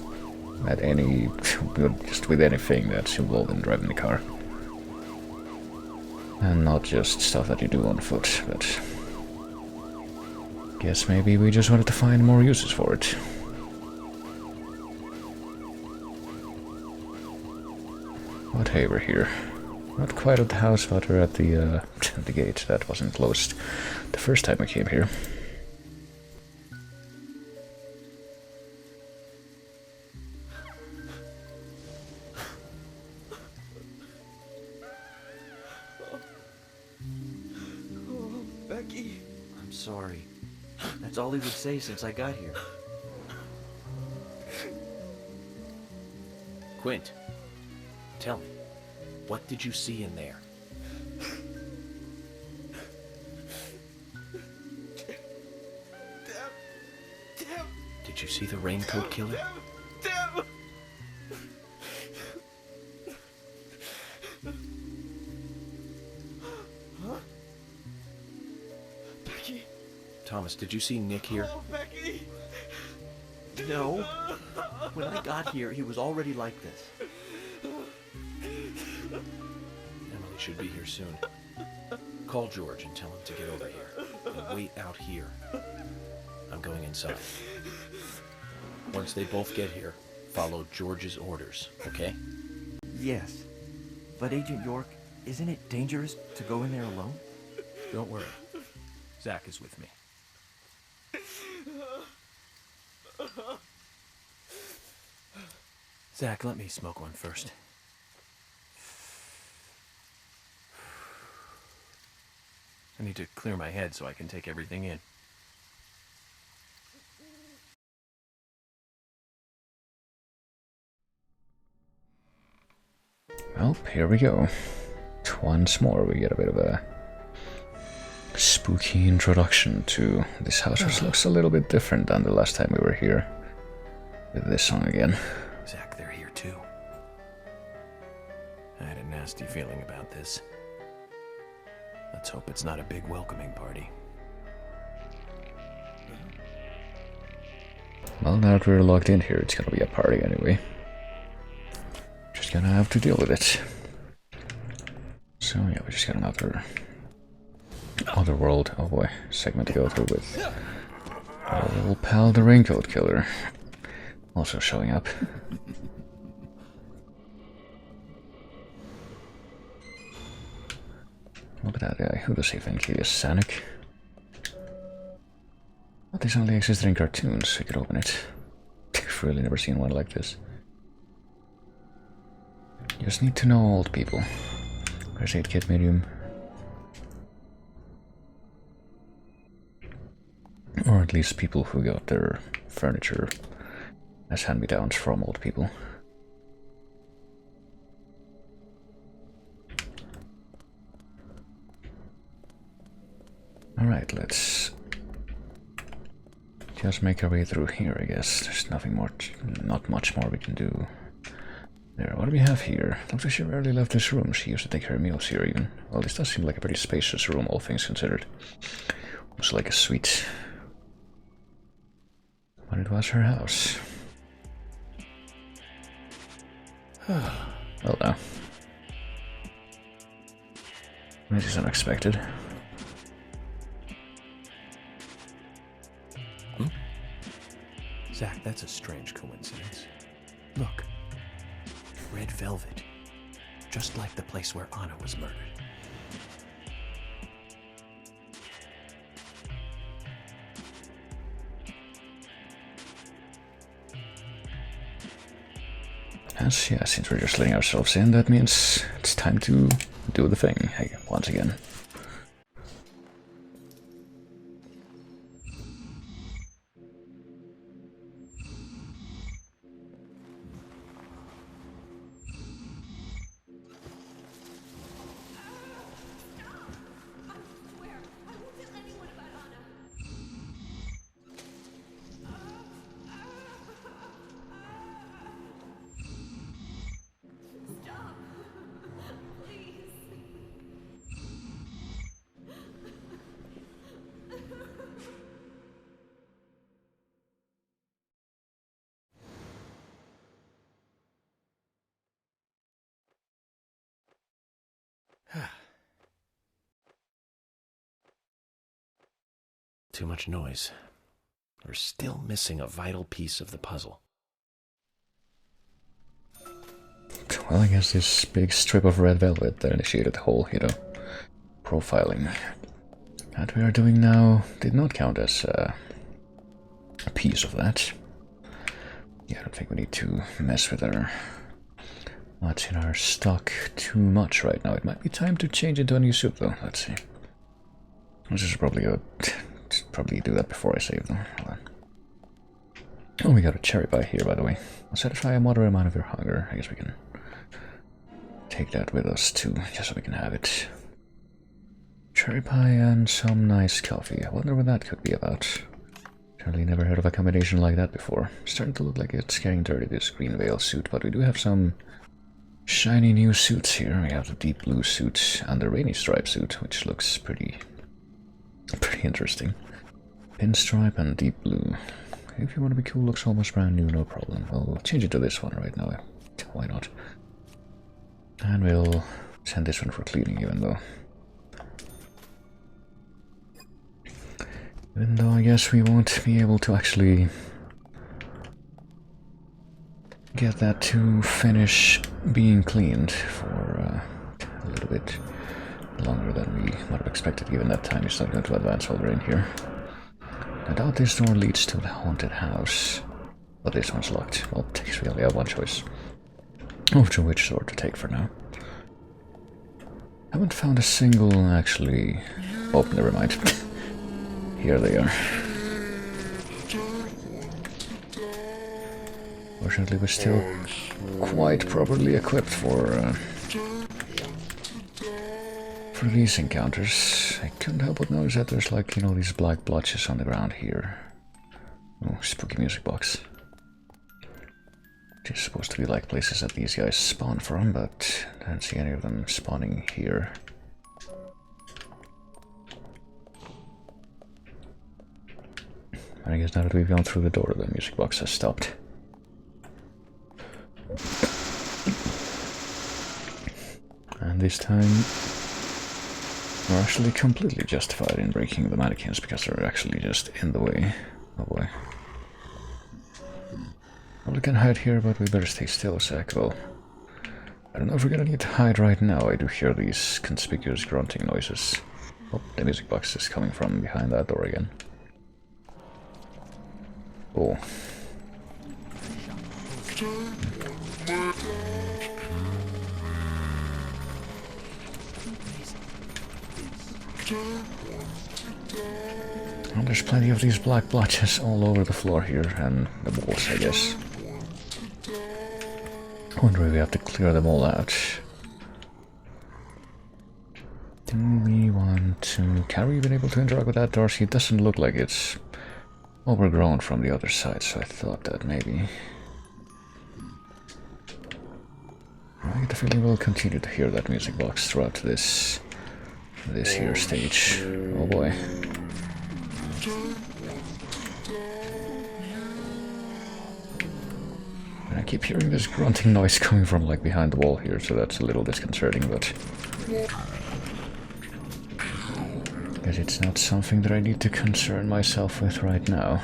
just with anything that's involved in driving the car. And not just stuff that you do on foot, but guess maybe we just wanted to find more uses for it. But hey, we're here. Not quite at the house, but we're at the gate that wasn't closed the first time we came here. Becky! I'm sorry. That's all he would say since I got here. Quint, tell me, what did you see in there? she the raincoat killer? Becky! Thomas, did you see Nick here? Oh, Becky! No. When I got here, he was already like this. Emily should be here soon. Call George and tell him to get over here. And wait out here. I'm going inside. Once they both get here, follow George's orders, okay? Yes. But Agent York, isn't it dangerous to go in there alone? Don't worry. Zach is with me. Zach, let me smoke one first. I need to clear my head so I can take everything in. Well, here we go. Once more, we get a bit of a spooky introduction to this house, which looks a little bit different than the last time we were here. With this song again. Zach, they're here too. I had a nasty feeling about this. Let's hope it's not a big welcoming party. Well, now that we're logged in here, it's gonna be a party anyway. Just gonna have to deal with it. So yeah, we just got another Otherworld, oh boy, segment to go through with our old pal the Raincoat Killer. Also showing up. Look at that guy. Who does he think he is? Sonic? But these only existed in cartoons. We could open it. I've really never seen one like this. You just need to know old people. Where's 8-kit medium? Or at least people who got their furniture as hand-me-downs from old people. Alright, let's just make our way through here, I guess. There's nothing more, not much more we can do. There, what do we have here? Looks like she rarely left this room. She used to take her meals here even. Well, this does seem like a pretty spacious room, all things considered. Looks like a suite. But it was her house. Well now. This is unexpected. Zach, that's a strange coincidence. Look. Red velvet. Just like the place where Anna was murdered. Yes, yeah, since we're just letting ourselves in, that means it's time to do the thing once again. Too much noise. We're still missing a vital piece of the puzzle. Well, I guess this big strip of red velvet that initiated the whole, profiling that we are doing now did not count as a piece of that. Yeah, I don't think we need to mess with what's in our stock too much right now. It might be time to change into a new suit, though. Let's see. I should probably do that before I save them. Hold on. Oh, we got a cherry pie here, by the way. I'll satisfy a moderate amount of your hunger. I guess we can take that with us too, just so we can have it. Cherry pie and some nice coffee. I wonder what that could be about. Surely never heard of a combination like that before. Starting to look like it's getting dirty, this green veil suit, but we do have some shiny new suits here. We have the deep blue suit and the rainy stripe suit, which looks pretty interesting. Pinstripe and deep blue. If you want to be cool, looks almost brand new, no problem. We'll change it to this one right now. Why not? And we'll send this one for cleaning, even though I guess we won't be able to actually get that to finish being cleaned for a little bit longer than we might have expected, given that time is not going to advance while we're in here. I doubt this door leads to the haunted house, but this one's locked. Well, we only have one choice of which door to take for now. Haven't found a single actually. Oh, never mind. Here they are. Fortunately, we're still quite properly equipped for these encounters. I couldn't help but notice that there's like, you know, these black blotches on the ground here. Oh, spooky music box. Which is supposed to be like places that these guys spawn from, but I don't see any of them spawning here. I guess now that we've gone through the door, the music box has stopped. And this time, we're actually completely justified in breaking the mannequins because they're actually just in the way. Oh boy. Well, we can hide here, but we better stay still a sec. Well, I don't know if we're gonna need to hide right now. I do hear these conspicuous grunting noises. Oh, the music box is coming from behind that door again. Oh. Well, there's plenty of these black blotches all over the floor here, and the walls, I guess. I wonder if we have to clear them all out. Do we want to... Can we even able to interact with that door? See, it doesn't look like it's overgrown from the other side, so I thought that maybe... I get the feeling we'll continue to hear that music box throughout this here stage. Oh boy. And I keep hearing this grunting noise coming from like behind the wall here, so that's a little disconcerting, but I guess it's not something that I need to concern myself with right now.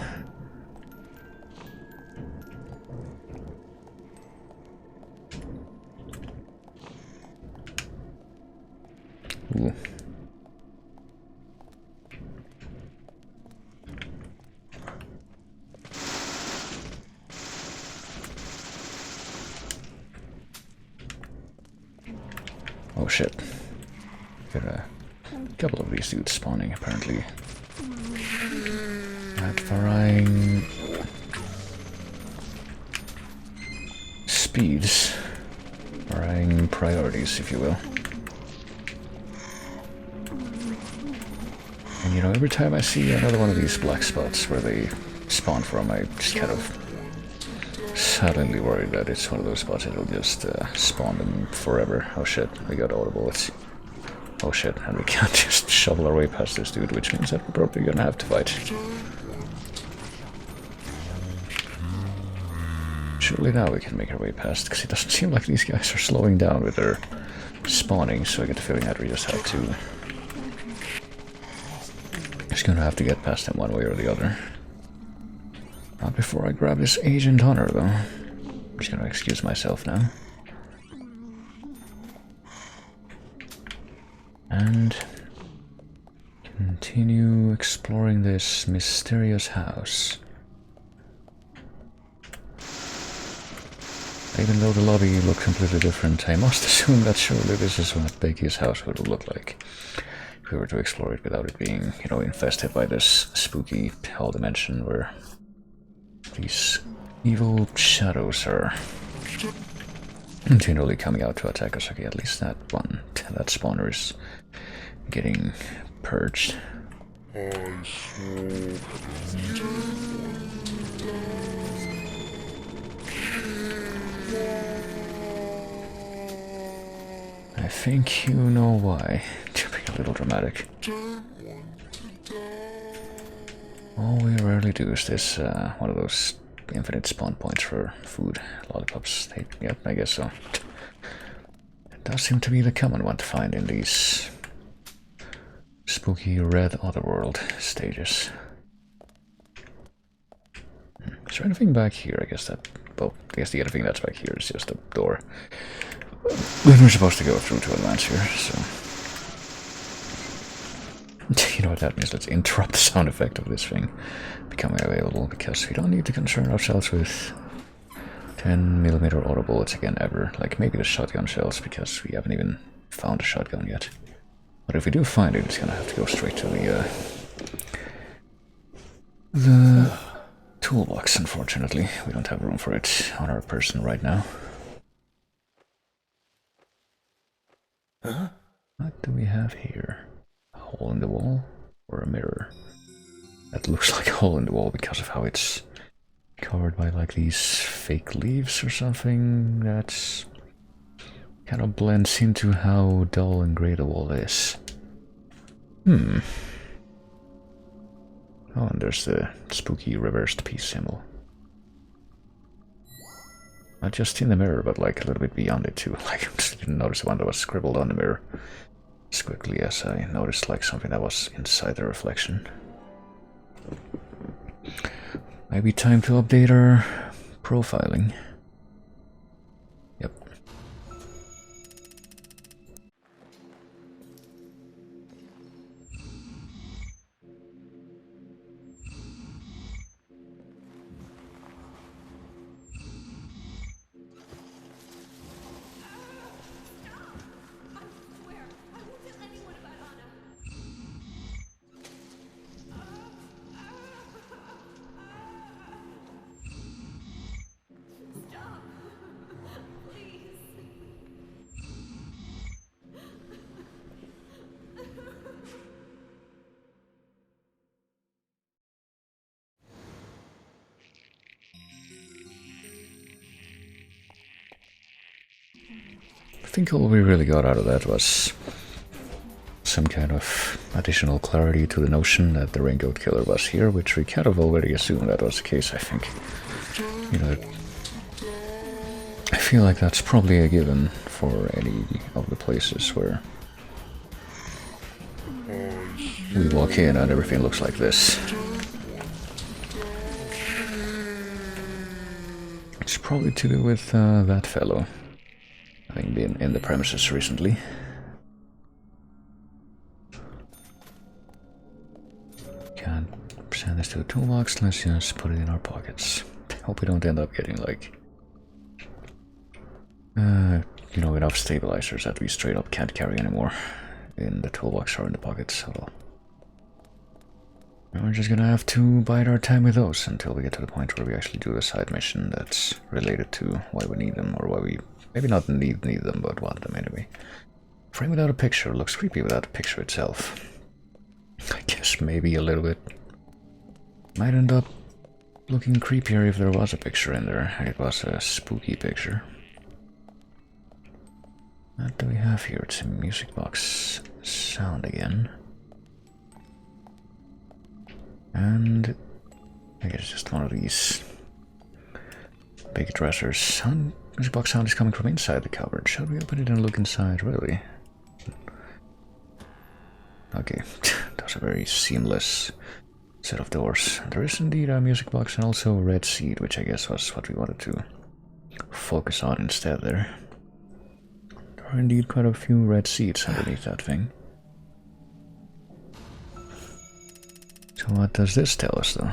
Ooh. Oh shit. Got a couple of these dudes spawning apparently. At varying speeds. Varying priorities, if you will. And you know, every time I see another one of these black spots where they spawn from, I just kind of suddenly worried that it's one of those spots that'll just spawn them forever. Oh shit, we got auto bullets. Oh shit, and we can't just shovel our way past this dude, which means that we're probably gonna have to fight. Surely now we can make our way past, because it doesn't seem like these guys are slowing down with their spawning, so I get the feeling that we just have to... Just gonna have to get past him one way or the other. Not before I grab this Agent Hunter, though. I'm just gonna excuse myself now. And continue exploring this mysterious house. Even though the lobby looked completely different, I must assume that surely this is what Becky's house would look like if we were to explore it without it being, you know, infested by this spooky hell dimension where these evil shadows are continually coming out to attack us. Okay, at least that spawner is getting purged. I think you know why. To be a little dramatic. All we rarely do is this, one of those infinite spawn points for food, lollipops. Yep, I guess so. It does seem to be the common one to find in these spooky red otherworld stages. Is there anything back here? I guess that... Well, I guess the other thing that's back here is just a door that we're supposed to go through to advance here, so... You know what that means? Let's interrupt the sound effect of this thing becoming available, because we don't need to concern ourselves with 10mm auto bullets again ever. Like maybe the shotgun shells, because we haven't even found a shotgun yet. But if we do find it, it's gonna have to go straight to the toolbox, unfortunately. We don't have room for it on our person right now. Huh? What do we have here? A hole in the wall? Or a mirror? That looks like a hole in the wall because of how it's covered by like these fake leaves or something. That's kind of blends into how dull and grey the wall is. Oh, and there's the spooky reversed peace symbol. Not just in the mirror, but like a little bit beyond it too. Like, I just didn't notice the one that was scribbled on the mirror as quickly as I noticed like something that was inside the reflection. Maybe time to update our profiling. Yep. I think all we really got out of that was some kind of additional clarity to the notion that the Raincoat Killer was here, which we kind of already assumed that was the case, I think. You know, I feel like that's probably a given for any of the places where we walk in and everything looks like this. It's probably to do with that fellow having been in the premises recently. Can't send this to a toolbox, let's just put it in our pockets. Hope we don't end up getting like you know, enough stabilizers that we straight up can't carry anymore in the toolbox or in the pockets, so we're just gonna have to bide our time with those until we get to the point where we actually do a side mission that's related to why we need them, or why we maybe not need them, but want them anyway. Frame without a picture looks creepy without a picture itself. I guess maybe a little bit. Might end up looking creepier if there was a picture in there. It was a spooky picture. What do we have here? It's a music box sound again. And I guess just one of these big dressers. Music box sound is coming from inside the cupboard. Should we open it and look inside, really? Okay, that was a very seamless set of doors. There is indeed a music box and also a red seed, which I guess was what we wanted to focus on instead there. There are indeed quite a few red seeds underneath that thing. So what does this tell us, though?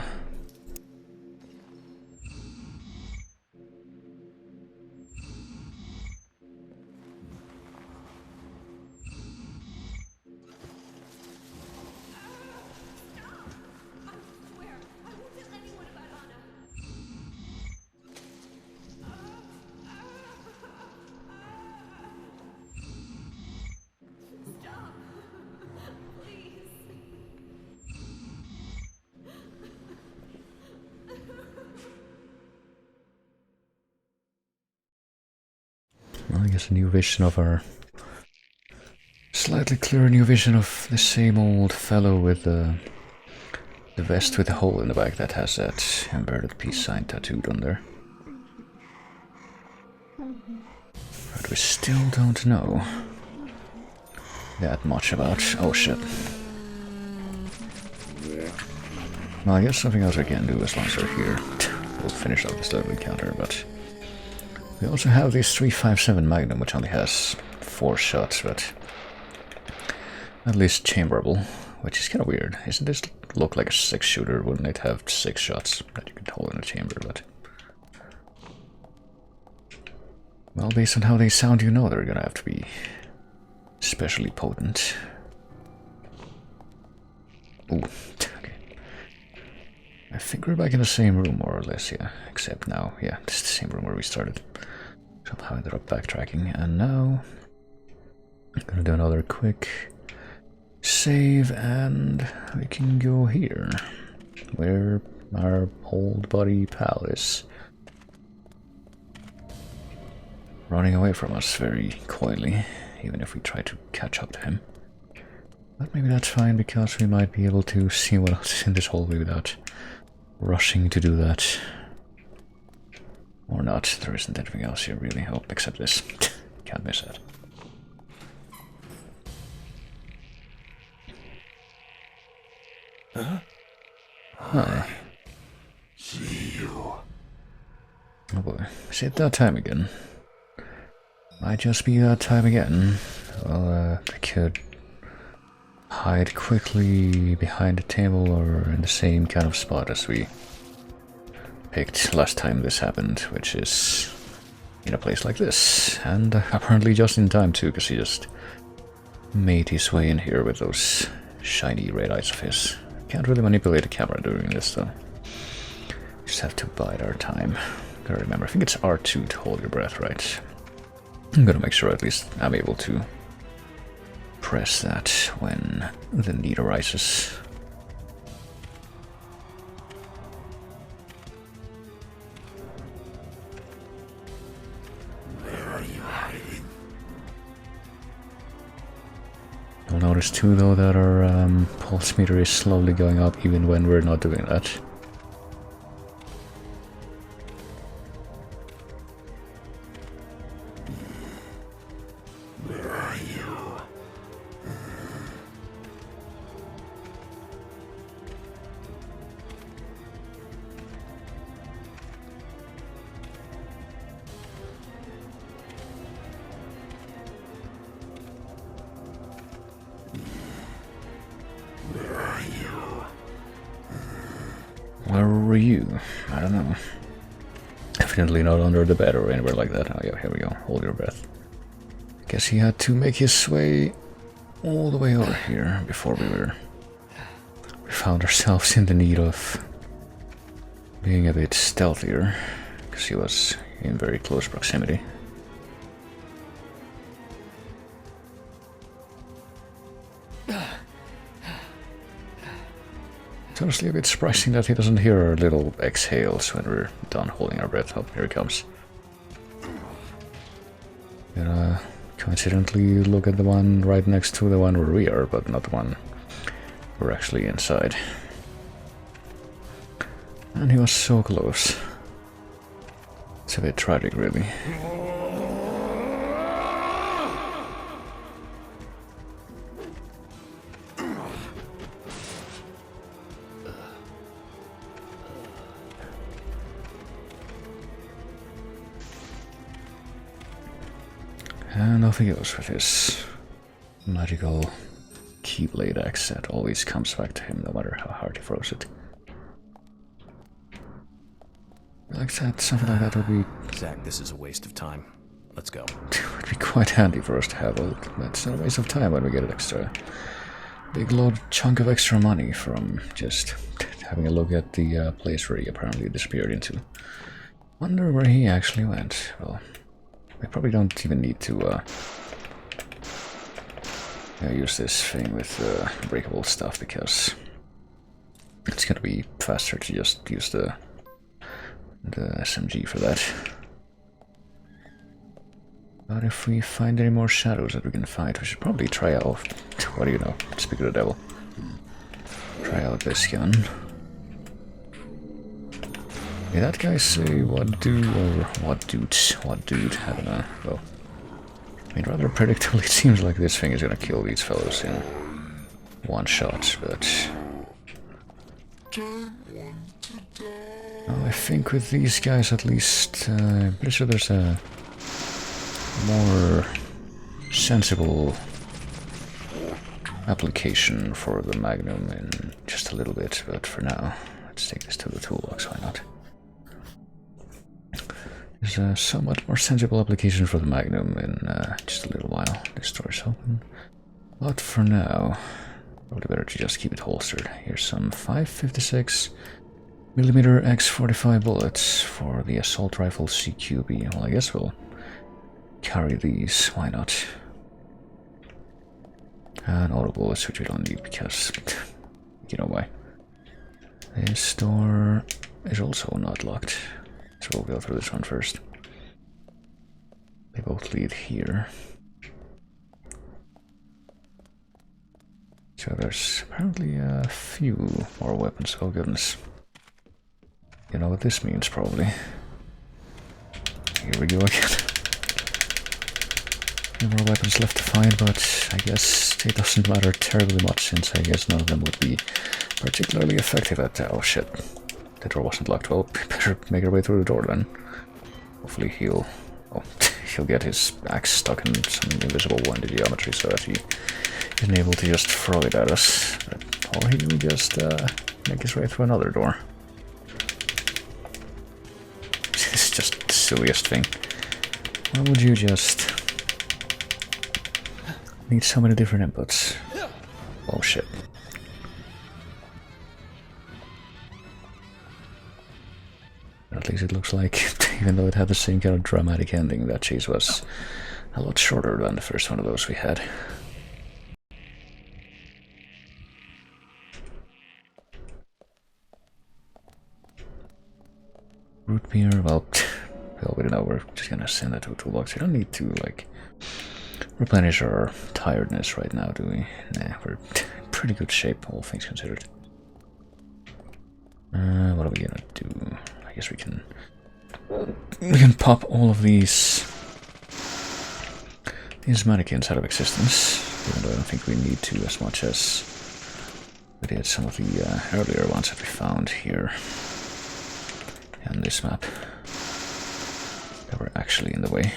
I guess a new vision of our... Slightly clearer new vision of the same old fellow with the vest with the hole in the back that has that inverted peace sign tattooed on there. But we still don't know that much about... Oh shit. Well, I guess something else I can do as long as we're here. We'll finish up this little encounter, but... We also have this 357 Magnum, which only has 4 shots, but... At least chamberable, which is kind of weird. Isn't this look like a 6-shooter? Wouldn't it have 6 shots that you could hold in a chamber, but... Well, based on how they sound, you know they're gonna have to be especially potent. Ooh, okay. I think we're back in the same room, more or less, yeah. Except now, yeah, this is the same room where we started. Somehow ended up backtracking, and now... I'm gonna do another quick save, and we can go here, where our old buddy pal is. Running away from us very coyly, even if we try to catch up to him. But maybe that's fine, because we might be able to see what else is in this hallway without rushing to do that. Or not, there isn't anything else here really. Oh, except this. Can't miss that. Huh? Hi. See you. Oh boy, is it that time again? Might just be that time again. Well, I could hide quickly behind the table or in the same kind of spot as we picked last time this happened, which is in a place like this. And apparently just in time too, because he just made his way in here with those shiny red eyes of his. Can't really manipulate the camera during this though. Just have to bide our time. Gotta remember, I think it's R2 to hold your breath, right? I'm gonna make sure at least I'm able to press that when the need arises. Where are you hiding? You'll notice too though that our pulse meter is slowly going up even when we're not doing that. Where are you? Where are you? Where were you? I don't know. Definitely not under the bed or anywhere like that. Oh yeah, here we go. Hold your breath. Guess he had to make his way all the way over here before we found ourselves in the need of being a bit stealthier, because he was in very close proximity. It's honestly a bit surprising that he doesn't hear our little exhales when we're done holding our breath. Oh, here he comes. Gonna coincidentally look at the one right next to the one where we are, but not the one we're actually inside. And he was so close. It's a bit tragic, really. And off he goes with his magical keyblade axe that always comes back to him no matter how hard he throws it. Like that, something like that would be... Zach, this is a waste of time. Let's go. Would be quite handy for us to have, but it's not a waste of time when we get an extra big load chunk of extra money from just having a look at the place where he apparently disappeared into. Wonder where he actually went. Well, we probably don't even need to use this thing with breakable stuff, because it's gonna be faster to just use the SMG for that. But if we find any more shadows that we can fight, we should probably try out, what do you know, speak of the devil. Try out this gun. Did that guy say what do or what dude? What dude? I don't know. Well, I mean, rather predictably, it seems like this thing is gonna kill these fellows in one shot, but well, I think with these guys at least, I'm pretty sure there's a more sensible application for the Magnum in just a little bit, but for now, let's take this to the toolbox, why not? There's a somewhat more sensible application for the Magnum in just a little while. This door's open. But for now, probably better to just keep it holstered. Here's some 5.56mm X45 bullets for the assault rifle CQB. Well, I guess we'll carry these, why not? And auto bullets, which we don't need because you know why. This door is also not locked, so we'll go through this one first. They both lead here. So there's apparently a few more weapons, oh goodness. You know what this means, probably. Here we go again. No more weapons left to find, but I guess it doesn't matter terribly much since I guess none of them would be particularly effective at... oh shit. The door wasn't locked. Well, better make our way through the door then. Hopefully he'll... oh, he'll get his axe stuck in some invisible wall in the geometry so that he isn't able to just throw it at us. But, or he will just make his way through another door. This is just the silliest thing. Why would you just... need so many different inputs? Oh shit. At least it looks like, even though it had the same kind of dramatic ending, that chase was a lot shorter than the first one of those we had. Root beer, well, we don't know, we're just gonna send that to a toolbox. We don't need to, like, replenish our tiredness right now, do we? Nah, we're in pretty good shape, all things considered. What are we gonna do? I guess we can pop all of these mannequins out of existence, even though I don't think we need to as much as we did some of the earlier ones that we found here on this map that were actually in the way.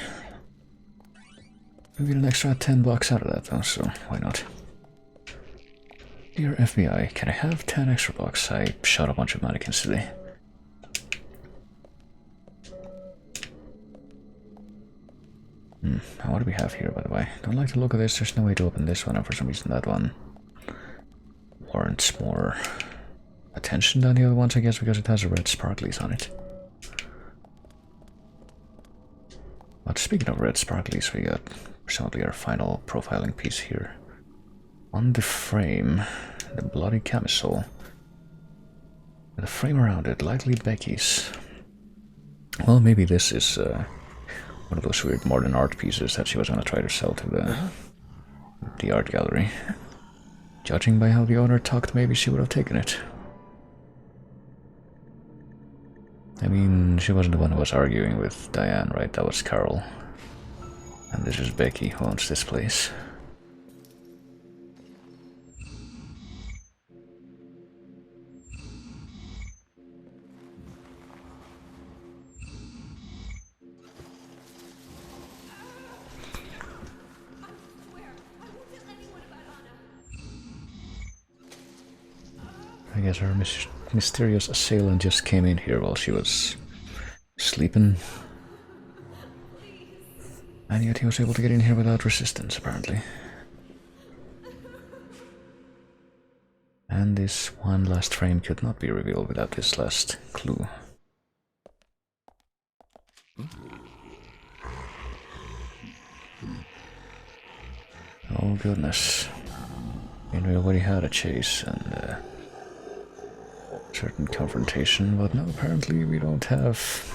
We get an extra $10 out of that though, so why not? Dear FBI, can I have 10 extra bucks? I shot a bunch of mannequins today. What do we have here, by the way? Don't like the look of this. There's no way to open this one, and for some reason that one warrants more attention than the other ones, I guess, because it has red sparklies on it. But speaking of red sparklies, we got presumably our final profiling piece here. On the frame, the bloody camisole. And the frame around it, likely Becky's. Well, maybe this is one of those weird modern art pieces that she was going to try to sell to the art gallery. Judging by how the owner talked, maybe she would have taken it. I mean, she wasn't the one who was arguing with Diane, right? That was Carol. And this is Becky, who owns this place. I guess our mysterious assailant just came in here while she was sleeping. And yet he was able to get in here without resistance, apparently. And this one last frame could not be revealed without this last clue. Oh goodness. And we already had a chase and certain confrontation, but no, apparently we don't have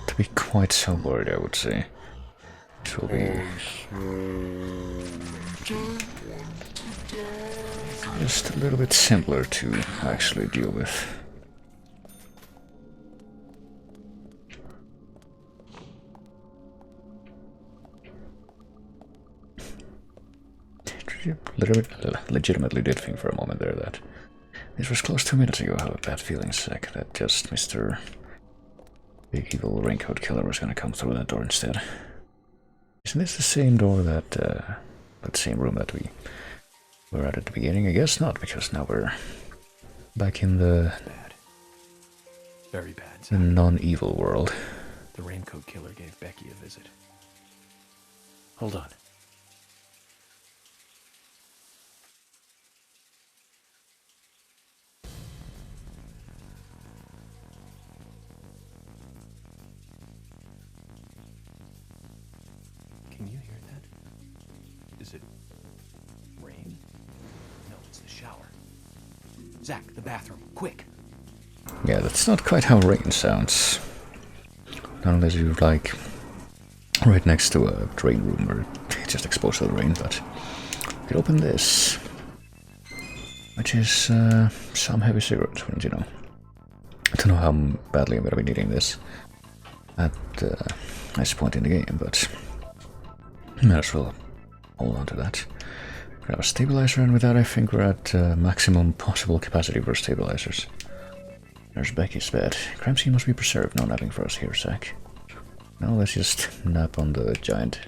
to be quite so worried, I would say. It will be just a little bit simpler to actually deal with. Legitimately did think for a moment there that this was close 2 minutes ago. I have a bad feeling, Zack, that just Mr. Big Evil Raincoat Killer was gonna come through that door instead. Isn't this the same door that same room that we were at the beginning? I guess not, because now we're back in the bad. Very bad. The non-evil world. The Raincoat Killer gave Becky a visit. Hold on. Can you hear that? Is it rain? No, it's the shower. Zack, the bathroom, quick! Yeah, that's not quite how rain sounds. Not unless you're like right next to a drain room or just exposed to the rain, but you could open this, which is some heavy cigarette, wouldn't you know? I don't know how badly I'm gonna be needing this at this point in the game, but might as well hold on to that. Grab a stabilizer, and with that I think we're at maximum possible capacity for stabilizers. There's Becky's bed. Crime scene must be preserved. No napping for us here, Zack. No, let's just nap on the giant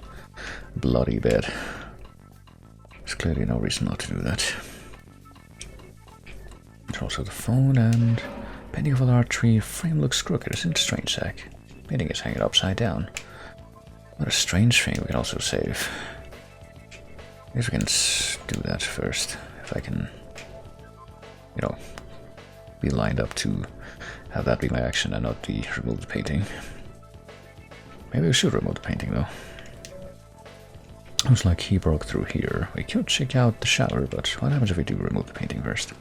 bloody bed. There's clearly no reason not to do that. There's also the phone, and painting of a large tree frame looks crooked. Isn't it strange, Zack? Painting is hanging upside down. What a strange thing. We can also save. I guess we can do that first. If I can, you know, be lined up to have that be my action and not the remove the painting. Maybe we should remove the painting though. Looks like he broke through here. We could check out the shower, but what happens if we do remove the painting first?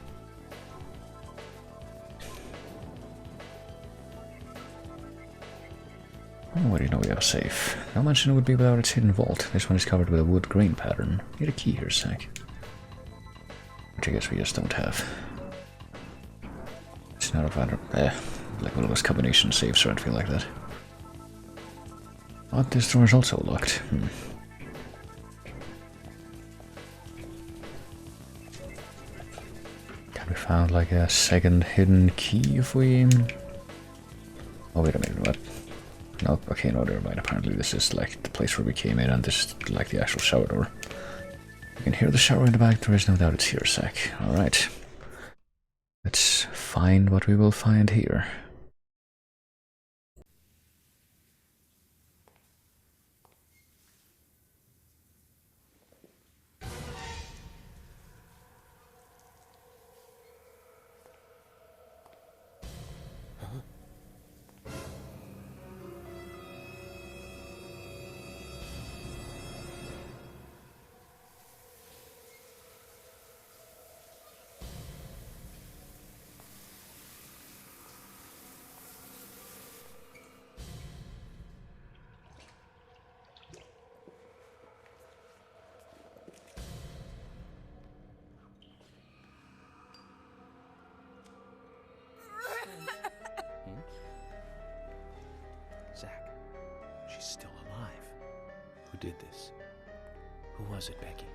Oh, what do you know, we have a safe. No mention it would be without its hidden vault. This one is covered with a wood grain pattern. Get a key here, Zack. Which I guess we just don't have. It's not like one of those combination safes or anything like that. But this door is also locked. Can we find like a second hidden key if we... Oh wait a minute, what? No, okay, no, never mind. Apparently this is like the place where we came in, and this is like the actual shower door. You can hear the shower in the back. There is no doubt it's here, Zack. Alright. Let's find what we will find here. Zack, she's still alive. Who did this? Who was it, Becky?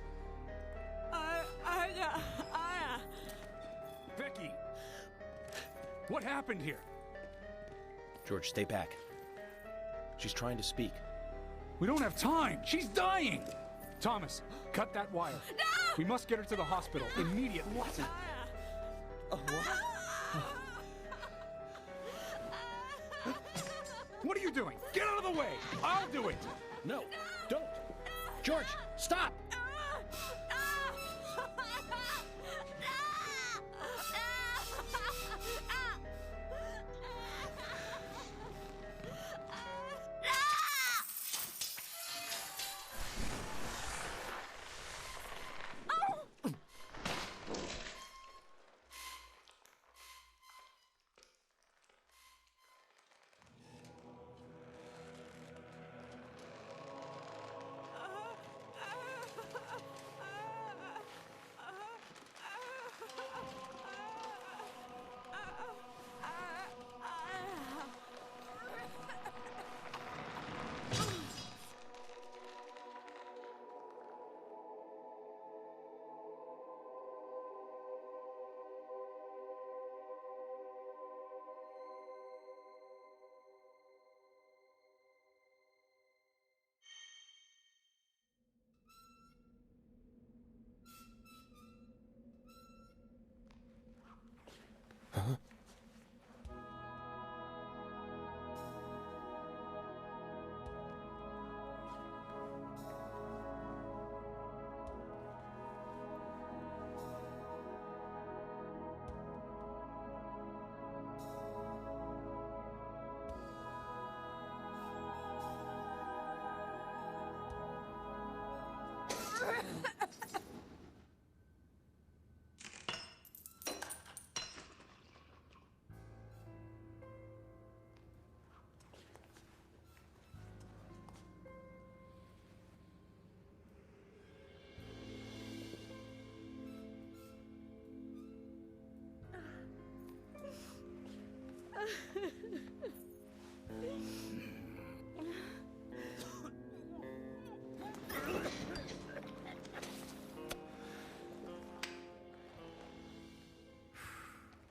Becky! What happened here? George, stay back. She's trying to speak. We don't have time! She's dying! Thomas, cut that wire. No! We must get her to the hospital immediately. What? What are you doing? Get out of the way! I'll do it! No, don't! George, stop!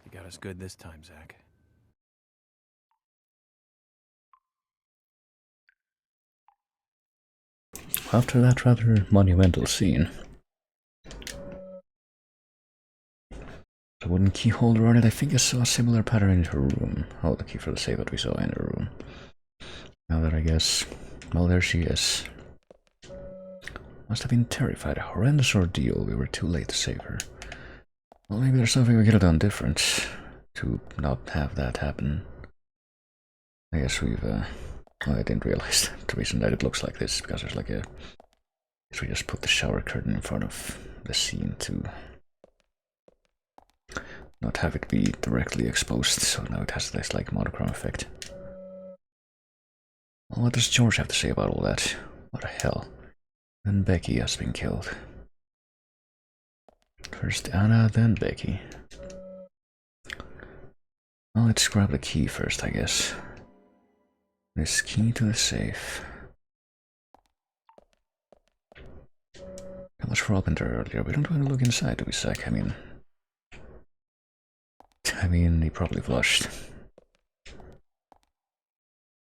You got us good this time, Zach. After that rather monumental scene, the wooden key holder on it, I think I saw a similar pattern in her room. Oh, the key for the safe that we saw in her room. Now that I guess, well, there she is. Must have been terrified, a horrendous ordeal. We were too late to save her. Well, maybe there's something we could have done different to not have that happen. I guess we've, well, I didn't realize the reason that it looks like this, because there's like a... So we just put the shower curtain in front of the scene to not have it be directly exposed, so now it has this like monochrome effect. Well, what does George have to say about all that? What the hell? Then Becky has been killed. First Anna, then Becky. Well, let's grab the key first, I guess. This key to the safe. How much for opened there earlier? We don't want to look inside, do we, Zach? I mean, he probably flushed.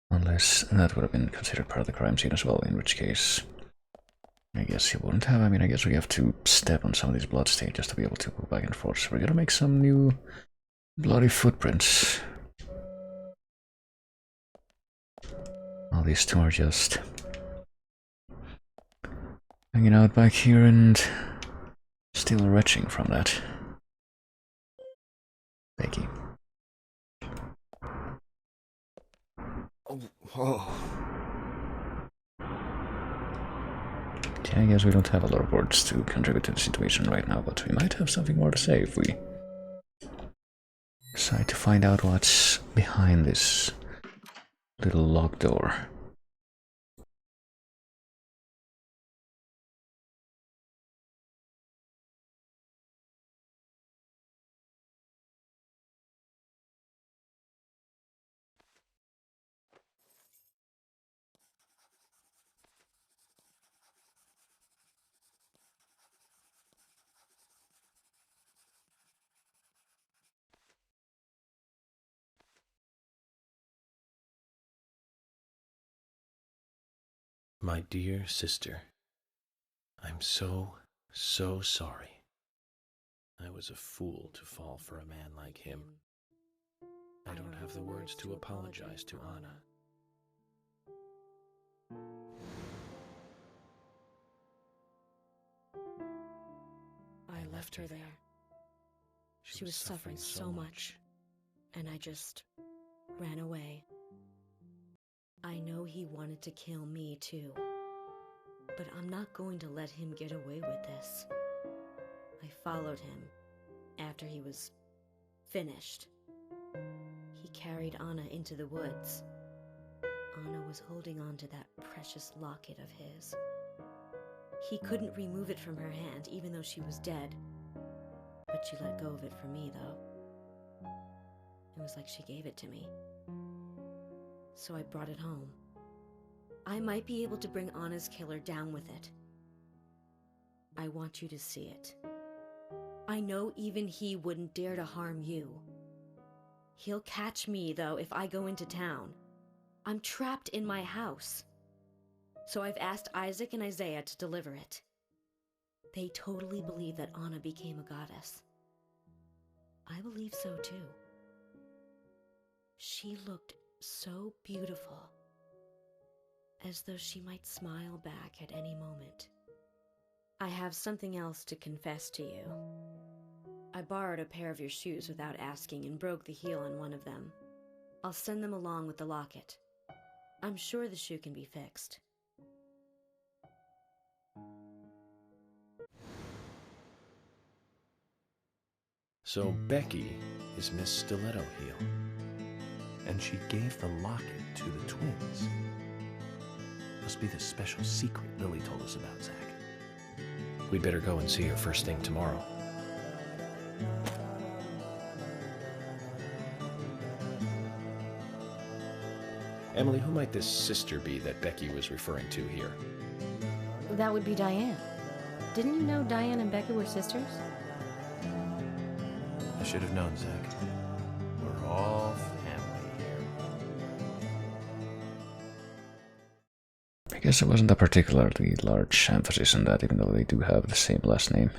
Unless that would have been considered part of the crime scene as well, in which case I guess he wouldn't have. I mean, I guess we have to step on some of these bloodstains just to be able to go back and forth. So we're gonna make some new bloody footprints. All these two are just hanging out back here and still retching from that. Becky. Oh, whoa. Yeah, I guess we don't have a lot of words to contribute to the situation right now, but we might have something more to say if we decide to find out what's behind this little locked door. My dear sister, I'm so sorry. I was a fool to fall for a man like him. I don't have the words to apologize to Anna. I left her there. She was suffering so much, and I just ran away. I know he wanted to kill me too, but I'm not going to let him get away with this. I followed him after he was finished. He carried Anna into the woods. Anna was holding on to that precious locket of his. He couldn't remove it from her hand, even though she was dead. But she let go of it for me, though. It was like she gave it to me. So I brought it home. I might be able to bring Anna's killer down with it. I want you to see it. I know even he wouldn't dare to harm you. He'll catch me, though, if I go into town. I'm trapped in my house. So I've asked Isaac and Isaiah to deliver it. They totally believe that Anna became a goddess. I believe so, too. She looked so beautiful, as though she might smile back at any moment. I have something else to confess to you. I borrowed a pair of your shoes without asking and broke the heel on one of them. I'll send them along with the locket. I'm sure the shoe can be fixed. So Becky is Miss Stiletto Heel. And she gave the locket to the twins. Must be the special secret Lily told us about, Zach. We'd better go and see her first thing tomorrow. Emily, who might this sister be that Becky was referring to here? That would be Diane. Didn't you know Diane and Becky were sisters? I should have known, Zach. We're all family here. I guess there wasn't a particularly large emphasis on that, even though they do have the same last name.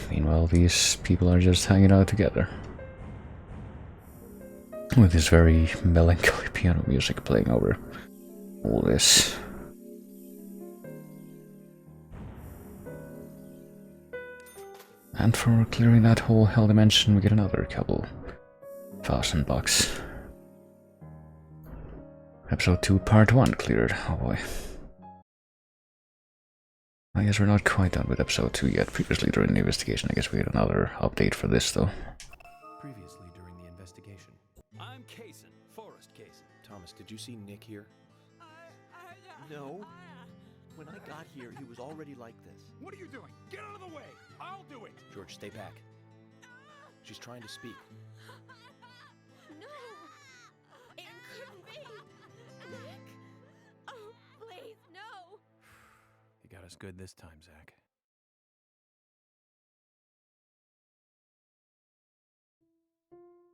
Meanwhile, these people are just hanging out together, with this very melancholy piano music playing over all this. And for clearing that whole hell dimension, we get another couple $1,000. Episode 2, Part 1 cleared. Oh boy. I guess we're not quite done with episode 2 yet. Previously during the investigation, I guess we had another update for this though. Previously during the investigation. I'm Kaysen, Forrest Kaysen. Thomas, did you see Nick here? No. When I got here, he was already like this. What are you doing? Get out of the way! I'll do it! George, stay back. She's trying to speak. No! It couldn't be! Nick! Oh, please, no! You got us good this time, Zach.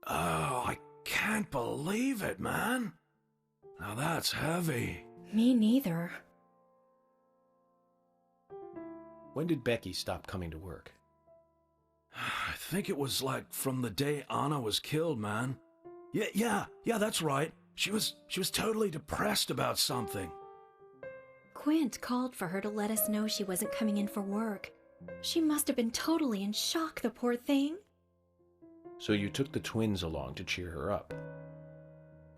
Oh, I can't believe it, man. Now that's heavy. Me neither. When did Becky stop coming to work? I think it was like from the day Anna was killed, man. Yeah, that's right. She was totally depressed about something. Quint called for her to let us know she wasn't coming in for work. She must have been totally in shock, the poor thing. So you took the twins along to cheer her up.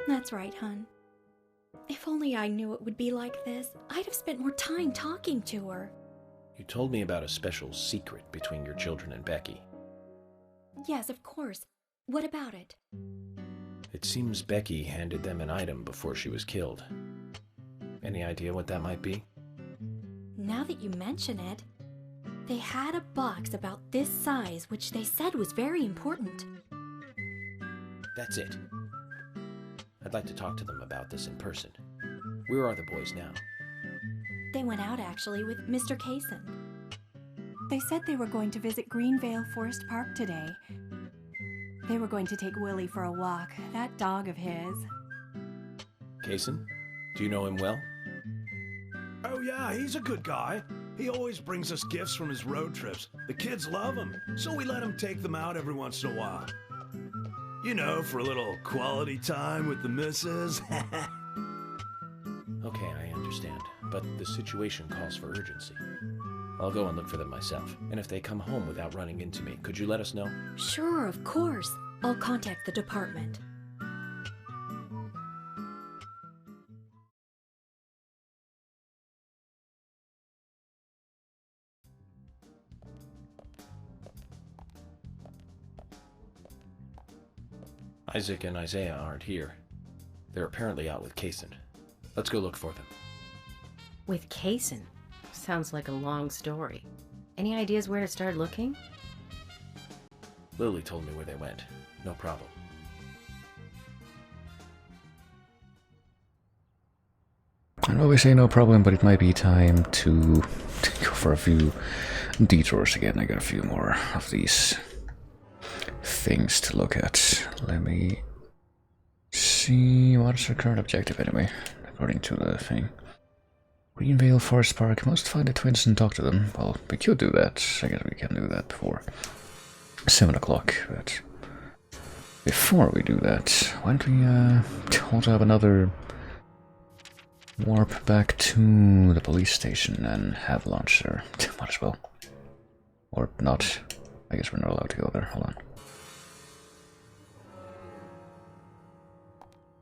That's right, hun. If only I knew it would be like this, I'd have spent more time talking to her. You told me about a special secret between your children and Becky. Yes, of course. What about it? It seems Becky handed them an item before she was killed. Any idea what that might be? Now that you mention it, they had a box about this size which they said was very important. That's it. I'd like to talk to them about this in person. Where are the boys now? They went out, actually, with Mr. Kaysen. They said they were going to visit Greenvale Forest Park today. They were going to take Willie for a walk, that dog of his. Kaysen? Do you know him well? Oh yeah, he's a good guy. He always brings us gifts from his road trips. The kids love him, so we let him take them out every once in a while. You know, for a little quality time with the missus. Okay, I understand, but the situation calls for urgency. I'll go and look for them myself, and if they come home without running into me, could you let us know? Sure, of course. I'll contact the department. Isaac and Isaiah aren't here. They're apparently out with Kaysen. Let's go look for them. With Kaysen? Sounds like a long story. Any ideas where to start looking? Lily told me where they went. No problem. I'd always say no problem, but it might be time to go for a few detours again. I got a few more of these things to look at. Let me see, what's our current objective anyway, according to the thing. Greenvale Forest Park, must find the twins and talk to them. Well, we could do that. I guess we can do that before 7 o'clock, but before we do that, why don't we also have another warp back to the police station and have lunch there. Might as well. Or not. I guess we're not allowed to go there. Hold on.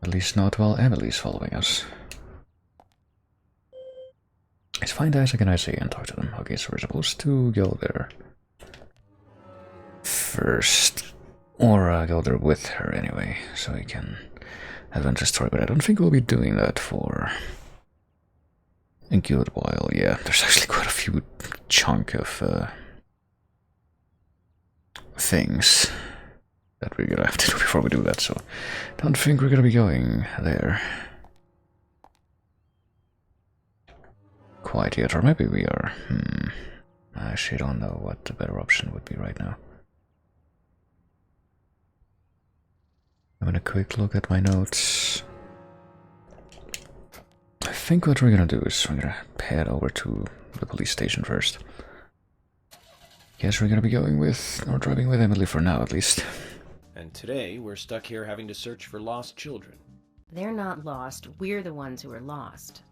At least not while Emily's following us. It's fine, guys. Can I say and talk to them? Okay, so we're supposed to go there first. Or go there with her anyway, so we can adventure story. But I don't think we'll be doing that for a good while. Yeah, there's actually quite a few chunk of things that we're gonna have to do before we do that, so don't think we're gonna be going there quite yet, or maybe we are. I actually don't know what the better option would be right now. Having a quick look at my notes. I think what we're gonna do is we're gonna head over to the police station first. Guess we're gonna be going with, or driving with Emily for now at least. And today we're stuck here having to search for lost children. They're not lost. We're the ones who are lost.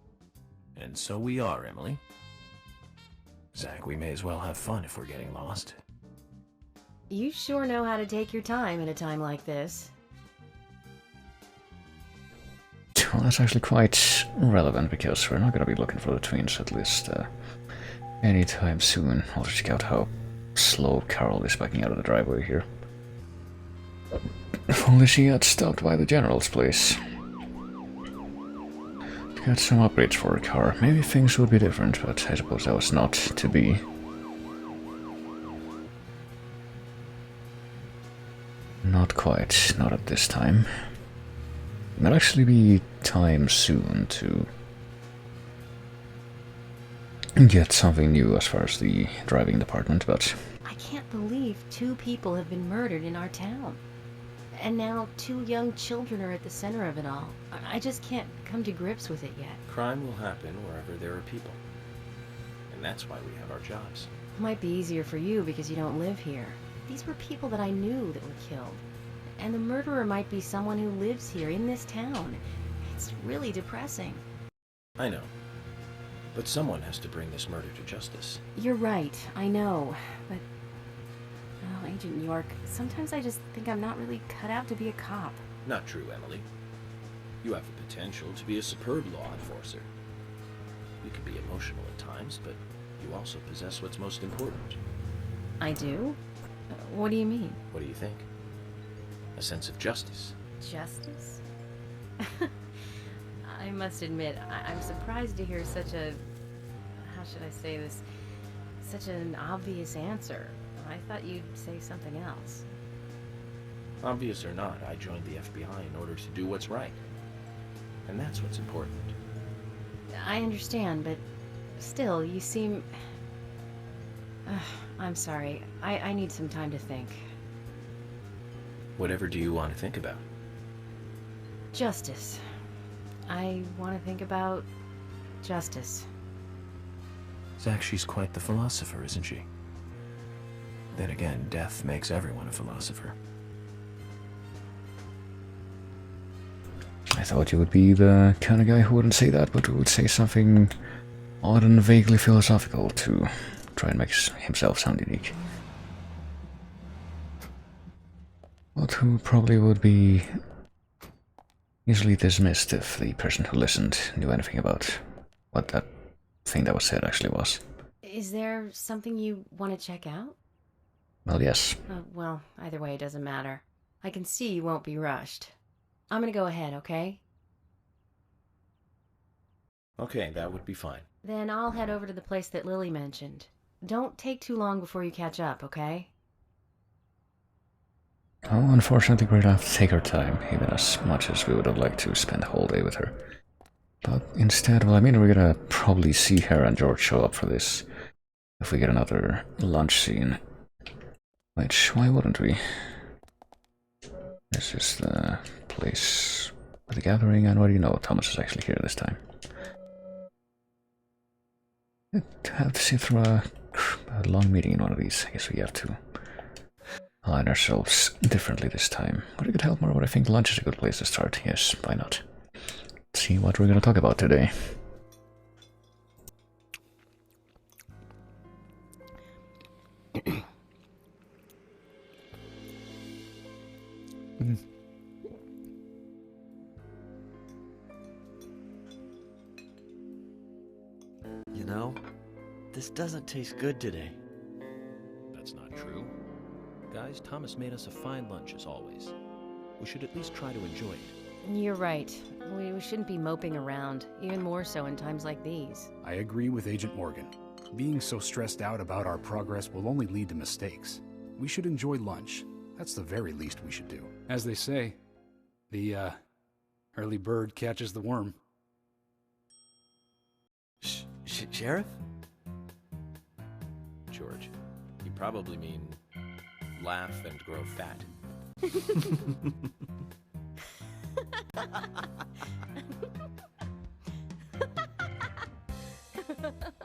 And so we are, Emily. Zach, we may as well have fun if we're getting lost. You sure know how to take your time at a time like this. Well, that's actually quite relevant because we're not gonna be looking for the twins at least anytime soon. I'll check out how slow Carol is backing out of the driveway here. If only she had stopped by the general's place. Got some upgrades for her car. Maybe things would be different, but I suppose that was not to be. Not quite. Not at this time. It might actually be time soon to get something new as far as the driving department, but... I can't believe 2 people have been murdered in our town. And now 2 young children are at the center of it all. I just can't come to grips with it yet. Crime will happen wherever there are people. And that's why we have our jobs. It might be easier for you because you don't live here. These were people that I knew that were killed. And the murderer might be someone who lives here in this town. It's really depressing. I know. But someone has to bring this murder to justice. You're right, I know. But, oh, Agent York, sometimes I just think I'm not really cut out to be a cop. Not true, Emily. You have the potential to be a superb law enforcer. You can be emotional at times, but you also possess what's most important. I do? What do you mean? What do you think? A sense of justice. Justice? I must admit, I'm surprised to hear such a... how should I say this? Such an obvious answer. I thought you'd say something else. Obvious or not, I joined the FBI in order to do what's right. And that's what's important. I understand, but still, you seem... I'm sorry. I need some time to think. Whatever do you want to think about? Justice. I want to think about justice. Zach, she's quite the philosopher, isn't she? Then again, death makes everyone a philosopher. I thought you would be the kind of guy who wouldn't say that, but who would say something odd and vaguely philosophical to try and make himself sound unique. But who probably would be easily dismissed if the person who listened knew anything about what that thing that was said actually was. Is there something you want to check out? Well, yes. Well, either way, it doesn't matter. I can see you won't be rushed. I'm gonna go ahead, okay? Okay, that would be fine. Then I'll head over to the place that Lily mentioned. Don't take too long before you catch up, okay? Oh, unfortunately, we're gonna have to take our time, even as much as we would have liked to spend the whole day with her. But instead, well, I mean, we're gonna probably see her and George show up for this if we get another lunch scene. Which, why wouldn't we? This is the place for the gathering, and what do you know, Thomas is actually here this time. To have to sit through a long meeting in one of these, I guess we have to align ourselves differently this time. But it could help more, but I think lunch is a good place to start. Yes, why not? Let's see what we're gonna talk about today. You know, this doesn't taste good today. That's not true. Guys, Thomas made us a fine lunch as always. We should at least try to enjoy it. You're right. We shouldn't be moping around, even more so in times like these. I agree with Agent Morgan. Being so stressed out about our progress will only lead to mistakes. We should enjoy lunch. That's the very least we should do. As they say, the early bird catches the worm. Sheriff? George, you probably mean laugh and grow fat.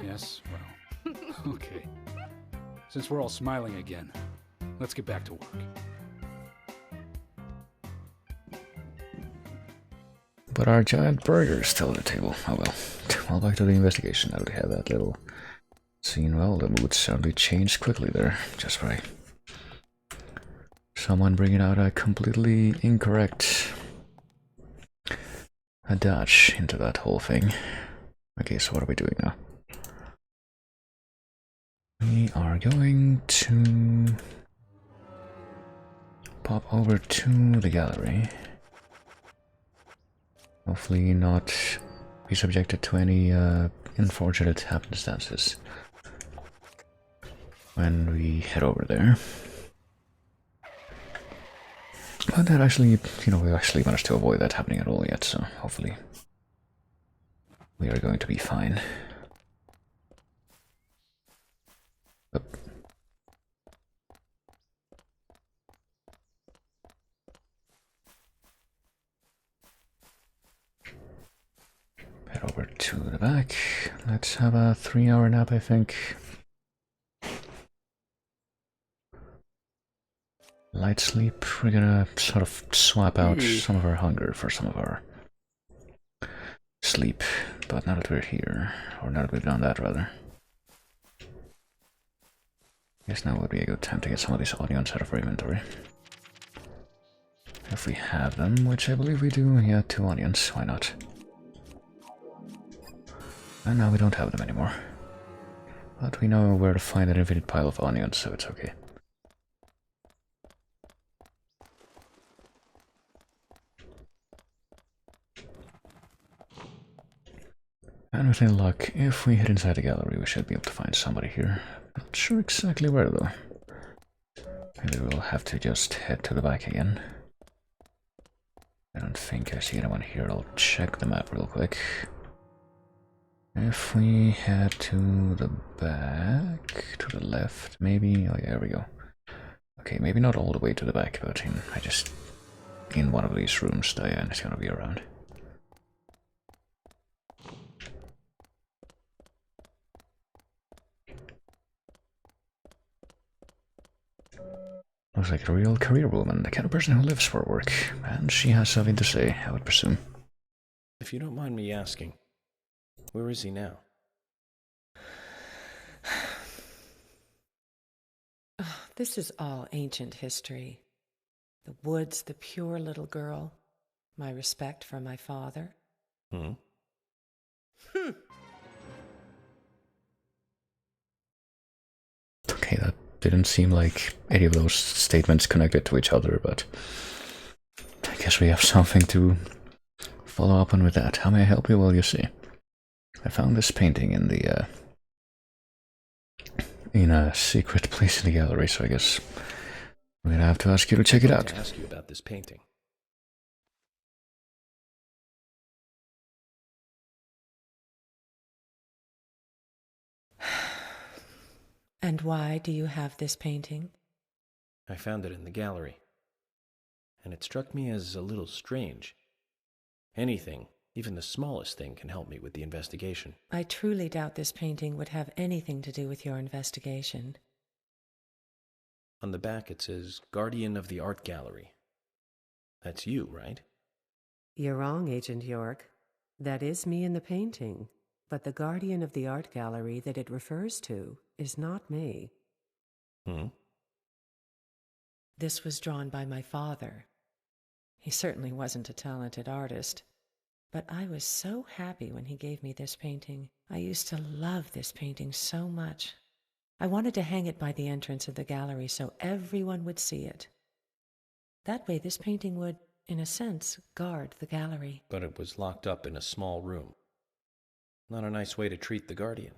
Yes, well, okay. Since we're all smiling again, let's get back to work. But our giant burger is still at the table. Oh well. Well, back to the investigation. Now we have that little scene. Well, the mood certainly changed quickly there, just by someone bringing out a completely incorrect adage into that whole thing. Okay, so what are we doing now? We are going to pop over to the gallery. Hopefully not be subjected to any unfortunate happenstances when we head over there. But that actually, you know, we actually managed to avoid that happening at all yet, so hopefully we are going to be fine. Oop. Head over to the back. Let's have a 3-hour nap, I think. Light sleep. We're gonna sort of swap out some of our hunger for some of our sleep. But now that we're here, or now that we've done that, rather, I guess now would be a good time to get some of these onions out of our inventory. If we have them, which I believe we do, yeah, 2 onions, why not? And now we don't have them anymore. But we know where to find an infinite pile of onions, so it's okay. And with any luck, if we head inside the gallery, we should be able to find somebody here. Not sure exactly where, though. Maybe we'll have to just head to the back again. I don't think I see anyone here. I'll check the map real quick. If we head to the back, to the left, maybe. Oh, yeah, there we go. Okay, maybe not all the way to the back, but in one of these rooms, Diane is gonna be around. Looks like a real career woman, the kind of person who lives for work, and she has something to say, I would presume. If you don't mind me asking, where is he now? This is all ancient history. The woods, the pure little girl, my respect for my father. Okay, that didn't seem like any of those statements connected to each other, but I guess we have something to follow up on with that. How may I help you? Well, you see, I found this painting in the in a secret place in the gallery, so I guess we're gonna have to ask you to check it out. To ask you about this painting. And why do you have this painting? I found it in the gallery, and it struck me as a little strange. Anything, even the smallest thing, can help me with the investigation. I truly doubt this painting would have anything to do with your investigation. On the back it says, Guardian of the Art Gallery. That's you, right? You're wrong, Agent York. That is me in the painting, but the guardian of the art gallery that it refers to is not me. This was drawn by my father. He certainly wasn't a talented artist, but I was so happy when he gave me this painting. I used to love this painting so much. I wanted to hang it by the entrance of the gallery so everyone would see it. That way this painting would, in a sense, guard the gallery. But it was locked up in a small room. Not a nice way to treat the guardian.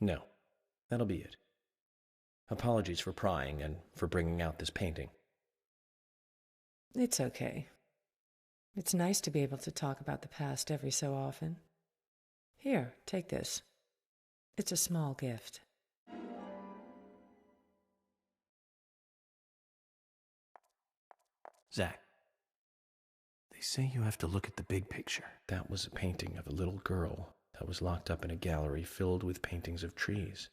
No, that'll be it. Apologies for prying and for bringing out this painting. It's okay. It's nice to be able to talk about the past every so often. Here, take this. It's a small gift. Zach, they say you have to look at the big picture. That was a painting of a little girl that was locked up in a gallery filled with paintings of trees.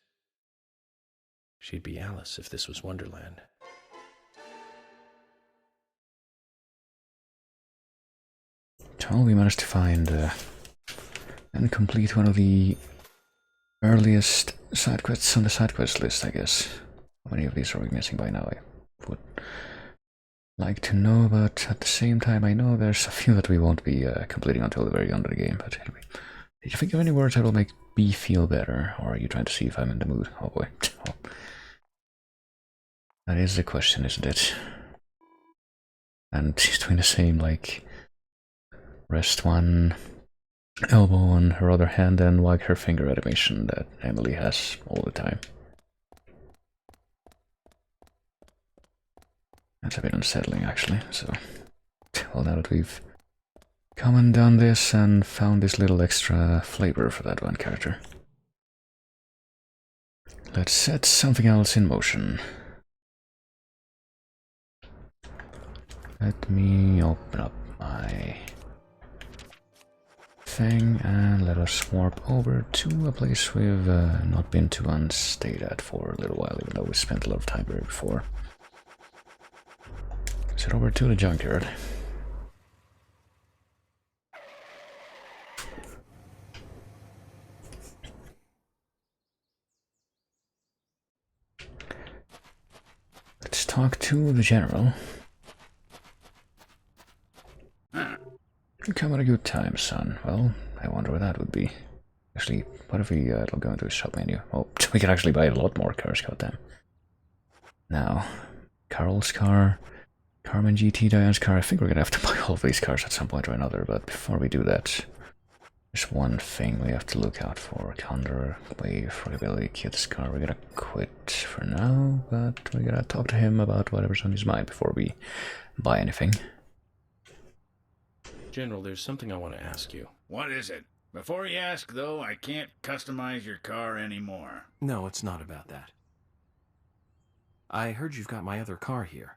She'd be Alice if this was Wonderland. Well, we managed to find and complete one of the earliest side quests on the side quest list, I guess. How many of these are we missing by now? I would like to know, but at the same time I know there's a few that we won't be completing until the very end of the game. But anyway, did you think of any words that will make B feel better, or are you trying to see if I'm in the mood? Oh boy. Oh. That is the question, isn't it? And she's doing the same, like, rest one elbow on her other hand and wag her finger animation that Emily has all the time. That's a bit unsettling, actually. So, well, now that we've come and done this and found this little extra flavor for that one character, let's set something else in motion. Let me open up my thing and let us warp over to a place we've not been to and stayed at for a little while, even though we spent a lot of time there before. Let's head over to the junkyard. Let's talk to the general. You come at a good time, son. Well, I wonder where that would be. Actually, what if we go into a shop menu? Oh, we can actually buy a lot more cars, goddamn. Now, Carol's car, Carmen GT, Diane's car. I think we're gonna have to buy all of these cars at some point or another, but before we do that, there's one thing we have to look out for. Condor, wave, ability, Kid's car. We're gonna quit for now, but we're gonna talk to him about whatever's on his mind before we buy anything. General, there's something I want to ask you. What is it? Before you ask, though, I can't customize your car anymore. No, it's not about that. I heard you've got my other car here.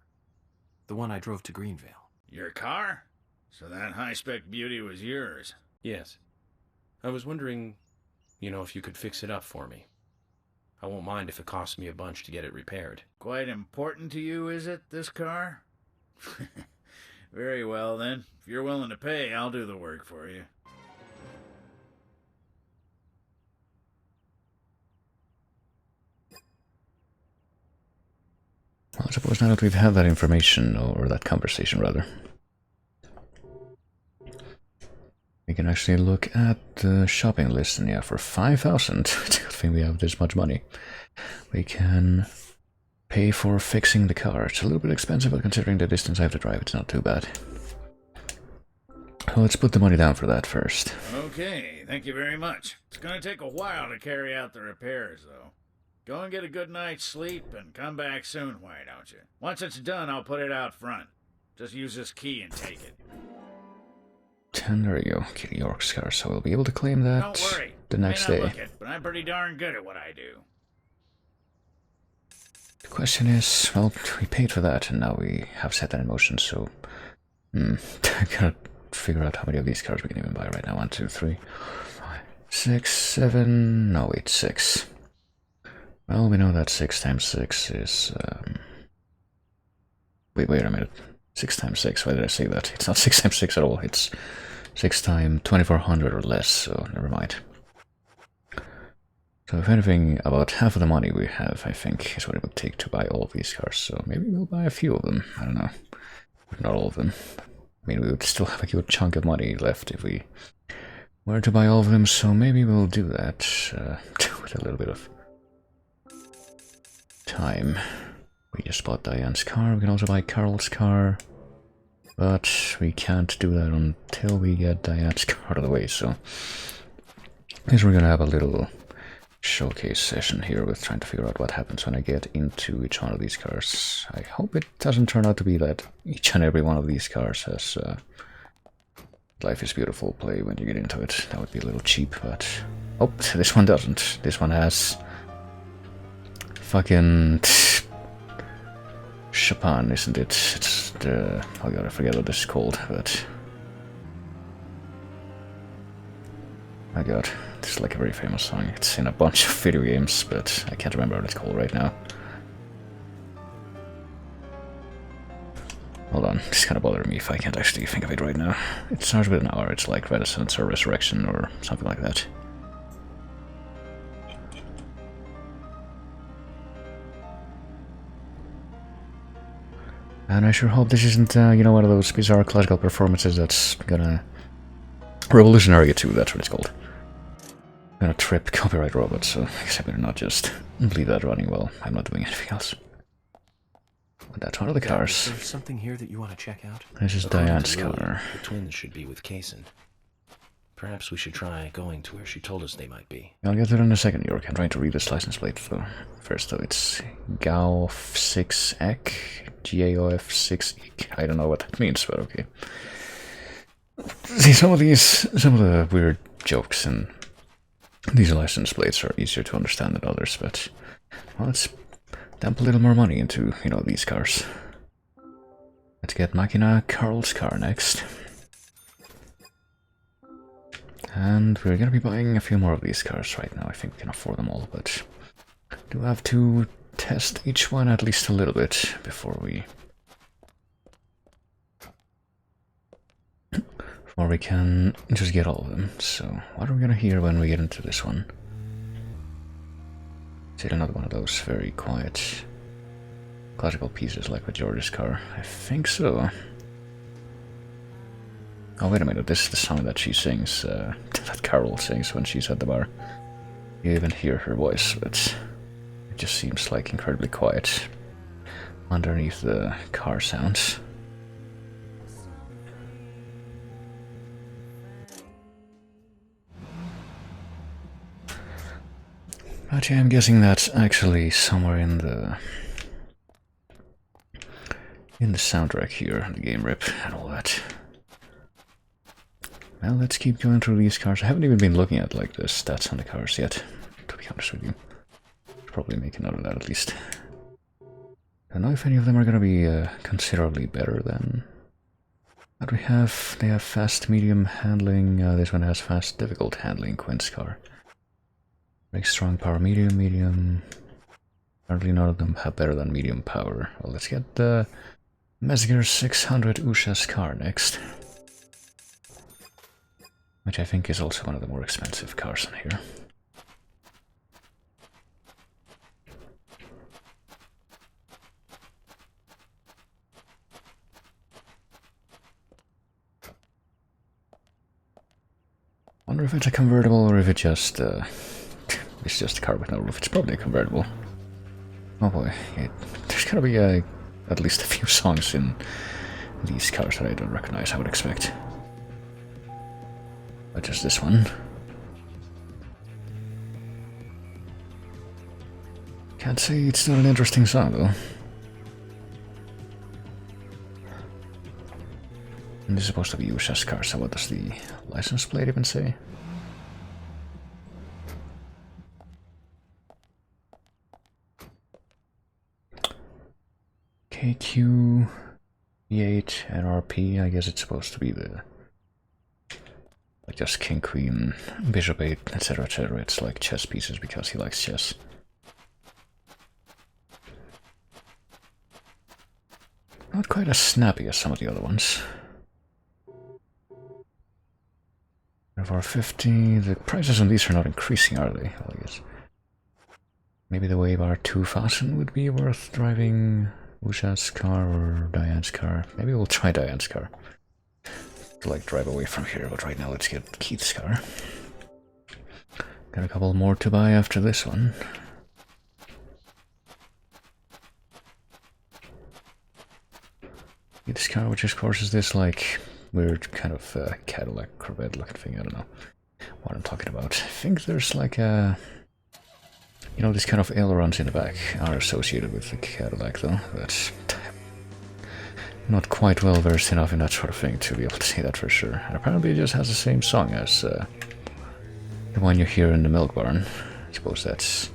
The one I drove to Greenvale. Your car? So that high-spec beauty was yours? Yes. I was wondering, if you could fix it up for me. I won't mind if it costs me a bunch to get it repaired. Quite important to you, is it, this car? Very well, then. If you're willing to pay, I'll do the work for you. Well, I suppose now that we've had that information, or that conversation, rather, we can actually look at the shopping list, and yeah, for 5,000, I don't think we have this much money. We can pay for fixing the car. It's a little bit expensive, but considering the distance I have to drive, it's not too bad. So let's put the money down for that first. Okay, thank you very much. It's gonna take a while to carry out the repairs, though. Go and get a good night's sleep and come back soon, why don't you? Once it's done, I'll put it out front. Just use this key and take it. And there you go, Kitty York's car, so we'll be able to claim that Don't worry. the next May day. not look it, but I'm pretty darn good at what I do. The question is, well, we paid for that, and now we have set that in motion, so... I gotta figure out how many of these cars we can even buy right now. 1, 2, 3, 5, 6, 7... No, wait, 6. Well, we know that 6 times 6 is Wait a minute. 6 times 6, why did I say that? It's not 6 times 6 at all, it's 6 times 2400 or less, so never mind. So if anything, about half of the money we have, I think, is what it would take to buy all of these cars, so maybe we'll buy a few of them, I don't know. Not all of them. I mean, we would still have a good chunk of money left if we were to buy all of them, so maybe we'll do that with a little bit of time. We just bought Diane's car, we can also buy Carol's car, but we can't do that until we get Diane's car out of the way, so I guess we're gonna have a little showcase session here with trying to figure out what happens when I get into each one of these cars. I hope it doesn't turn out to be that each and every one of these cars has Life is Beautiful play when you get into it. That would be a little cheap, but... Oh, this one doesn't. This one has... fucking... Chopin, isn't it? It's the... oh god, I forget what this is called, but... my god, this is like a very famous song. It's in a bunch of video games, but I can't remember what it's called right now. Hold on, it's kind of bothering me if I can't actually think of it right now. It starts with an R, it's like Renaissance or Resurrection or something like that. And I sure hope this isn't, you know, one of those bizarre classical performances that's gonna... Revolutionary 2, that's what it's called. Gonna trip copyright robots, so I guess I better not just leave that running while I'm not doing anything else. But that's one of the cars. There's something here that you want to check out? This is Diane's car. The twins should be with Kaysen. Perhaps we should try going to where she told us they might be. I'll get there in a second, York. I'm trying to read this license plate though. First though, it's GAOF6EC. GAOF6EC. I don't know what that means, but okay. See, some of the weird jokes in these license plates are easier to understand than others, but well, let's dump a little more money into, you know, these cars. Let's get Machina Carl's car next. And we're gonna be buying a few more of these cars right now. I think we can afford them all, but do have to test each one at least a little bit before we can just get all of them. So what are we gonna hear when we get into this one? Is it another one of those very quiet classical pieces like with George's car? I think so. Oh, wait a minute, this is the song that she sings, that Carol sings when she's at the bar. You even hear her voice, but it just seems like incredibly quiet underneath the car sounds. But yeah, I'm guessing that's actually somewhere in the soundtrack here, the game rip and all that. Well, let's keep going through these cars. I haven't even been looking at like the stats on the cars yet, to be honest with you. Probably make a note of that at least. I don't know if any of them are gonna be considerably better than what we have. They have fast, medium handling. This one has fast, difficult handling. Quinn's car. Brake strong, power medium, medium. Apparently none of them have better than medium power. Well, let's get the Mesger 600 Usha's car next. Which I think is also one of the more expensive cars in here. Wonder if it's a convertible or if it just it's just a car with no roof. It's probably a convertible. Oh boy, there's gotta be at least a few songs in these cars that I don't recognize, I would expect. But just this one. Can't say it's not an interesting song though. And this is supposed to be Usha's car, so what does the license plate even say? KQ E8 NRP, I guess it's supposed to be the like just king, queen, bishop 8, etc, etc. It's like chess pieces because he likes chess. Not quite as snappy as some of the other ones. For 50, the prices on these are not increasing, are they? Well, I guess. Maybe the Wave R2000 would be worth driving Usha's car or Diane's car. Maybe we'll try Diane's car. To like drive away from here, but right now let's get Keith's car. Got a couple more to buy after this one. Keith's car, which of course is this like weird kind of Cadillac Corvette looking thing. I don't know what I'm talking about. I think there's like a, you know, these kind of ailerons in the back are associated with the Cadillac though. That's not quite well versed enough in that sort of thing to be able to see that for sure. And apparently it just has the same song as the one you hear in the milk barn. I suppose that's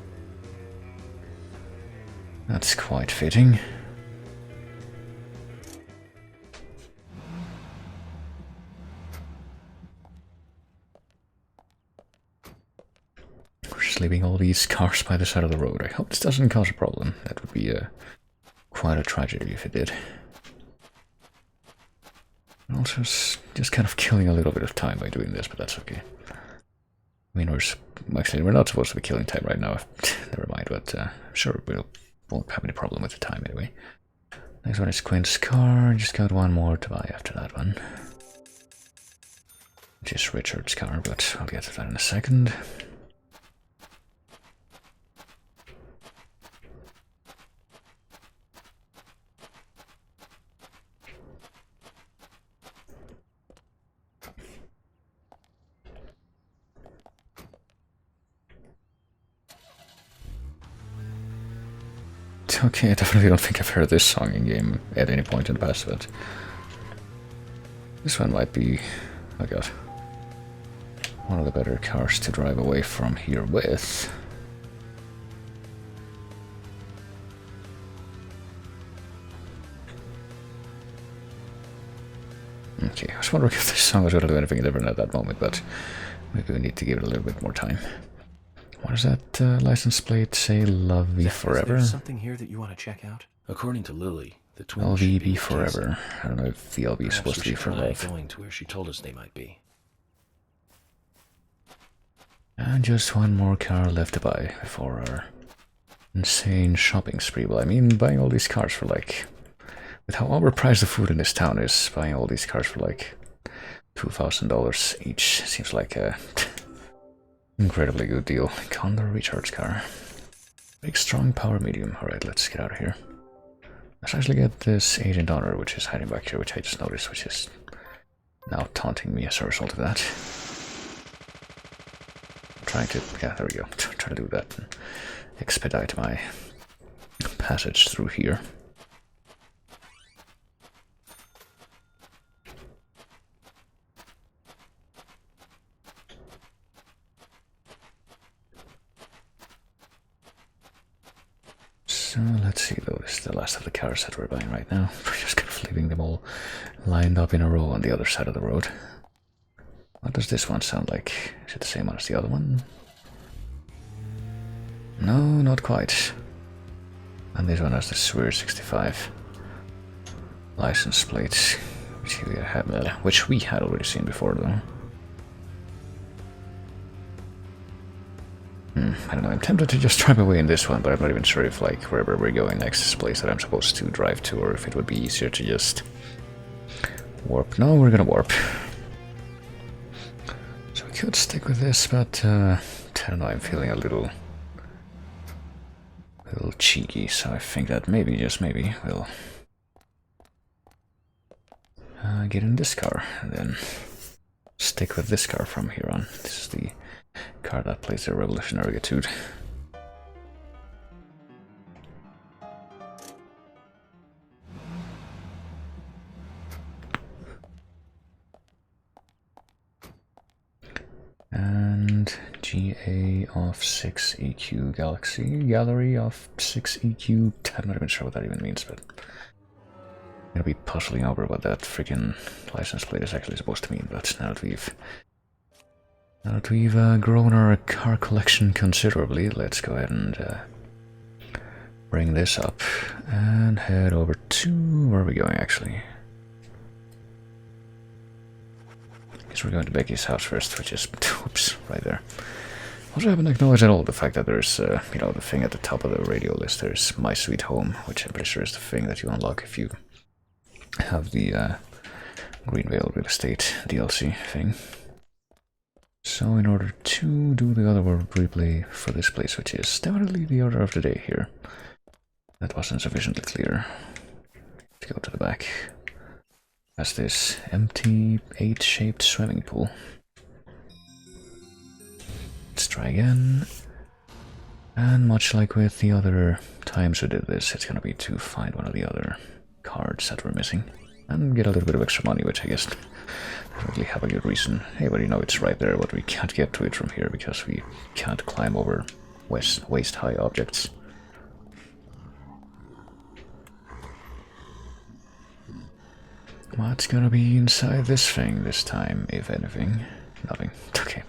quite fitting. We're just leaving all these cars by the side of the road. I hope this doesn't cause a problem. That would be quite a tragedy if it did. Also, just kind of killing a little bit of time by doing this, but that's okay. I mean, we're not supposed to be killing time right now. Never mind, but I'm sure we won't have any problem with the time anyway. Next one is Quinn's car. Just got one more to buy after that one. Which is Richard's car, but I'll get to that in a second. Okay, I definitely don't think I've heard this song in game at any point in the past, but this one might be, oh god, one of the better cars to drive away from here with. Okay, I was wondering if this song was going to do anything different at that moment, but maybe we need to give it a little bit more time. What does that license plate say? Love me forever? Is there something here that you want to check out? According to Lily, the twins LV be forever. I don't know if the LV is supposed to be for love. Going to where she told us they might be. And just one more car left to buy before our insane shopping spree. Well, I mean, buying all these cars for like, with how overpriced the food in this town is, buying all these cars for like $2,000 each seems like a incredibly good deal. Condor recharge car. Big, strong, power, medium. Alright, let's get out of here. Let's actually get this Agent Honor, which is hiding back here, which I just noticed, which is now taunting me as a result of that. I'm trying to, yeah, there we go. Try to do that and expedite my passage through here. So let's see though, this is the last of the cars that we're buying right now. We're just kind of leaving them all lined up in a row on the other side of the road. What does this one sound like? Is it the same one as the other one? No, not quite. And this one has the Swear 65 license plate, which we had already seen before though. I don't know, I'm tempted to just drive away in this one, but I'm not even sure if, like, wherever we're going next is a place that I'm supposed to drive to, or if it would be easier to just warp. No, we're gonna warp. So we could stick with this, but, I don't know, I'm feeling a little cheeky, so I think that maybe, just maybe, we'll get in this car, and then stick with this car from here on. This is the car that plays the revolutionary etude. And GA of 6 EQ Galaxy, Gallery of 6 EQ. I'm not even sure what that even means, but I'm gonna be puzzling over what that freaking license plate is actually supposed to mean. But now that we've grown our car collection considerably, let's go ahead and bring this up and head over to, where are we going? going, actually? Guess we're going to Becky's house first, which is, oops, right there. Also, I haven't acknowledged at all the fact that there's, you know, the thing at the top of the radio list. There's My Sweet Home, which I'm pretty sure is the thing that you unlock if you have the Greenvale Real Estate DLC thing. So, in order to do the other world replay for this place, which is definitely the order of the day here, that wasn't sufficiently clear. Let's go to the back. That's this empty 8-shaped swimming pool. Let's try again. And much like with the other times we did this, it's gonna be to find one of the other cards that we're missing. And get a little bit of extra money, which I guess doesn't really have a good reason. Hey, but you know it's right there, but we can't get to it from here because we can't climb over waist-high objects. What's gonna be inside this thing this time, if anything? Nothing. Okay.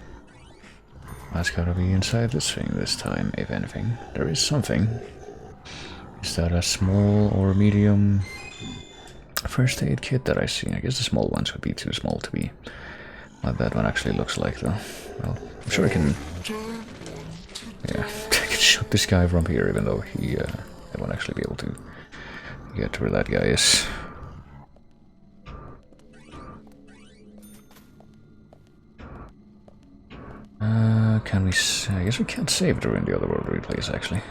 What's gonna be inside this thing this time, if anything? There is something. Is that a small or medium first aid kit that I see? I guess the small ones would be too small to be what that one actually looks like, though. Well, I'm sure I can... Yeah, I can shoot this guy from here, even though he won't actually be able to get to where that guy is. Can we... I guess we can't save during the other world replays, actually.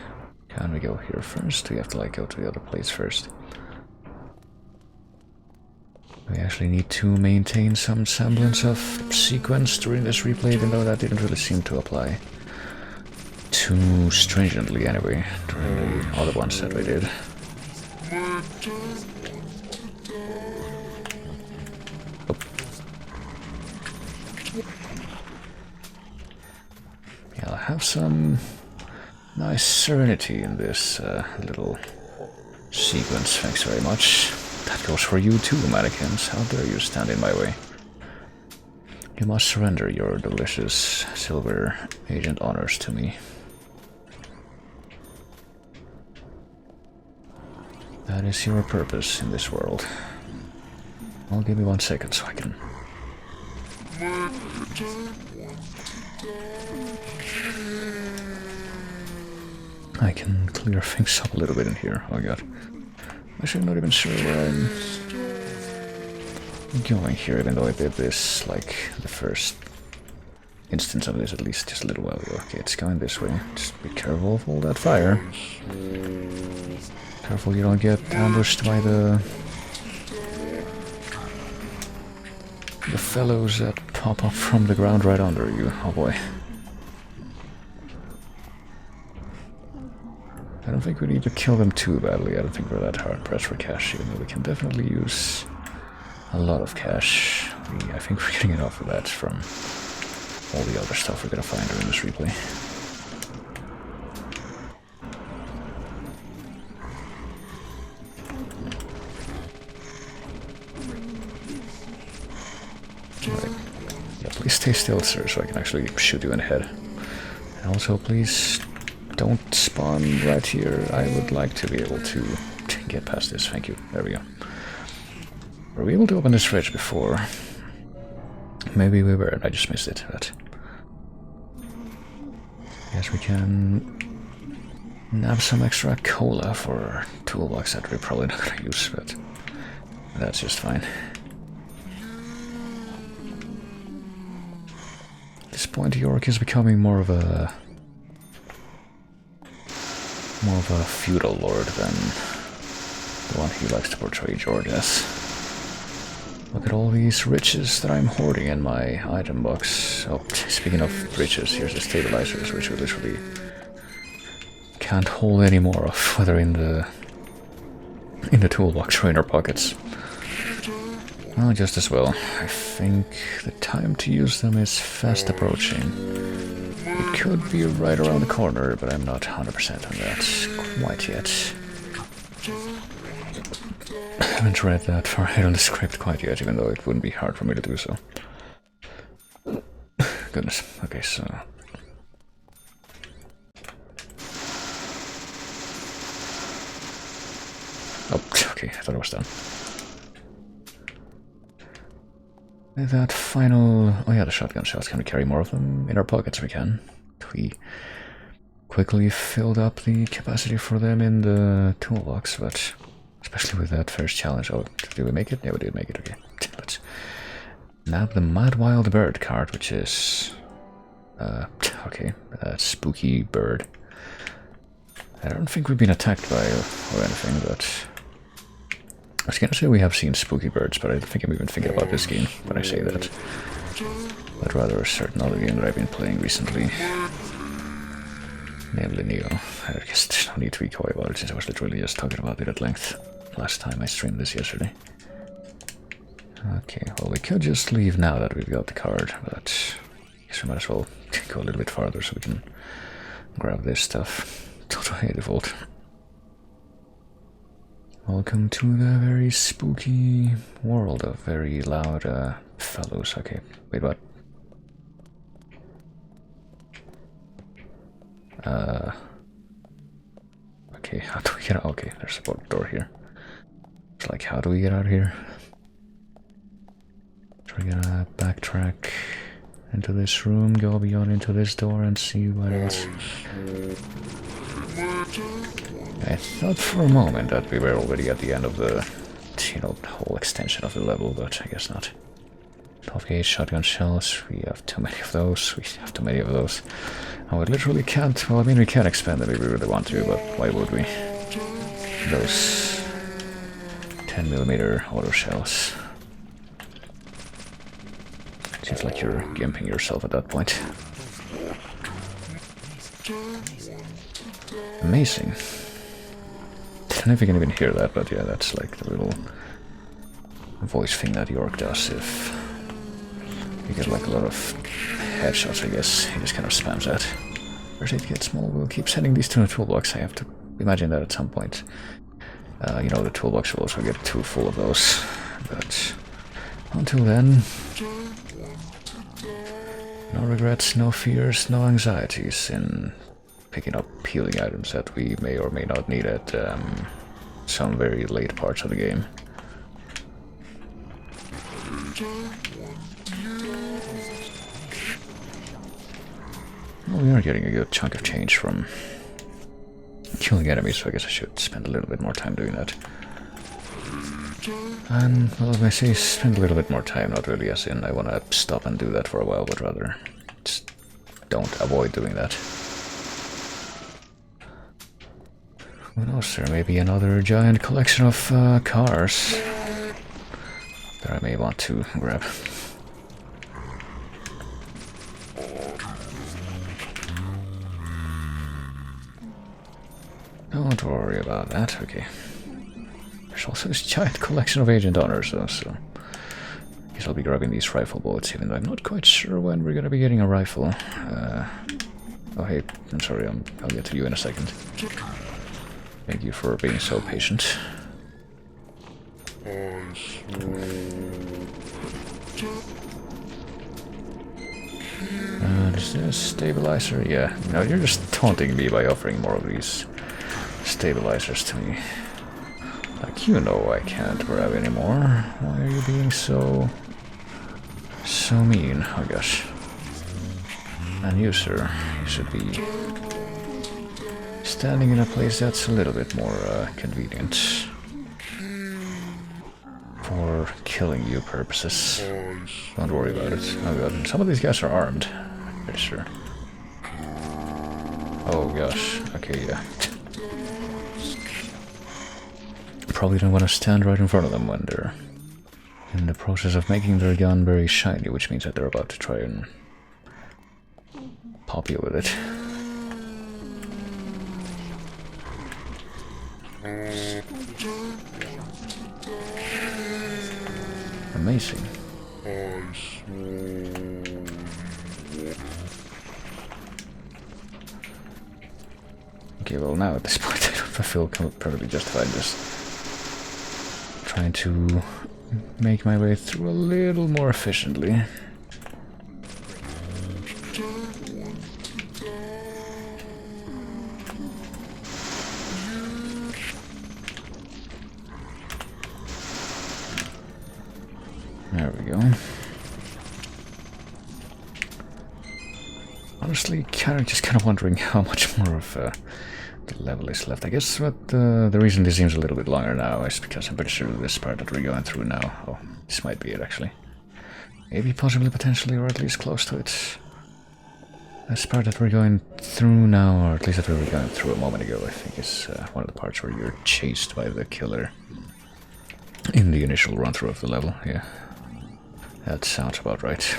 Can we go here first? We have to, like, go to the other place first. We actually need to maintain some semblance of sequence during this replay, even though that didn't really seem to apply too stringently, anyway, during the other ones that we did. Oh. Yeah, I'll have some nice serenity in this little sequence, thanks very much. That goes for you too, mannequins. How dare you stand in my way? You must surrender your delicious silver agent honors to me. That is your purpose in this world. Well, give me 1 second so I can... I can clear things up a little bit in here. Oh god. Actually, I'm not even sure where I'm going here, even though I did this, like, the first instance of this at least just a little while ago. Okay, it's going this way. Just be careful of all that fire. Careful you don't get ambushed by the fellows that pop up from the ground right under you. Oh boy. I don't think we need to kill them too badly. I don't think we're that hard pressed for cash, even though we can definitely use a lot of cash. I think we're getting enough of that from all the other stuff we're gonna find during this replay. Right. Yeah, please stay still, sir, so I can actually shoot you in the head. And also, please don't spawn right here. I would like to be able to get past this. Thank you. There we go. Were we able to open this fridge before? Maybe we were, and I just missed it. But yes, we can nab some extra cola for our toolbox that we're probably not going to use, but that's just fine. At this point, York is becoming more of a feudal lord than the one he likes to portray George as. Look at all these riches that I'm hoarding in my item box. Oh, speaking of riches, here's the stabilizers, which we literally can't hold any more of, whether in the toolbox or in our pockets. Well, just as well. I think the time to use them is fast approaching. It could be right around the corner, but I'm not 100% on that quite yet. I haven't read that far ahead on the script quite yet, even though it wouldn't be hard for me to do so. Goodness. Okay, so... Oh, okay, I thought it was done. With that final... Oh yeah, the shotgun shells. Can we carry more of them? In our pockets we can. We quickly filled up the capacity for them in the toolbox, but especially with that first challenge. Oh, did we make it? Yeah, we did make it. Okay, let's nab the Mad Wild Bird card, which is... okay, spooky bird. I don't think we've been attacked by or anything, but... I was gonna say we have seen spooky birds, but I don't think I'm even thinking about this game when I say that. But rather a certain other game that I've been playing recently. Namely Neo. I guess there's no need to be coy about it since I was literally just talking about it at length last time I streamed this yesterday. Okay, well we could just leave now that we've got the card, but I guess we might as well go a little bit farther so we can grab this stuff. Totally default. Welcome to the very spooky world of very loud fellows. Okay, wait, what? Okay, how do we get out? Okay, there's a door here. It's like, how do we get out here? So we're gonna backtrack into this room, go beyond into this door and see what else. I thought for a moment that we were already at the end of the, you know, whole extension of the level, but I guess not. 12 gauge shotgun shells, we have too many of those, And we literally can't, well I mean we can expand them if we really want to, but why would we? Those 10mm auto shells. Seems like you're gimping yourself at that point. Amazing. I don't know if you can even hear that, but yeah, that's like the little voice thing that York does if you get like a lot of headshots, I guess. He just kind of spams that. Where's it get small? We'll keep sending these to the toolbox. I have to imagine that at some point. You know, the toolbox will also get too full of those. But until then, no regrets, no fears, no anxieties in picking up healing items that we may or may not need at some very late parts of the game. Well, we are getting a good chunk of change from killing enemies, so I guess I should spend a little bit more time doing that. And, well, as I say, spend a little bit more time, not really as in I want to stop and do that for a while, but rather just don't avoid doing that. Who knows, there may be another giant collection of cars that I may want to grab. Don't worry about that, okay. There's also this giant collection of Agent Honors though, so I guess I'll be grabbing these rifle bullets, even though I'm not quite sure when we're gonna be getting a rifle. Oh hey, I'm sorry, I'll get to you in a second. Thank you for being so patient. Is this a stabilizer? Yeah, no, you're just taunting me by offering more of these stabilizers to me. Like, you know I can't grab anymore. Why are you being so mean? Oh gosh. And you, sir, you should be standing in a place that's a little bit more convenient for killing you purposes. Don't worry about it. Oh god, some of these guys are armed. Pretty sure. Oh gosh. Okay, yeah. Probably don't want to stand right in front of them when they're in the process of making their gun very shiny, which means that they're about to try and pop you with it. Amazing. Okay, well now at this point I feel perfectly justified just trying to make my way through a little more efficiently. There we go. honestly just kind of wondering how much more of the level is left. I guess what the reason this seems a little bit longer now is because I'm pretty sure this part that we're going through now. Oh, this might be it actually. Maybe, possibly, potentially, or at least close to it. This part that we're going through now, or at least that we were going through a moment ago, I think is one of the parts where you're chased by the killer. In the initial run-through of the level, yeah. That sounds about right.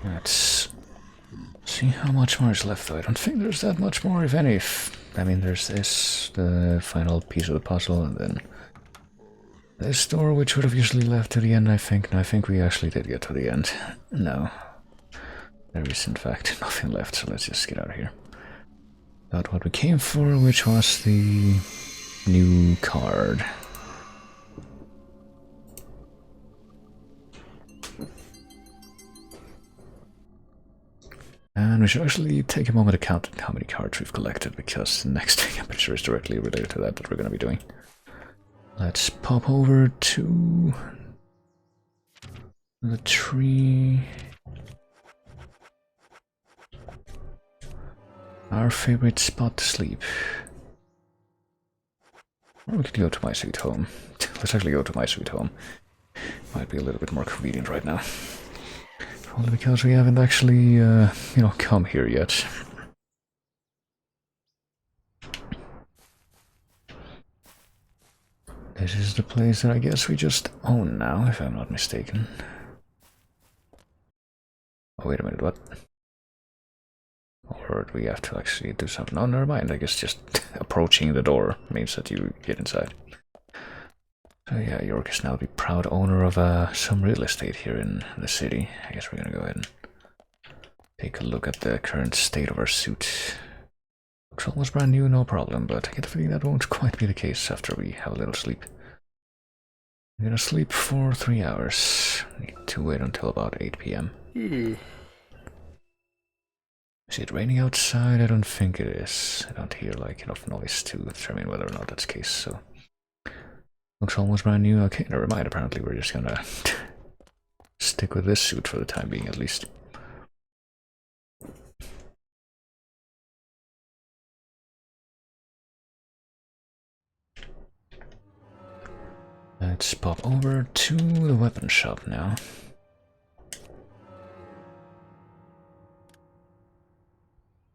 Let's see how much more is left, though. I don't think there's that much more, if any. I mean, there's this, the final piece of the puzzle, and then this door, which would have usually left to the end, I think. No, I think we actually did get to the end. No. There is, in fact, nothing left, so let's just get out of here. Got what we came for, which was the new card. And we should actually take a moment to count how many cards we've collected, because the next thing I'm pretty sure is directly related to that we're going to be doing. Let's pop over to the tree. Our favorite spot to sleep. Or we could go to my sweet home. Let's actually go to my sweet home. Might be a little bit more convenient right now. Only because we haven't actually, you know, come here yet. This is the place that I guess we just own now, if I'm not mistaken. Oh, wait a minute, what? Or do we have to actually do something? No, never mind, I guess just approaching the door means that you get inside. So yeah, York is now the proud owner of some real estate here in the city. I guess we're gonna go ahead and take a look at the current state of our suit. Looks almost brand new, no problem, but I get the feeling that won't quite be the case after we have a little sleep. We're gonna sleep for 3 hours. Need to wait until about 8 p.m. Is it raining outside? I don't think it is. I don't hear like enough noise to determine whether or not that's the case, so... Looks almost brand new. Okay, never mind. Apparently we're just gonna stick with this suit for the time being, at least. Let's pop over to the weapon shop now.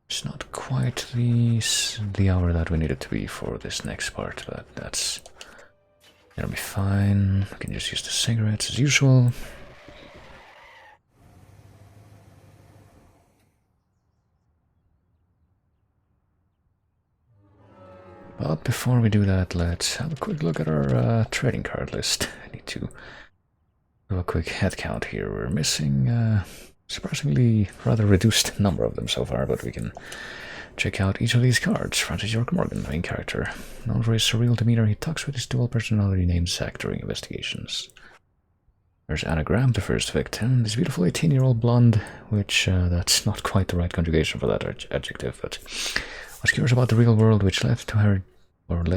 It's not quite the hour that we need it to be for this next part, but that'll be fine. We can just use the cigarettes as usual. But before we do that, let's have a quick look at our trading card list. I need to do a quick head count here. We're missing surprisingly rather reduced number of them so far, but we can check out each of these cards. Francis York Morgan, main character. Known for his surreal demeanor, he talks with his dual personality named Zack during investigations. There's Anna Graham, the first victim. This beautiful 18-year-old blonde, which that's not quite the right conjugation for that adjective, but was curious about the real world, which led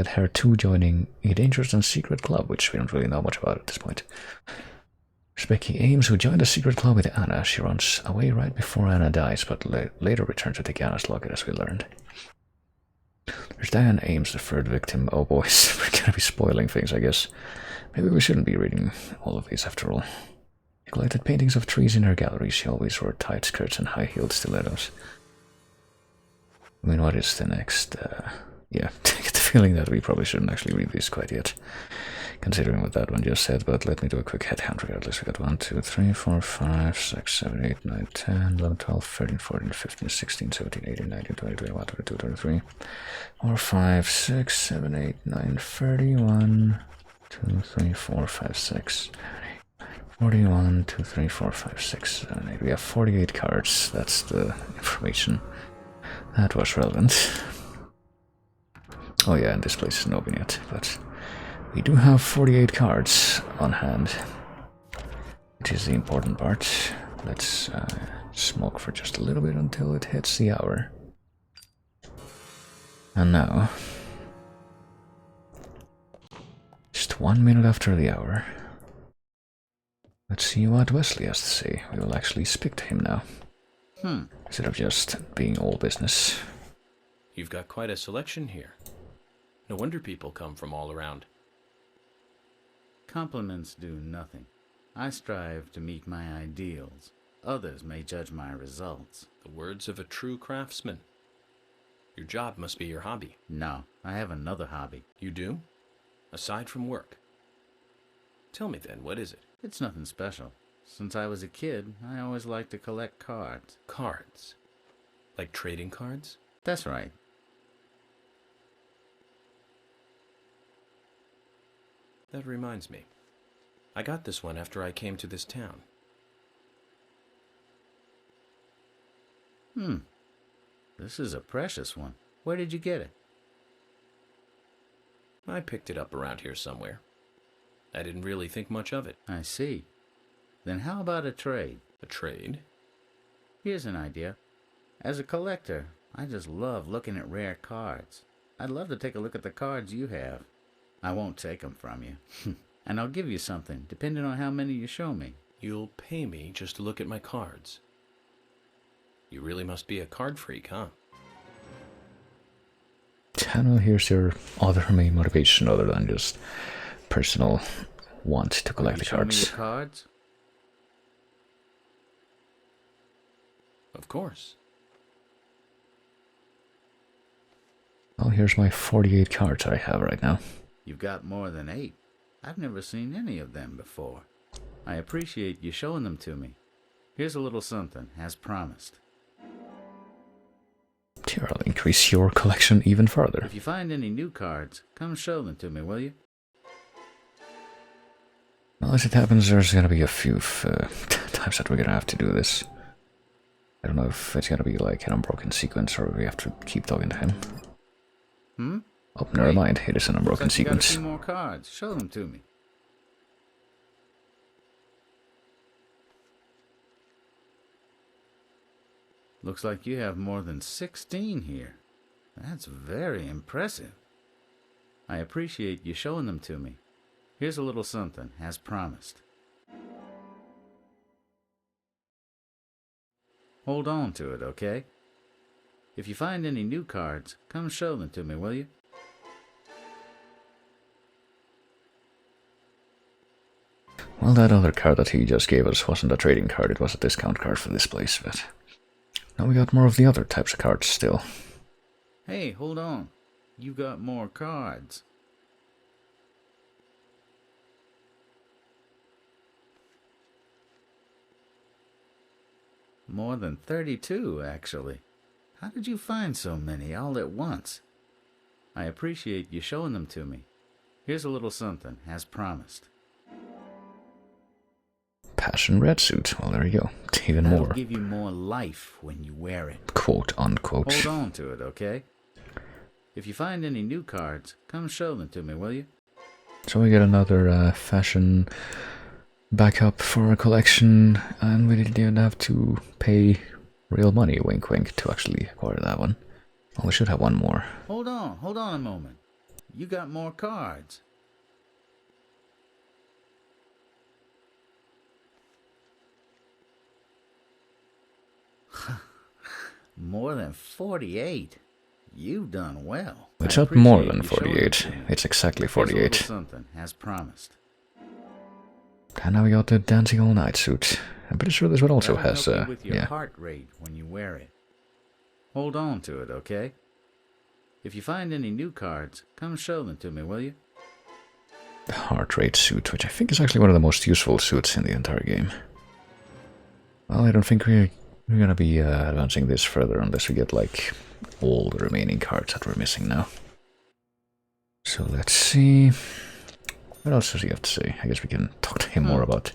her to joining a dangerous and secret club, which we don't really know much about at this point. There's Becky Ames, who joined a secret club with Anna. She runs away right before Anna dies, but later returns to take Anna's locket, as we learned. There's Diane Ames, the third victim. Oh boys, we're gonna be spoiling things, I guess. Maybe we shouldn't be reading all of these after all. She collected paintings of trees in her gallery. She always wore tight skirts and high-heeled stilettos. I mean, what is the next? Yeah, I get the feeling that we probably shouldn't actually read these quite yet, considering what that one just said, but let me do a quick head count regardless. We got 1, 2, 3, 4, 5, 6, 7, 8, 9, 10, 11, 12, 13, 14, 15, 16, 17, 18, 19, 20, 21, 22, 23, 4, 5, 6, 7, 8, 9, 31, 2, 3, 4, 5, 6, 41, 2, 3, 4, 5, 6, 7, 8. We have 48 cards. That's the information that was relevant. Oh yeah, and this place isn't open yet, but we do have 48 cards on hand, which is the important part. Let's smoke for just a little bit until it hits the hour. And now, just 1 minute after the hour. Let's see what Wesley has to say. We will actually speak to him now. Instead of just being all business. You've got quite a selection here. No wonder people come from all around. Compliments do nothing. I strive to meet my ideals. Others may judge my results. The words of a true craftsman. Your job must be your hobby. No, I have another hobby. You do? Aside from work? Tell me then, what is it? It's nothing special. Since I was a kid, I always liked to collect cards. Cards? Like trading cards? That's right. That reminds me. I got this one after I came to this town. This is a precious one. Where did you get it? I picked it up around here somewhere. I didn't really think much of it. I see. Then how about a trade? A trade? Here's an idea. As a collector, I just love looking at rare cards. I'd love to take a look at the cards you have. I won't take them from you. And I'll give you something, depending on how many you show me. You'll pay me just to look at my cards. You really must be a card freak, huh? Well, here's your other main motivation other than just personal want to collect the cards. Show me your cards? Of course. Well, here's my 48 cards I have right now. You've got more than 8. I've never seen any of them before. I appreciate you showing them to me. Here's a little something, as promised. Here, I'll increase your collection even further. If you find any new cards, come show them to me, will you? Well, as it happens, there's gonna be a few times that we're gonna have to do this. I don't know if it's gonna be like an unbroken sequence or we have to keep talking to him. Oh, never mind. It is an unbroken sequence. You got a few more cards. Show them to me. Looks like you have more than 16 here. That's very impressive. I appreciate you showing them to me. Here's a little something, as promised. Hold on to it, okay? If you find any new cards, come show them to me, will you? Well, that other card that he just gave us wasn't a trading card, it was a discount card for this place, but now we got more of the other types of cards still. Hey, hold on. You got more cards. More than 32, actually. How did you find so many all at once? I appreciate you showing them to me. Here's a little something, as promised. Passion red suit. Well, there you go. Even That'll more. Give you more life when you wear it. Quote unquote. Hold on to it, okay? If you find any new cards, come show them to me, will you? So we get another fashion backup for a collection, and we didn't even have to pay real money, wink wink, to actually acquire that one. Well, we should have one more. Hold on a moment. You got more cards. More than 48. You've done well. It's not more than 48. It's exactly 48. Something, as promised. And now we got the dancing all night suit. I'm pretty sure this one also has with your heart rate when you wear it. Hold on to it, okay? If you find any new cards, come show them to me, will you? The heart rate suit, which I think is actually one of the most useful suits in the entire game. Well, I don't think we're gonna be advancing this further unless we get like all the remaining cards that we're missing now. So let's see. What else does he have to say? I guess we can talk to him more about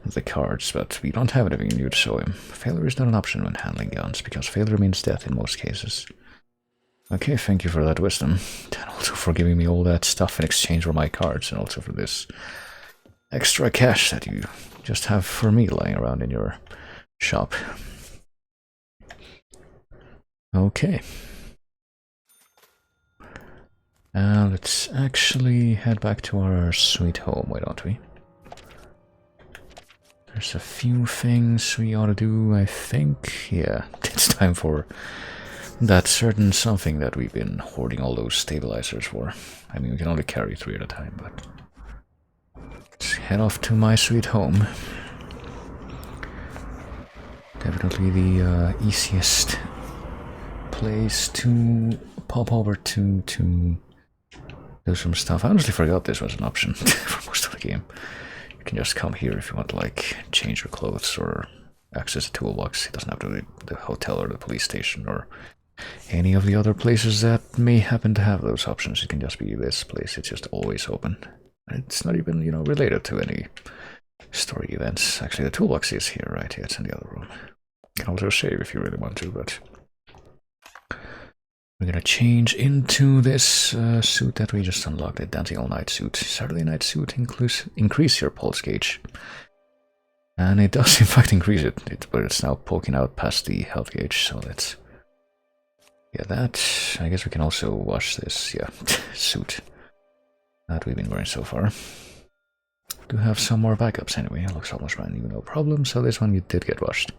the cards, but we don't have anything new to show him. Failure is not an option when handling guns, because failure means death in most cases. Okay, thank you for that wisdom, and also for giving me all that stuff in exchange for my cards, and also for this extra cash that you just have for me lying around in your shop. Okay. Let's actually head back to our sweet home, why don't we? There's a few things we ought to do, I think. Yeah, it's time for that certain something that we've been hoarding all those stabilizers for. I mean, we can only carry 3 at a time, but... let's head off to my sweet home. Definitely the easiest place to pop over to do some stuff. I honestly forgot this was an option for most of the game. You can just come here if you want to, like, change your clothes or access a toolbox. It doesn't have to be the hotel or the police station or any of the other places that may happen to have those options. It can just be this place. It's just always open. It's not even, you know, related to any story events. Actually, the toolbox is here, right? Yeah, it's in the other room. You can also save if you really want to, but... we're gonna change into this suit that we just unlocked, the Dancing All Night suit. Saturday Night suit increase your pulse gauge. And it does in fact increase it, but it's now poking out past the health gauge, so let's... yeah, that... I guess we can also wash this, yeah, suit that we've been wearing so far. Do have some more backups anyway, it looks almost brand new, no problem, so this one you did get washed.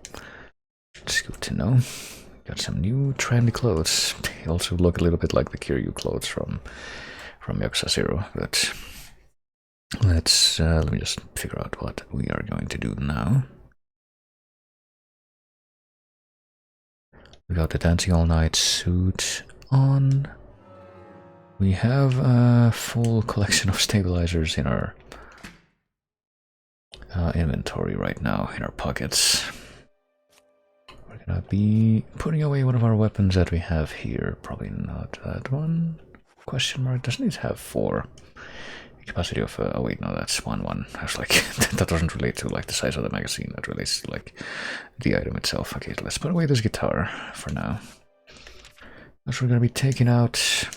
It's good to know. Got some new trendy clothes. They also look a little bit like the Kiryu clothes from Yakuza 0, but let's let me just figure out what we are going to do now. We got the Dancing All Night suit on. We have a full collection of stabilizers in our inventory right now, in our pockets. We're gonna be putting away one of our weapons that we have here. Probably not that one. Question mark. Doesn't it have 4? Capacity of... oh wait, no, that's 1-1. I was like, that doesn't relate to like the size of the magazine. That relates to like the item itself. Okay, let's put away this guitar for now. Next we're gonna be taking out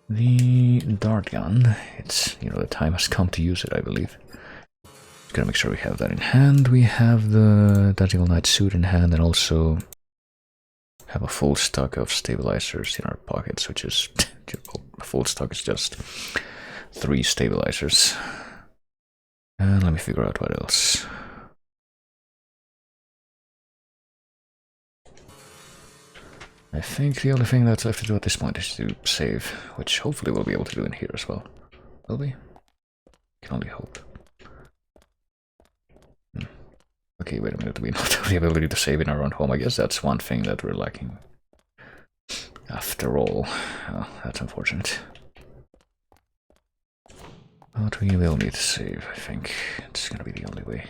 the dart gun. It's, you know, the time has come to use it, I believe. Gotta make sure we have that in hand. We have the Dancing All Night suit in hand, and also have a full stock of stabilizers in our pockets, which is a full stock is just 3 stabilizers. And let me figure out what else. I think the only thing that's left to do at this point is to save, which hopefully we'll be able to do in here as well. Will we? Can only hope. Okay, wait a minute, we not have the ability to save in our own home. I guess that's one thing that we're lacking. After all, oh, that's unfortunate. But we will need to save, I think. It's gonna be the only way.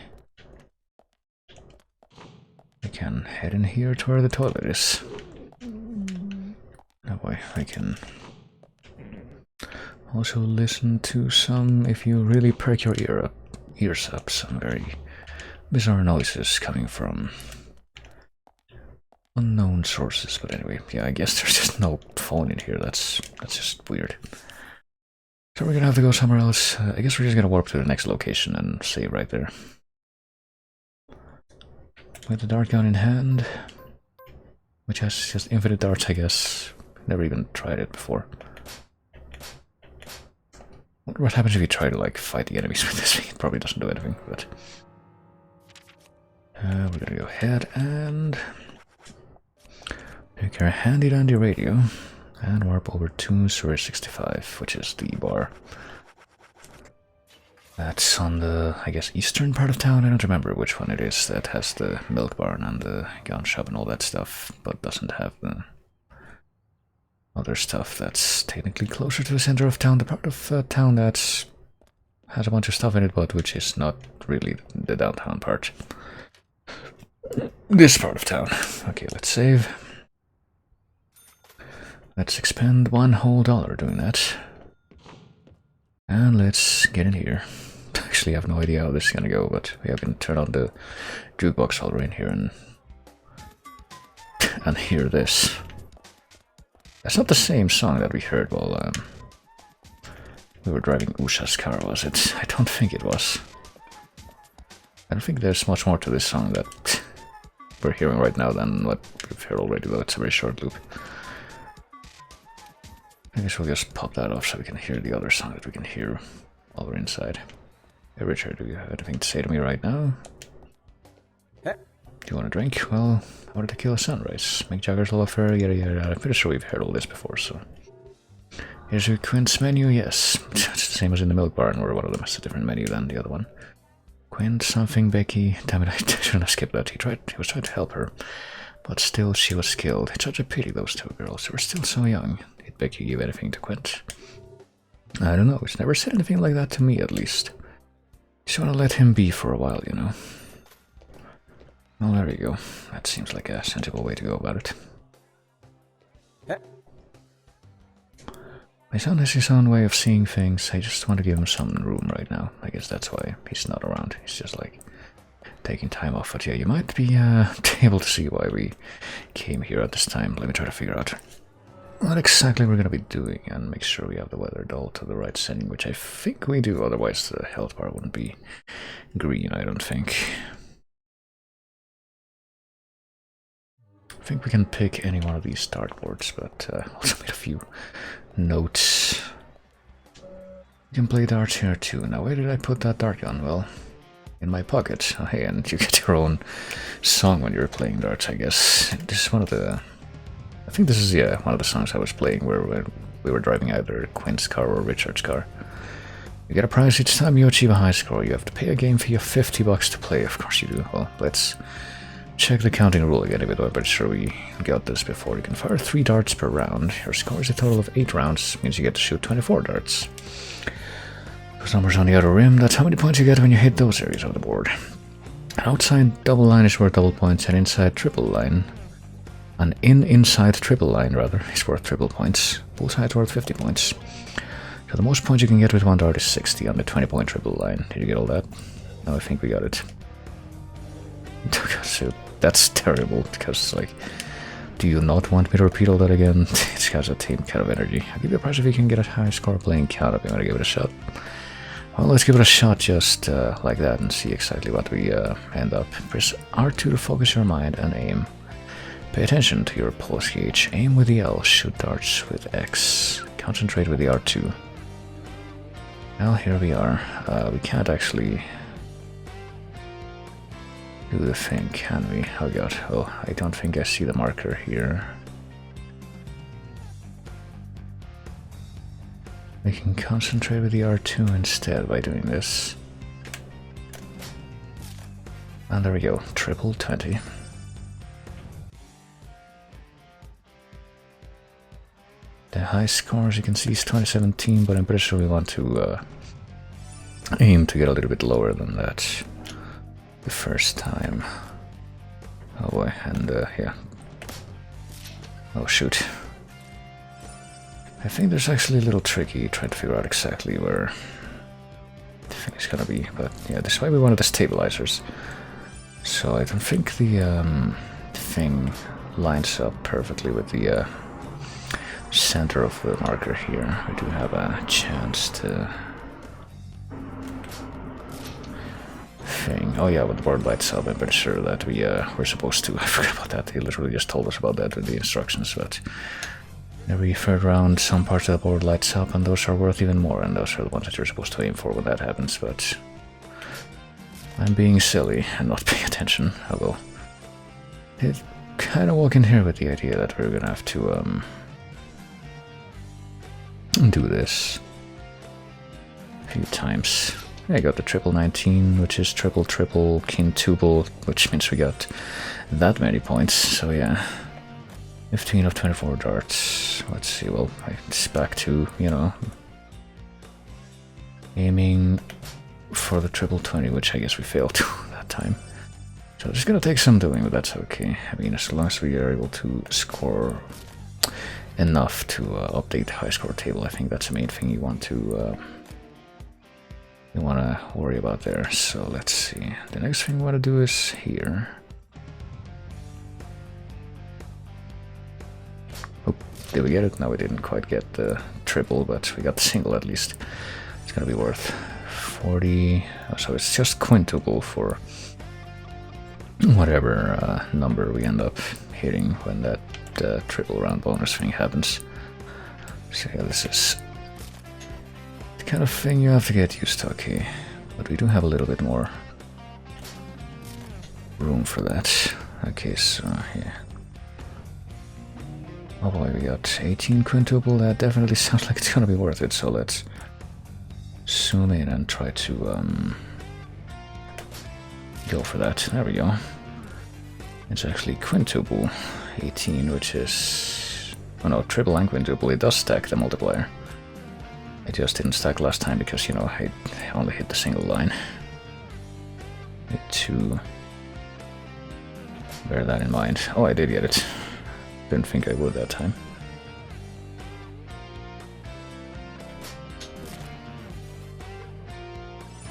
We can head in here to where the toilet is. That way I can also listen to some, if you really perk your ears up, some very bizarre noises coming from unknown sources. But anyway, yeah, I guess there's just no phone in here. That's just weird. So we're gonna have to go somewhere else. I guess we're just gonna warp to the next location and save right there. With the dart gun in hand, which has just infinite darts, I guess. Never even tried it before. Wonder what happens if you try to like fight the enemies with this thing. It probably doesn't do anything, but we're gonna go ahead and take our handy dandy radio and warp over to Sewer 65, which is the bar. That's on the, I guess, eastern part of town. I don't remember which one it is that has the milk barn and the gun shop and all that stuff, but doesn't have the other stuff that's technically closer to the center of town. The part of town that has a bunch of stuff in it, but which is not really the downtown part. This part of town. Okay, let's save. Let's expend $1 whole doing that. And let's get in here. Actually, I have no idea how this is gonna go, but we can turn on the jukebox while we're in here and hear this. That's not the same song that we heard while we were driving Usha's car, was it? I don't think it was. I don't think there's much more to this song that we're hearing right now than what we've heard already, though it's a very short loop. I guess we'll just pop that off so we can hear the other song that we can hear while we're inside. Hey Richard, do you have anything to say to me right now? Do you want a drink? Well, I wanted to kill a sunrise. Make Jagger's love affair, yada yada yada. I'm pretty sure we've heard all this before, so... Here's your Quint's menu, yes. It's the same as in the milk barn, where one of them has a different menu than the other one. Quint, something, Becky. Damn it, I shouldn't have skipped that. He was trying to help her, but still she was killed. It's such a pity, those two girls. They were still so young. Did Becky give anything to Quint? I don't know. He's never said anything like that to me, at least. Just want to let him be for a while, you know. Well, there you go. That seems like a sensible way to go about it. My son has his own way of seeing things. I just want to give him some room right now. I guess that's why he's not around. He's just like taking time off. But yeah, you might be able to see why we came here at this time. Let me try to figure out what exactly we're going to be doing and make sure we have the weather doll to the right setting, which I think we do. Otherwise the health bar wouldn't be green, I don't think. I think we can pick any one of these dartboards, but also made a few notes. You can play darts here too. Now, where did I put that dart gun? Well, in my pocket. Oh, hey, and you get your own song when you're playing darts, I guess. This is one of the... I think this is, yeah, one of the songs I was playing where we were driving either Quint's car or Richard's car. You get a prize each time you achieve a high score. You have to pay a game fee of $50 to play. Of course you do. Well, let's check the counting rule again, even though I'm pretty sure we got this before. You can fire 3 darts per round. Your score is a total of 8 rounds, means you get to shoot 24 darts. Those numbers on the outer rim, that's how many points you get when you hit those areas of the board. An outside double line is worth double points, and inside triple line... An inside triple line, rather, is worth triple points. Bullseye is worth 50 points. So the most points you can get with one dart is 60 on the 20-point triple line. Did you get all that? No, I think we got it. So that's terrible, because it's like, do you not want me to repeat all that again? It's got a team kind of energy. I'll give you a prize if you can get a high score playing count-up. You want to give it a shot? Well, let's give it a shot just like that and see exactly what we end up. Press R2 to focus your mind and aim. Pay attention to your pulse gauge. Aim with the L, shoot darts with X. Concentrate with the R2. Well, here we are. We can't actually do the thing, can we? Oh god, oh, I don't think I see the marker here. We can concentrate with the R2 instead by doing this. And there we go, triple 20. The high scores you can see is 2017, but I'm pretty sure we want to aim to get a little bit lower than that the first time. Oh boy, and yeah. Oh shoot. I think there's actually a little tricky trying to figure out exactly where the thing is gonna be, but yeah, this is why we wanted the stabilizers. So I don't think the thing lines up perfectly with the center of the marker here. We do have a chance to thing. Oh yeah, when the board lights up, I'm pretty sure that we're supposed to. I forgot about that. He literally just told us about that with the instructions, but every third round some parts of the board lights up and those are worth even more, and those are the ones that you're supposed to aim for when that happens, but I'm being silly and not paying attention. Although did kind of walk in here with the idea that we're gonna have to do this a few times. I got the triple 19, which is triple quintuple, which means we got that many points. So yeah, 15 of 24 darts. Let's see. Well, it's back to, you know, aiming for the triple 20, which I guess we failed to that time. So it's gonna take some doing, but that's okay. I mean, as long as we are able to score enough to update the high score table, I think that's the main thing you want to worry about there. So let's see. The next thing we want to do is here. Oh, did we get it? No, we didn't quite get the triple, but we got the single at least. It's gonna be worth 40. Oh, so it's just quintuple for whatever number we end up hitting when that triple round bonus thing happens. So yeah, this is the kind of thing you have to get used to, okay. But we do have a little bit more room for that. Okay, so yeah. Oh boy, we got 18 quintuple. That definitely sounds like it's gonna be worth it, so let's zoom in and try to go for that. There we go. It's actually quintuple 18, which is... oh no, triple and quintuple. It does stack the multiplier. It just didn't stack last time because, you know, I only hit the single line. Need to bear that in mind. Oh, I did get it. Didn't think I would that time.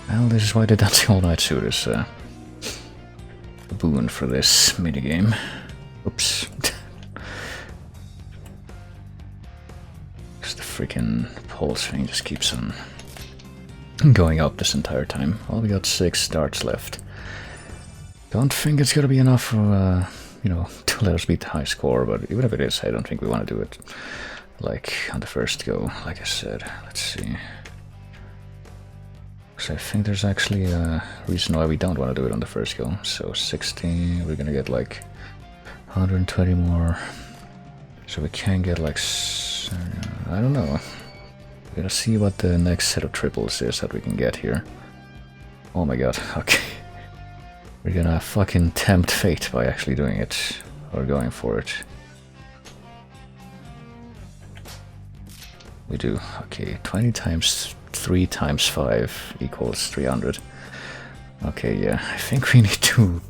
Well, this is why the Dancing All Night suit is a boon for this minigame. Oops. Because the freaking pulse thing just keeps on going up this entire time. Well, we got 6 darts left. Don't think it's gonna be enough for, you know, to let us beat the high score, but even if it is, I don't think we want to do it like on the first go, like I said. Let's see. So I think there's actually a reason why we don't want to do it on the first go. So 60, we're gonna get like 120 more. So we can get like, I don't know. We're gonna see what the next set of triples is that we can get here. Oh my god, okay. We're gonna fucking tempt fate by actually doing it, or going for it. We do, okay, 20 times 3 times 5 equals 300. Okay, yeah, I think we need to...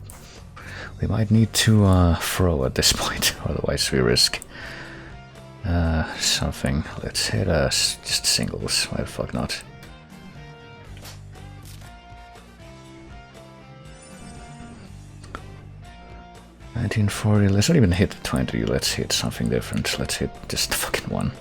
we might need to throw at this point, otherwise we risk something. Let's hit just singles, why the fuck not? $19.40, let's not even hit 20, let's hit something different. Let's hit just fucking 1.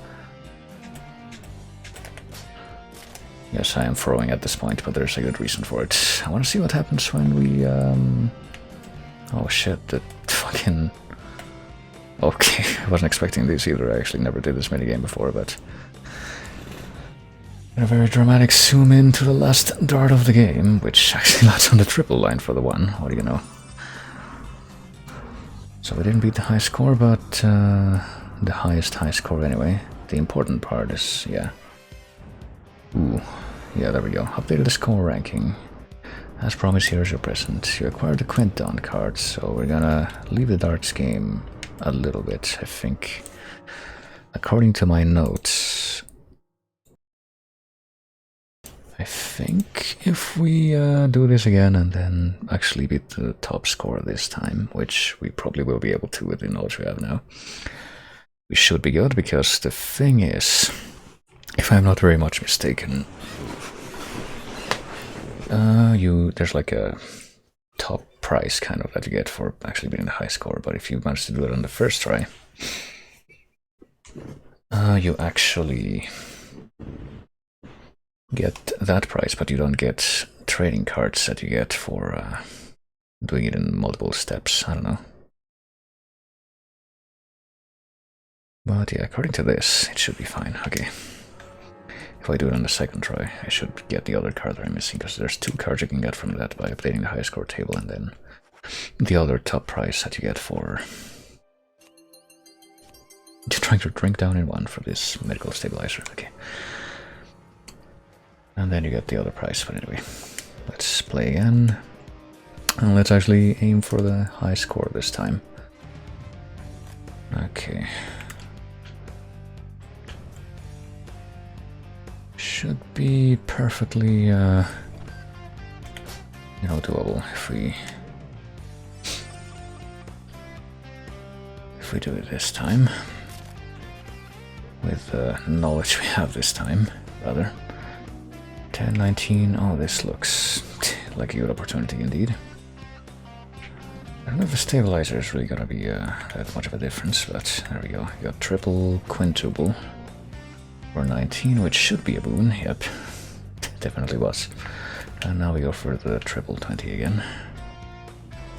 Yes, I am throwing at this point, but there's a good reason for it. I want to see what happens when we, oh shit, the fucking... okay, I wasn't expecting this either. I actually never did this minigame before, but... a very dramatic zoom in to the last dart of the game, which actually lands on the triple line for the 1. What do you know? So we didn't beat the high score, but the highest high score anyway. The important part is, yeah. Ooh, yeah, there we go. Updated the score ranking. As promised, here's your present. You acquired the Quinton card, so we're gonna leave the darts game a little bit, I think. According to my notes, I think if we do this again and then actually beat the top score this time, which we probably will be able to with the knowledge we have now, we should be good, because the thing is, if I'm not very much mistaken, there's like a top prize kind of that you get for actually beating the high score, but if you manage to do it on the first try, you actually get that prize, but you don't get trading cards that you get for doing it in multiple steps. I don't know. But yeah, according to this, it should be fine. Okay. If I do it on the second try, I should get the other card that I'm missing, because there's 2 cards you can get from that by updating the high score table, and then the other top prize that you get for trying to drink down in 1 for this medical stabilizer. Okay. And then you get the other prize, but anyway. Let's play again. And let's actually aim for the high score this time. Okay. Should be perfectly, doable if we do it this time. With the knowledge we have this time, rather. 10, 19, oh, this looks like a good opportunity indeed. I don't know if the stabilizer is really gonna be that much of a difference, but there we go. You got triple, quintuple for 19, which should be a boon. Yep, definitely was. And now we go for the triple 20 again.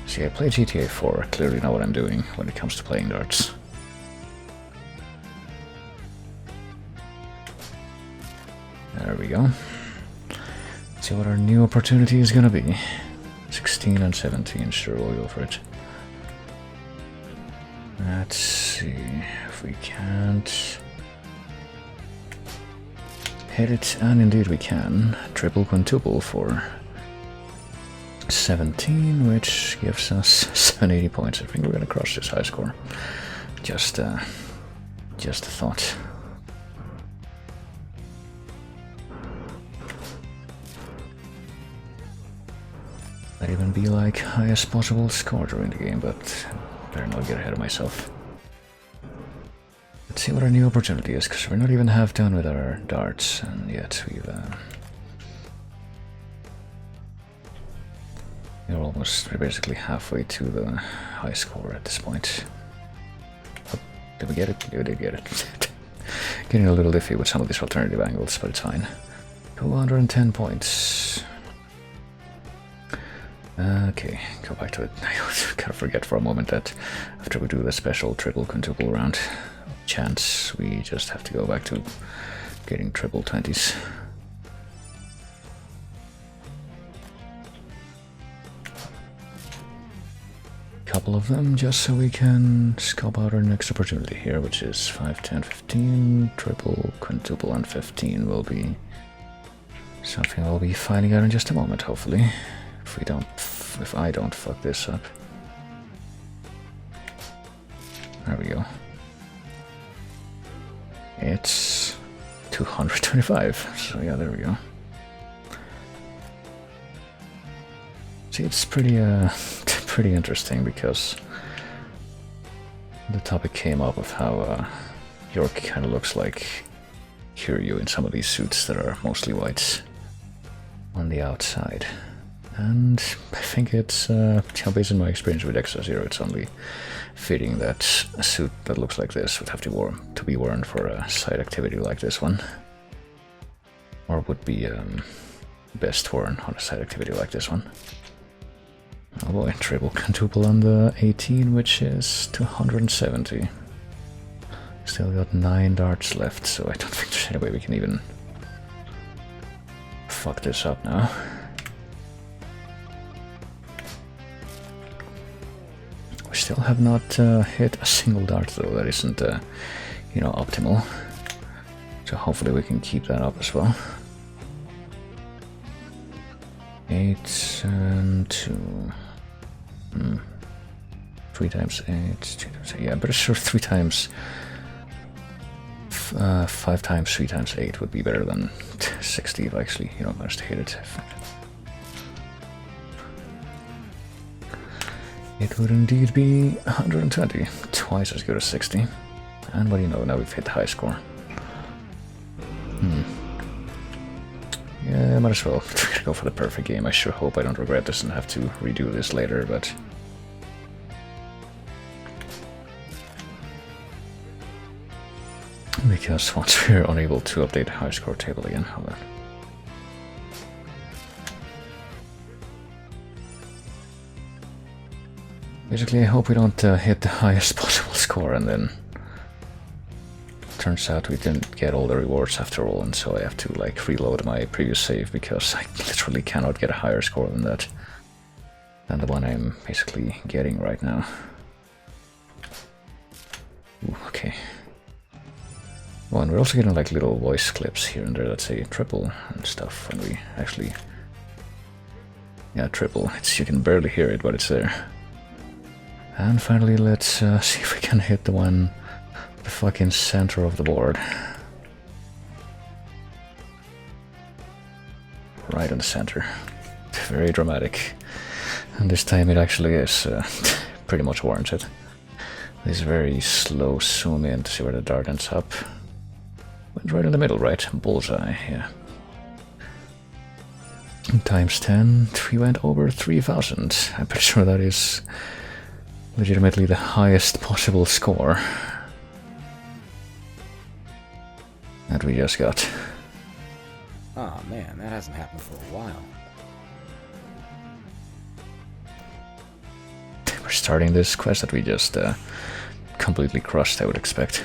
See, I play GTA 4, clearly know what I'm doing when it comes to playing darts. There we go. Let's see what our new opportunity is gonna be. 16 and 17, sure, we'll go for it. Let's see if we can't hit it, and indeed we can. Triple quintuple for 17, which gives us 780 points. I think we're gonna crush this high score. Just a thought. Might even be like highest possible score during the game, but better not get ahead of myself. Let's see what our new opportunity is, because we're not even half done with our darts, and yet we're basically halfway to the high score at this point. Oh, did we get it? We did get it. Getting a little iffy with some of these alternative angles, but it's fine. 210 points. Okay, go back to it. I kind of forget for a moment that after we do the special triple quintuple round chance, we just have to go back to getting triple 20s. Couple of them just so we can scope out our next opportunity here, which is 5, 10, 15, triple, quintuple, and 15 will be something we'll be finding out in just a moment, hopefully. If I don't fuck this up. There we go. It's 225, so yeah, there we go. See, it's pretty pretty interesting because the topic came up of how York kind of looks like Kiryu in some of these suits that are mostly whites on the outside. And I think it's, based on my experience with Extra Zero, it's only fitting that a suit that looks like this would have to be worn for a side activity like this one. Or would be best worn on a side activity like this one. Oh boy, triple quintuple on the 18, which is 270. Still got 9 darts left, so I don't think there's any way we can even fuck this up now. We still have not hit a single dart though, that isn't, optimal. So hopefully we can keep that up as well. 8 and 2. 3 times 8, 2 times 8. Yeah, I'm pretty sure 3 times 5 times 3 times 8 would be better than 60 if I actually, managed to hit it. It would indeed be 120, twice as good as 60. And what do you know, now we've hit the high score. Yeah, might as well go for the perfect game. I sure hope I don't regret this and have to redo this later, but... because once we're unable to update the high score table again, hold on. Basically, I hope we don't hit the highest possible score and then turns out we didn't get all the rewards after all, and so I have to like reload my previous save because I literally cannot get a higher score than that, than the one I'm basically getting right now. Ooh, okay. Oh, and we're also getting like little voice clips here and there that say triple and stuff when we actually... yeah, triple. You can barely hear it, but it's there. And finally, let's see if we can hit the one, the fucking center of the board. Right in the center. Very dramatic. And this time it actually is pretty much warranted. This very slow zoom in to see where the dart ends up. Went right in the middle, right? Bullseye, yeah. Times 10, we went over 3,000. I'm pretty sure that is legitimately the highest possible score that we just got. Oh man, that hasn't happened for a while. We're starting this quest that we just completely crushed, I would expect.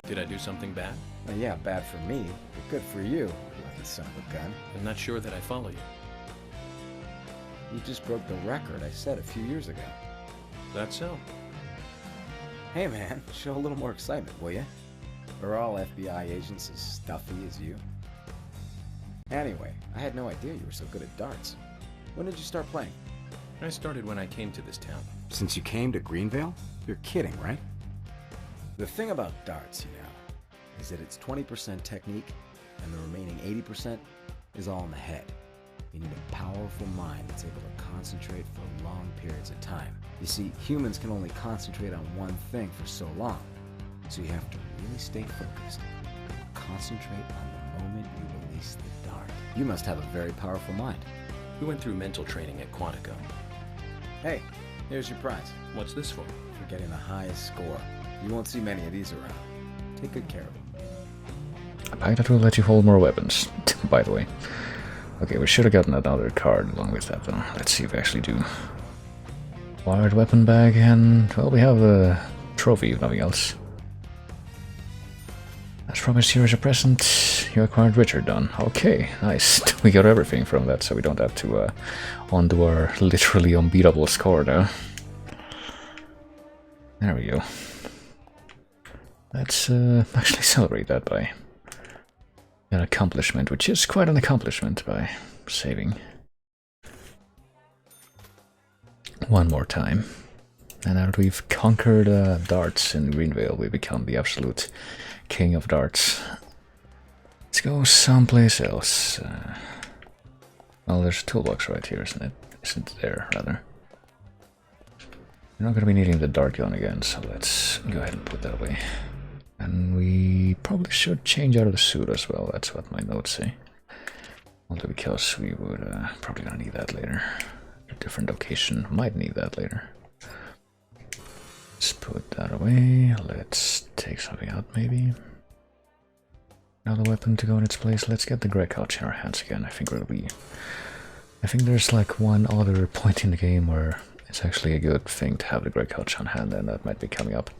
Did I do something bad? Well, yeah, bad for me, but good for you, lucky son of a gun. I'm not sure that I follow you. You just broke the record I set a few years ago. That's so. Hey man, show a little more excitement, will ya? Are all FBI agents as stuffy as you? Anyway, I had no idea you were so good at darts. When did you start playing? I started when I came to this town. Since you came to Greenvale? You're kidding, right? The thing about darts, you know, is that it's 20% technique, and the remaining 80% is all in the head. You need a powerful mind that's able to concentrate for long periods of time. You see, humans can only concentrate on one thing for so long, so you have to really stay focused. Concentrate on the moment you release the dart. You must have a very powerful mind. We went through mental training at Quantico. Hey, here's your prize. What's this for? For getting the highest score. You won't see many of these around. Take good care of them. A pack that will let you hold more weapons, by the way. Okay, we should have gotten another card along with that though. Let's see if we actually do. Wired weapon bag, and well, we have the trophy if nothing else. As promised, here is a present. You acquired Richard done. Okay, nice. We got everything from that, so we don't have to undo our literally unbeatable score now. There we go. Let's actually celebrate that by an accomplishment, which is quite an accomplishment, by saving one more time. And now that we've conquered darts in Greenvale, we become the absolute king of darts. Let's go someplace else. Well, there's a toolbox right here, isn't it? Isn't there, rather? We're not going to be needing the dart gun again, so let's go ahead and put that away. And we probably should change out of the suit as well, that's what my notes say. Only because we would probably gonna need that later. A different location might need that later. Let's put that away. Let's take something out maybe. Another weapon to go in its place. Let's get the Grey Couch in our hands again. I think there's like one other point in the game where it's actually a good thing to have the Grey Couch on hand, and that might be coming up.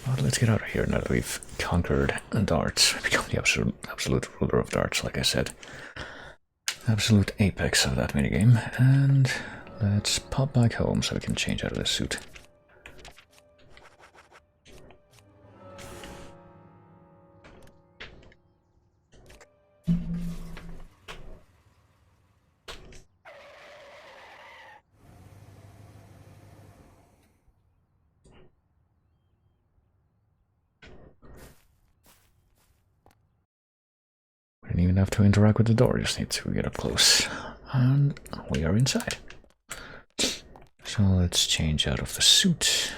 But let's get out of here now that we've conquered darts. Become the absolute ruler of darts, like I said. Absolute apex of that minigame. And let's pop back home so we can change out of this suit. We didn't even have to interact with the door, just need to get up close. And we are inside. So let's change out of the suit.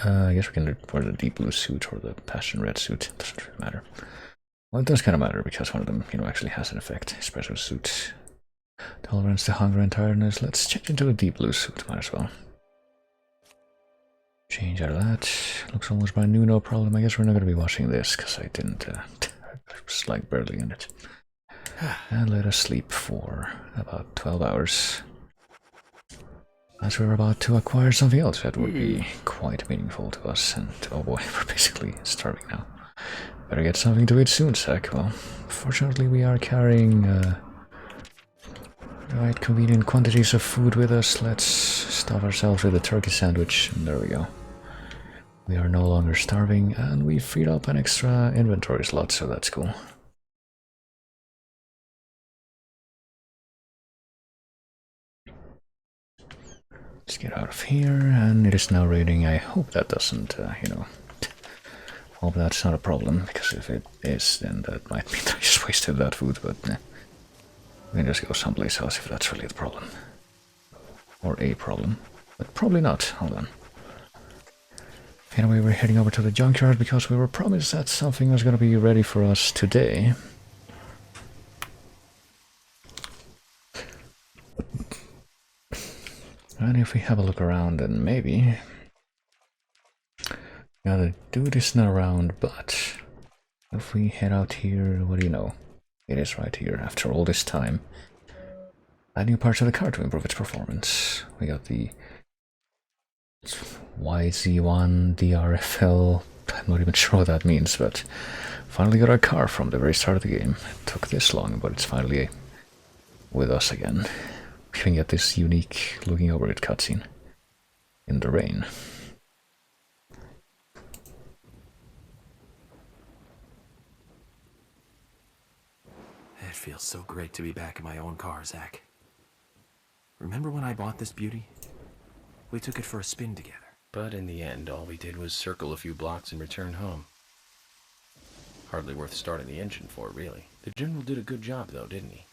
I guess we can wear the deep blue suit or the passion red suit, doesn't really matter. Well, it does kind of matter because one of them, actually has an effect. Special suit. Tolerance to hunger and tiredness. Let's change into the deep blue suit, might as well. Change out of that. Looks almost brand new, no problem. I guess we're not going to be washing this because I didn't... I was like barely in it. And let us sleep for about 12 hours. As we're about to acquire something else that would be quite meaningful to us. And oh boy, we're basically starving now. Better get something to eat soon, Zach. Well, fortunately we are carrying right convenient quantities of food with us. Let's stuff ourselves with a turkey sandwich. And there we go. We are no longer starving, and we freed up an extra inventory slot, so that's cool. Let's get out of here, and it is now raining. I hope that doesn't, hope that's not a problem, because if it is, then that might mean I just wasted that food, but we can just go someplace else if that's really the problem. Or a problem, but probably not. Hold on. Anyway, we're heading over to the junkyard because we were promised that something was going to be ready for us today. And if we have a look around, then maybe... Yeah, the dude isn't around, but... If we head out here, what do you know? It is right here, after all this time. Add new parts of the car to improve its performance. We got the YZ1 DRFL. I'm not even sure what that means, but finally got our car from the very start of the game. It took this long, but it's finally with us again. We can get this unique looking over it cutscene in the rain. It feels so great to be back in my own car, Zach. Remember when I bought this beauty? We took it for a spin together. But in the end, all we did was circle a few blocks and return home. Hardly worth starting the engine for, really. The General did a good job, though, didn't he?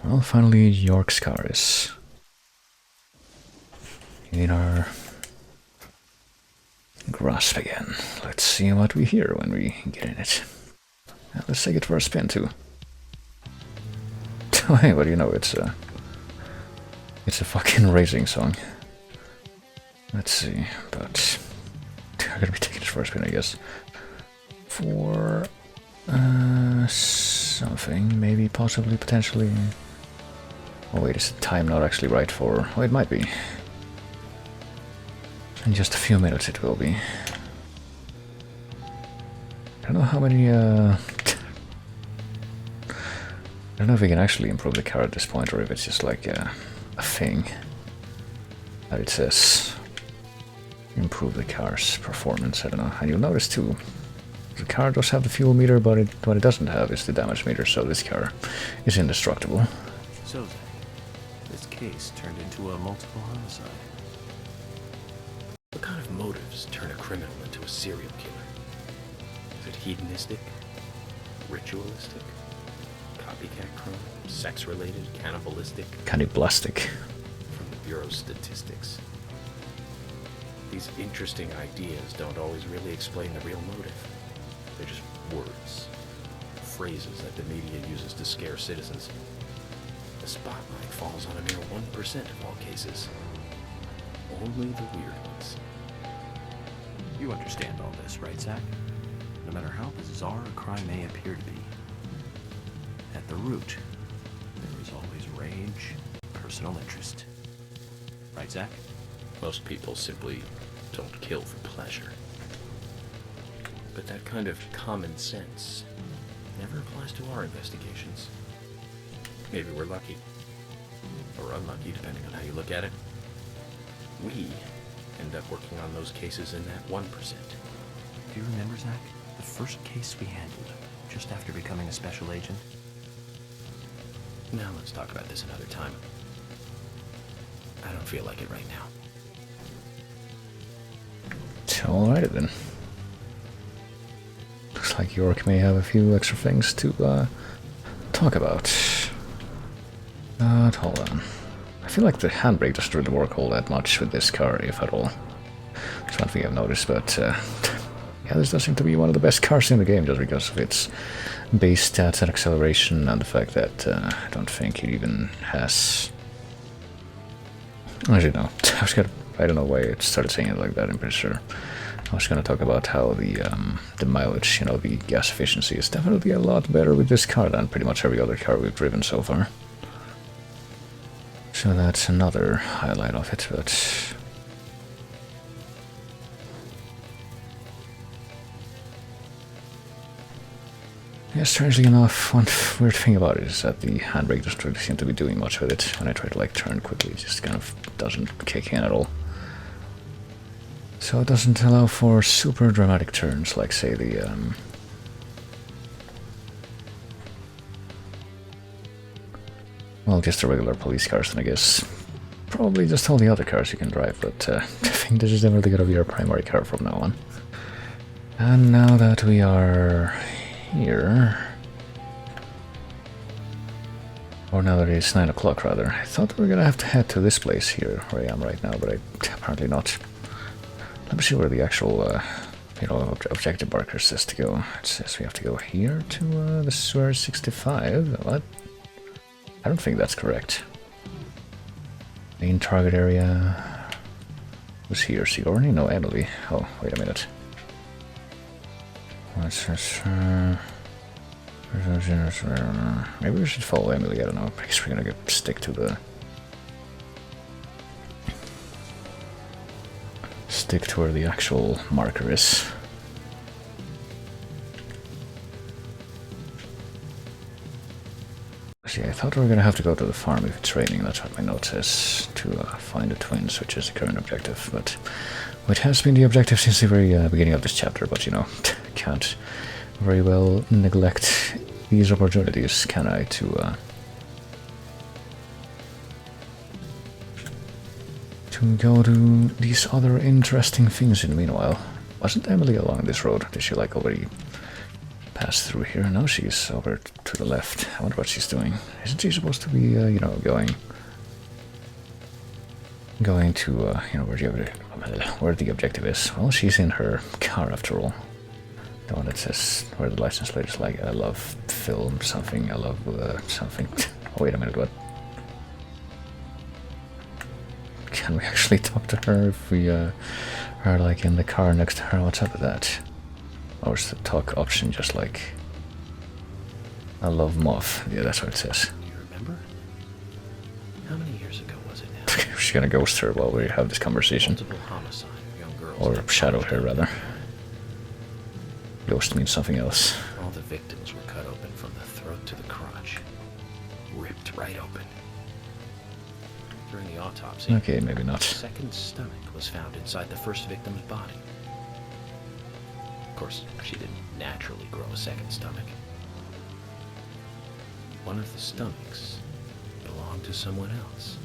Well, finally, York's car is in our grasp again. Let's see what we hear when we get in it. Let's take it for a spin, too. Oh, hey, what do you know? It's a fucking racing song. Let's see, but I'm gonna be taking it for a spin, I guess. For something, maybe, possibly, potentially. Oh wait, is the time not actually right for? Oh, it might be. In just a few minutes, it will be. I don't know how many. I don't know if we can actually improve the car at this point, or if it's just like a thing that it says improve the car's performance. I don't know. And you'll notice too, the car does have the fuel meter, but what it doesn't have is the damage meter. So this car is indestructible. So, Zach, this case turned into a multiple homicide. What kind of motives turn a criminal into a serial killer? Is it hedonistic? Ritualistic? Copycat crime? Sex-related? Cannibalistic? Cannibalistic. From the Bureau's statistics. These interesting ideas don't always really explain the real motive. They're just words. Phrases that the media uses to scare citizens. The spotlight falls on a mere 1% of all cases. Only the weird ones. You understand all this, right, Zach? No matter how bizarre a crime may appear to be, at the root, there is always rage, personal interest. Right, Zach? Most people simply don't kill for pleasure. But that kind of common sense never applies to our investigations. Maybe we're lucky. Or unlucky, depending on how you look at it. We end up working on those cases in that 1%. Do you remember, Zach, the first case we handled just after becoming a special agent? Now let's talk about this another time. I don't feel like it right now. Alright then. Looks like York may have a few extra things to talk about. But hold on. I feel like the handbrake doesn't really work all that much with this car, if at all. That's one thing I've noticed, but yeah, this does seem to be one of the best cars in the game just because of its base stats and acceleration and the fact that I don't think it even has... Actually, no. I don't know why it started saying it like that, I'm pretty sure. I was going to talk about how the mileage, the gas efficiency is definitely a lot better with this car than pretty much every other car we've driven so far. So that's another highlight of it, but... Yeah, strangely enough, one weird thing about it is that the handbrake doesn't really seem to be doing much with it. When I try to turn quickly, it just kind of doesn't kick in at all. So it doesn't allow for super dramatic turns, like say the well, just the regular police cars, and I guess probably just all the other cars you can drive, but I think this is definitely gonna be our primary car from now on. And now that we are here, or now that it's 9 o'clock rather, I thought we were gonna have to head to this place here where I am right now, but apparently not. Let me see where the actual objective marker says to go. It says we have to go here to the Swear 65. What? I don't think that's correct. Main target area was here. Sigourney? No, Emily. Oh, wait a minute. What's this? Maybe we should follow Emily, I don't know. I guess we're gonna stick to where the actual marker is. See, I thought we were gonna have to go to the farm if it's raining, that's what my note says, to find the twins, which is the current objective, but it has been the objective since the very beginning of this chapter, but you know, can't very well neglect these opportunities, can I, to go to these other interesting things in the meanwhile. Wasn't Emily along this road? Did she like already pass through here? No, she's over to the left. I wonder what she's doing. Isn't she supposed to be, you know, going to, you know, where the objective is? Well, she's in her car after all. The one that says, where the license plate is like, I love film something, I love something. Oh, wait a minute, what? Can we actually talk to her if we are like in the car next to her? What's up with that? Or is the talk option just like, I love moth? Yeah, that's what it says. Do you remember? How many years ago was it now? She's gonna ghost her while we have this conversation. Multiple homicide of young girls. Or shadow her, rather. Ghost means something else. All the victims were cut open from the throat to the crotch. Ripped right open. During the autopsy, okay, maybe not. A second stomach was found inside the first victim's body. Of course, she didn't naturally grow a second stomach. One of the stomachs belonged to someone else.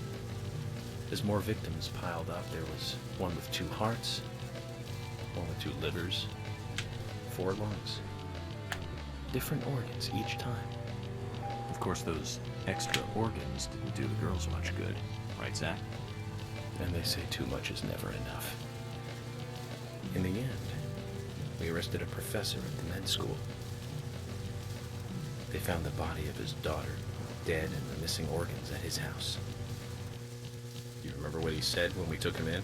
As more victims piled up, there was one with 2 hearts, one with 2 livers, 4 lungs. Different organs each time. Of course, those extra organs didn't do the girls much good. Right, Zach? And they say too much is never enough. In the end, we arrested a professor at the med school. They found the body of his daughter, dead, and the missing organs at his house. You remember what he said when we took him in?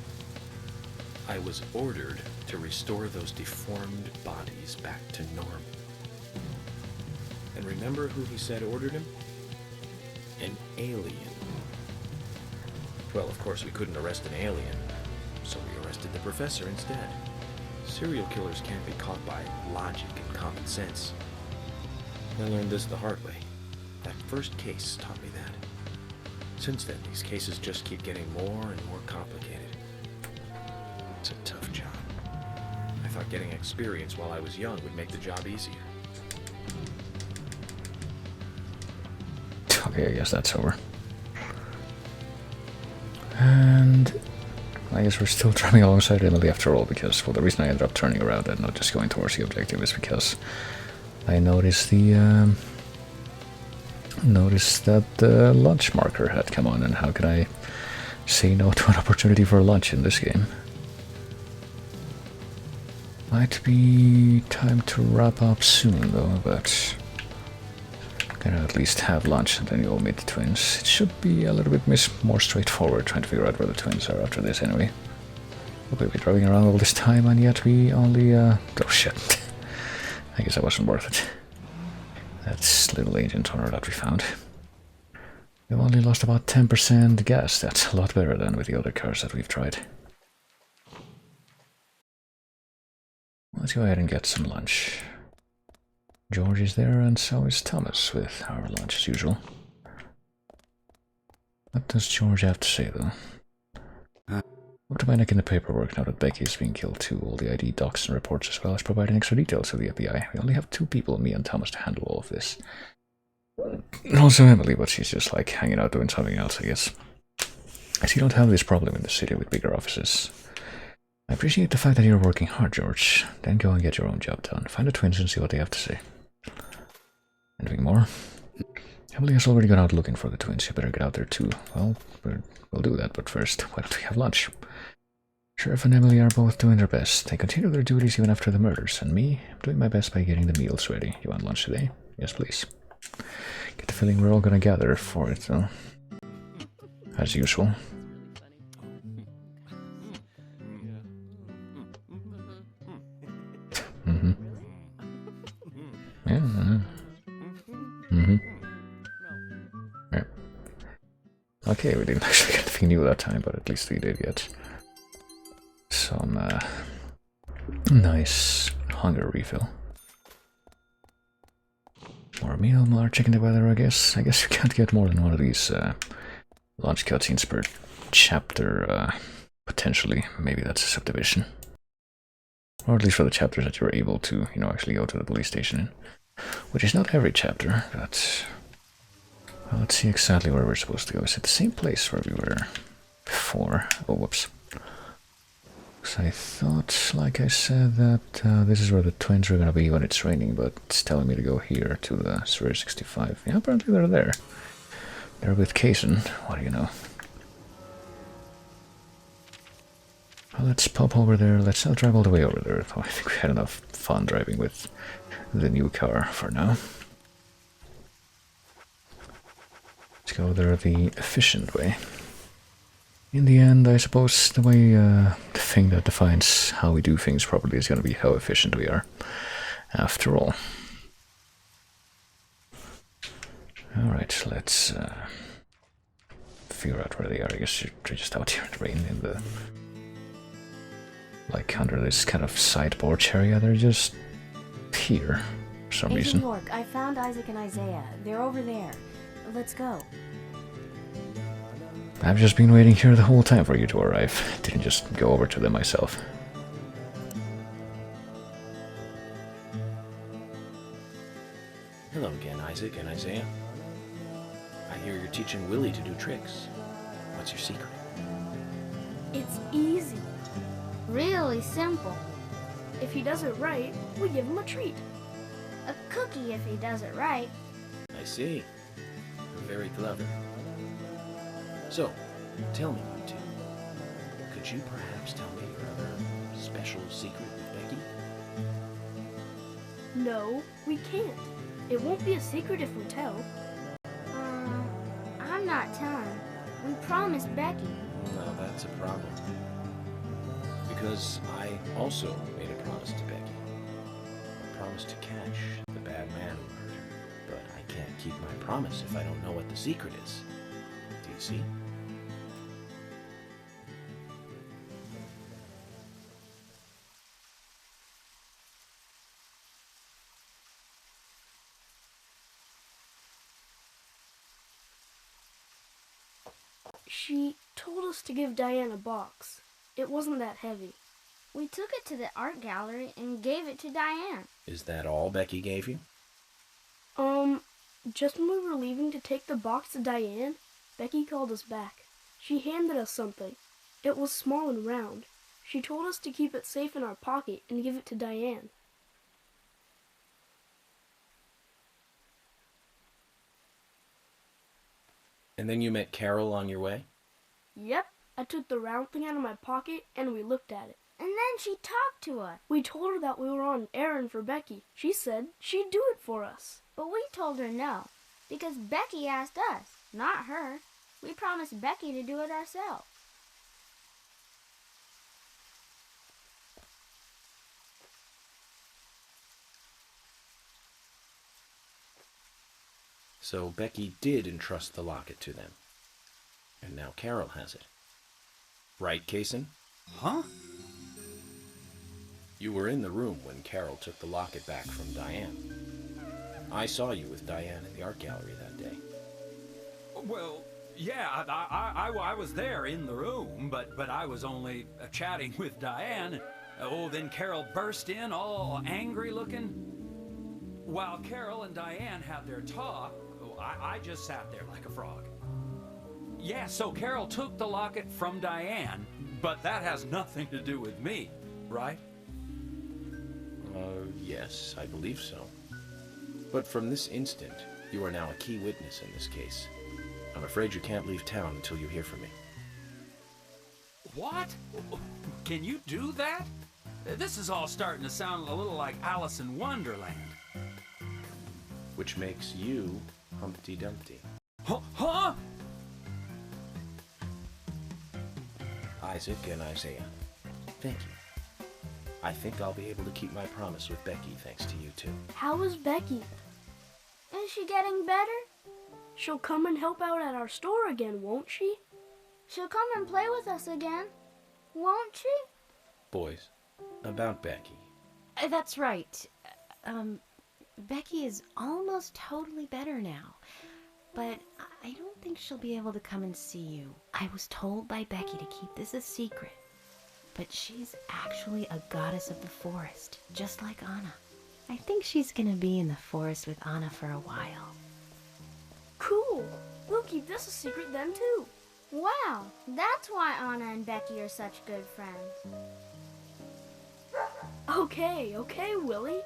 I was ordered to restore those deformed bodies back to normal. And remember who he said ordered him? An alien. Well, of course, we couldn't arrest an alien, so we arrested the professor instead. Serial killers can't be caught by logic and common sense. I learned this the hard way. That first case taught me that. Since then, these cases just keep getting more and more complicated. It's a tough job. I thought getting experience while I was young would make the job easier. Okay, I guess that's over. And I guess we're still driving alongside Emily after all, because, well, the reason I ended up turning around and not just going towards the objective is because I noticed that the lunch marker had come on, and how can I say no to an opportunity for lunch in this game? Might be time to wrap up soon though, but gonna at least have lunch and then you'll meet the twins. It should be a little bit more straightforward trying to figure out where the twins are after this anyway. We'll be driving around all this time and yet we only oh shit. I guess that wasn't worth it. That's little agent honor that we found. We've only lost about 10% gas. That's a lot better than with the other cars that we've tried. Let's go ahead and get some lunch. George is there, and so is Thomas with our lunch as usual. What does George have to say, though? What am I in the paperwork now that Becky is being killed too? All the ID docs and reports, as well as providing extra details to the FBI. We only have 2 people, me and Thomas, to handle all of this. And also Emily, but she's just like hanging out doing something else, I guess. As you don't have this problem in the city with bigger offices. I appreciate the fact that you're working hard, George. Then go and get your own job done. Find the twins and see what they have to say. Anything more? Emily has already gone out looking for the twins. You better get out there too. Well, we'll do that, but first, why don't we have lunch? Sheriff and Emily are both doing their best. They continue their duties even after the murders, and me, I'm doing my best by getting the meals ready. You want lunch today? Yes, please. Get the feeling we're all gonna gather for it, though. As usual. Okay, we didn't actually get anything new that time, but at least we did get some nice hunger refill. More meal, more checking the weather, I guess. I guess you can't get more than one of these launch cutscenes per chapter, potentially. Maybe that's a subdivision. Or at least for the chapters that you're able to, you know, actually go to the police station in. Which is not every chapter, but... Well, let's see exactly where we're supposed to go. Is it the same place where we were before? Oh, whoops. So I thought, like I said, that this is where the twins are gonna be when it's raining, but it's telling me to go here to the Sphere 65. Yeah, apparently they're there. They're with Kaysen. What do you know? Well, let's pop over there. Let's not drive all the way over there. I think we had enough fun driving with the new car for now. Let's go there the efficient way. In the end, I suppose the way, the thing that defines how we do things properly is going to be how efficient we are, after all. Alright, let's figure out where they are. I guess they're just out here in the rain, in the... like under this kind of side porch area. They're just here for some reason. York, I found Isaac and Isaiah. They're over there. Let's go. I've just been waiting here the whole time for you to arrive. Didn't just go over to them myself. Hello again, Isaac and Isaiah. I hear you're teaching Willie to do tricks. What's your secret? It's easy. Really simple. If he does it right, we give him a treat. A cookie if he does it right. I see. You're very clever. So, tell me, you two. Could you perhaps tell me your other special secret with Becky? No, we can't. It won't be a secret if we tell. I'm not telling. We promised Becky. Well, that's a problem. Because I also made a promise to Becky. I promised to catch the bad man who hurt her. But I can't keep my promise if I don't know what the secret is. Do you see? She told us to give Diane a box. It wasn't that heavy. We took it to the art gallery and gave it to Diane. Is that all Becky gave you? Just when we were leaving to take the box to Diane, Becky called us back. She handed us something. It was small and round. She told us to keep it safe in our pocket and give it to Diane. And then you met Carol on your way? Yep, I took the round thing out of my pocket and we looked at it. And then she talked to us. We told her that we were on an errand for Becky. She said she'd do it for us. But we told her no, because Becky asked us, not her. We promised Becky to do it ourselves. So Becky did entrust the locket to them. And now Carol has it. Right, Kaysen? Huh? You were in the room when Carol took the locket back from Diane. I saw you with Diane in the art gallery that day. Well, yeah, I was there in the room, but I was only chatting with Diane. Oh, then Carol burst in, all angry looking. While Carol and Diane had their talk, I just sat there like a frog. Yeah, so Carol took the locket from Diane, but that has nothing to do with me, right? Yes, I believe so. But from this instant, you are now a key witness in this case. I'm afraid you can't leave town until you hear from me. What? Can you do that? This is all starting to sound a little like Alice in Wonderland. Which makes you Humpty Dumpty. Huh? Isaac and Isaiah, thank you. I think I'll be able to keep my promise with Becky thanks to you two. How is Becky? Is she getting better? She'll come and help out at our store again, won't she? She'll come and play with us again, won't she? Boys, about Becky. That's right. Becky is almost totally better now. But I don't think she'll be able to come and see you. I was told by Becky to keep this a secret. But she's actually a goddess of the forest, just like Anna. I think she's gonna be in the forest with Anna for a while. Cool. We'll keep this a secret then, too. Wow, that's why Anna and Becky are such good friends. Okay, Willie.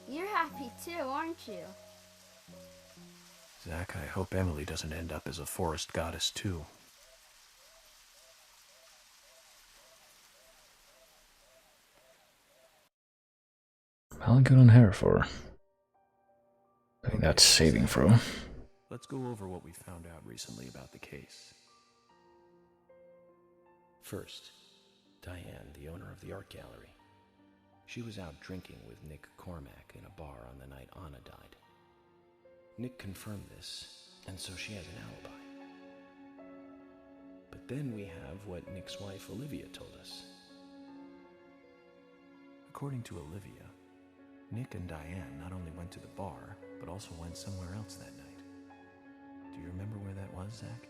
You're happy too, aren't you? Zach, I hope Emily doesn't end up as a forest goddess too. I'll good on her for doing that saving throw. Let's go over what we found out recently about the case. First, Diane, the owner of the art gallery. She was out drinking with Nick Cormack in a bar on the night Anna died. Nick confirmed this, and so she has an alibi. But then we have what Nick's wife Olivia told us. According to Olivia, Nick and Diane not only went to the bar, but also went somewhere else that night. Do you remember where that was, Zach?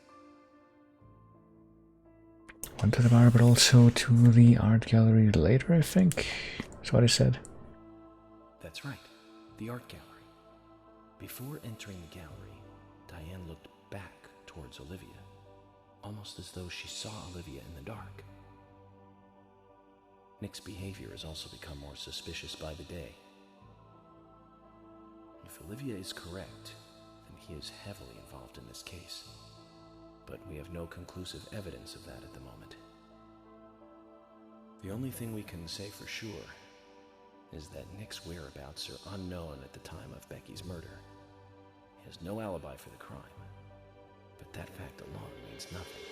Went to the bar, but also to the art gallery later, I think. That's what I said. That's right, the art gallery. Before entering the gallery, Diane looked back towards Olivia, almost as though she saw Olivia in the dark. Nick's behavior has also become more suspicious by the day. If Olivia is correct, then he is heavily involved in this case. But we have no conclusive evidence of that at the moment. The only thing we can say for sure is that Nick's whereabouts are unknown at the time of Becky's murder. He has no alibi for the crime, but that fact alone means nothing.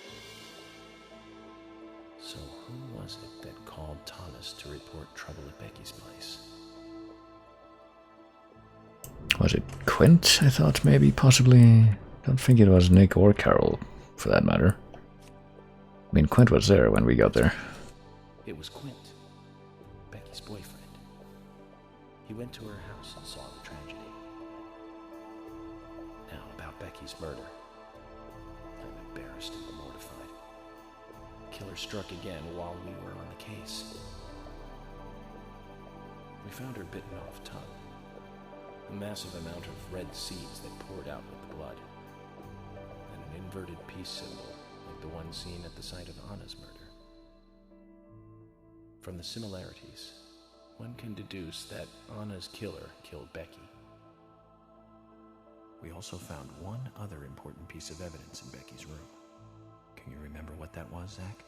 So who was it that called Thomas to report trouble at Becky's place? Was it Quint? I thought maybe, possibly. Don't think it was Nick or Carol, for that matter. I mean, Quint was there when we got there. It was Quint, Becky's boyfriend. He went to her house and saw the tragedy. Now, about Becky's murder. I'm embarrassed and mortified. The killer struck again while we were on the case. We found her bitten off tongue. A massive amount of red seeds that poured out with the blood. And an inverted peace symbol, like the one seen at the site of Anna's murder. From the similarities, one can deduce that Anna's killer killed Becky. We also found one other important piece of evidence in Becky's room. Can you remember what that was, Zach?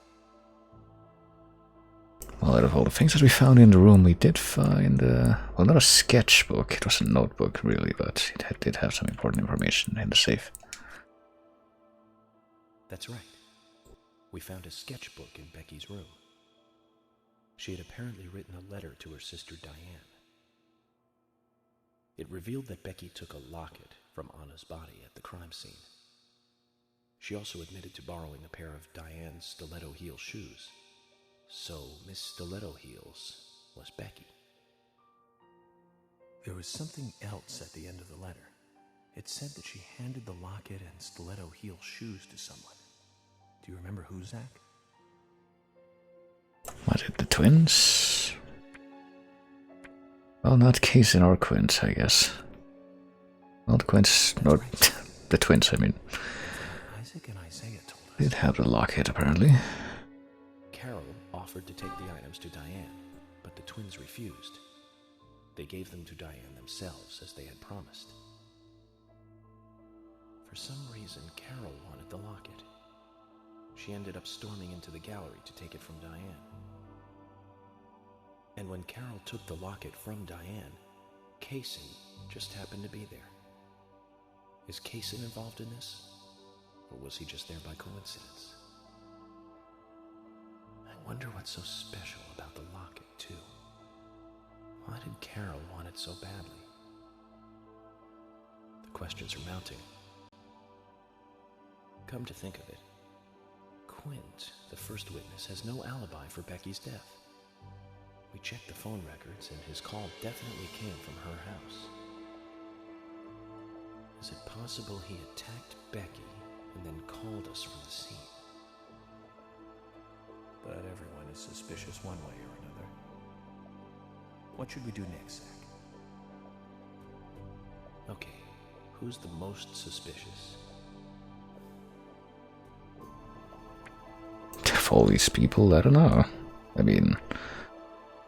Well, out of all the things that we found in the room, we did find, well, not a sketchbook, it was a notebook, really, but it did have some important information in the safe. That's right. We found a sketchbook in Becky's room. She had apparently written a letter to her sister Diane. It revealed that Becky took a locket from Anna's body at the crime scene. She also admitted to borrowing a pair of Diane's stiletto heel shoes. So Miss Stiletto Heels was Becky. There was something else at the end of the letter. It said that she handed the locket and stiletto heel shoes to someone. Do you remember who, Zach? Was it the twins? Well, not Casey nor Quint, I guess. Well, the Quints, nor the twins, I mean. Isaac and Isaiah told us. Did have the locket, apparently. Carol offered to take the items to Diane, but the twins refused. They gave them to Diane themselves, as they had promised. For some reason, Carol wanted the locket. She ended up storming into the gallery to take it from Diane. And when Carol took the locket from Diane, Kaysen just happened to be there. Is Kaysen involved in this? Or was he just there by coincidence? I wonder what's so special about the locket, too. Why did Carol want it so badly? The questions are mounting. Come to think of it, Quint, the first witness, has no alibi for Becky's death. We checked the phone records, and his call definitely came from her house. Is it possible he attacked Becky and then called us from the scene? But everyone is suspicious one way or another. What should we do next, Zach? Okay, who's the most suspicious? Of all these people, I don't know. I mean,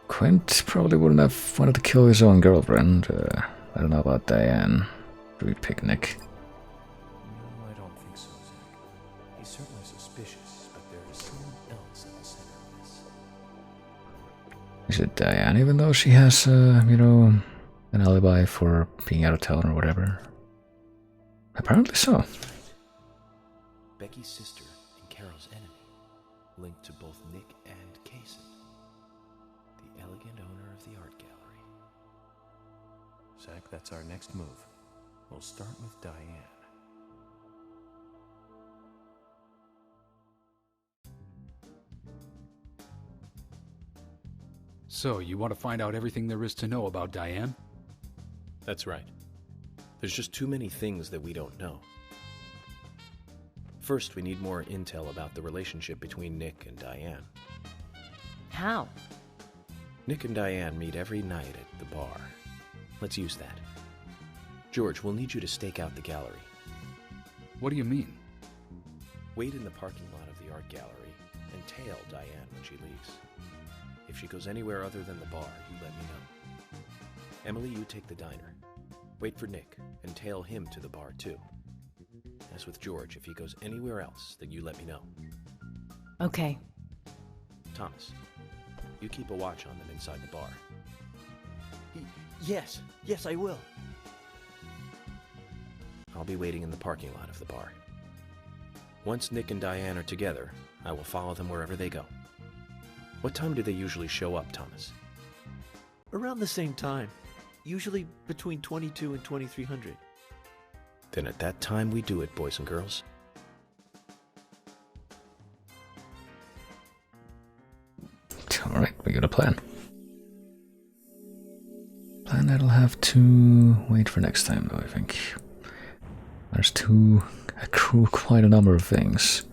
Quint probably wouldn't have wanted to kill his own girlfriend. I don't know about Diane. Do we pick Nick? No, I don't think so, Zach. He's certainly suspicious, but there is someone else at the center of this. Is it Diane, even though she has, you know, an alibi for being out of town or whatever? Apparently so. Becky's sister and Carol's enemy, linked to both Nick and Kaysen, the elegant owner of the art gallery. Zach, that's our next move. We'll start with Diane. So, you want to find out everything there is to know about Diane? That's right. There's just too many things that we don't know. First, we need more intel about the relationship between Nick and Diane. How? Nick and Diane meet every night at the bar. Let's use that. George, we'll need you to stake out the gallery. What do you mean? Wait in the parking lot of the art gallery and tail Diane when she leaves. If she goes anywhere other than the bar, you let me know. Emily, you take the diner. Wait for Nick and tail him to the bar too. As with George, if he goes anywhere else, then you let me know. Okay. Thomas, you keep a watch on them inside the bar. Yes, I will. I'll be waiting in the parking lot of the bar. Once Nick and Diane are together, I will follow them wherever they go. What time do they usually show up, Thomas? Around the same time. Usually between 22 and 2300. Then at that time we do it, boys and girls. Alright, we got a plan. Plan that'll have to wait for next time, though, I think. There's to accrue quite a number of things.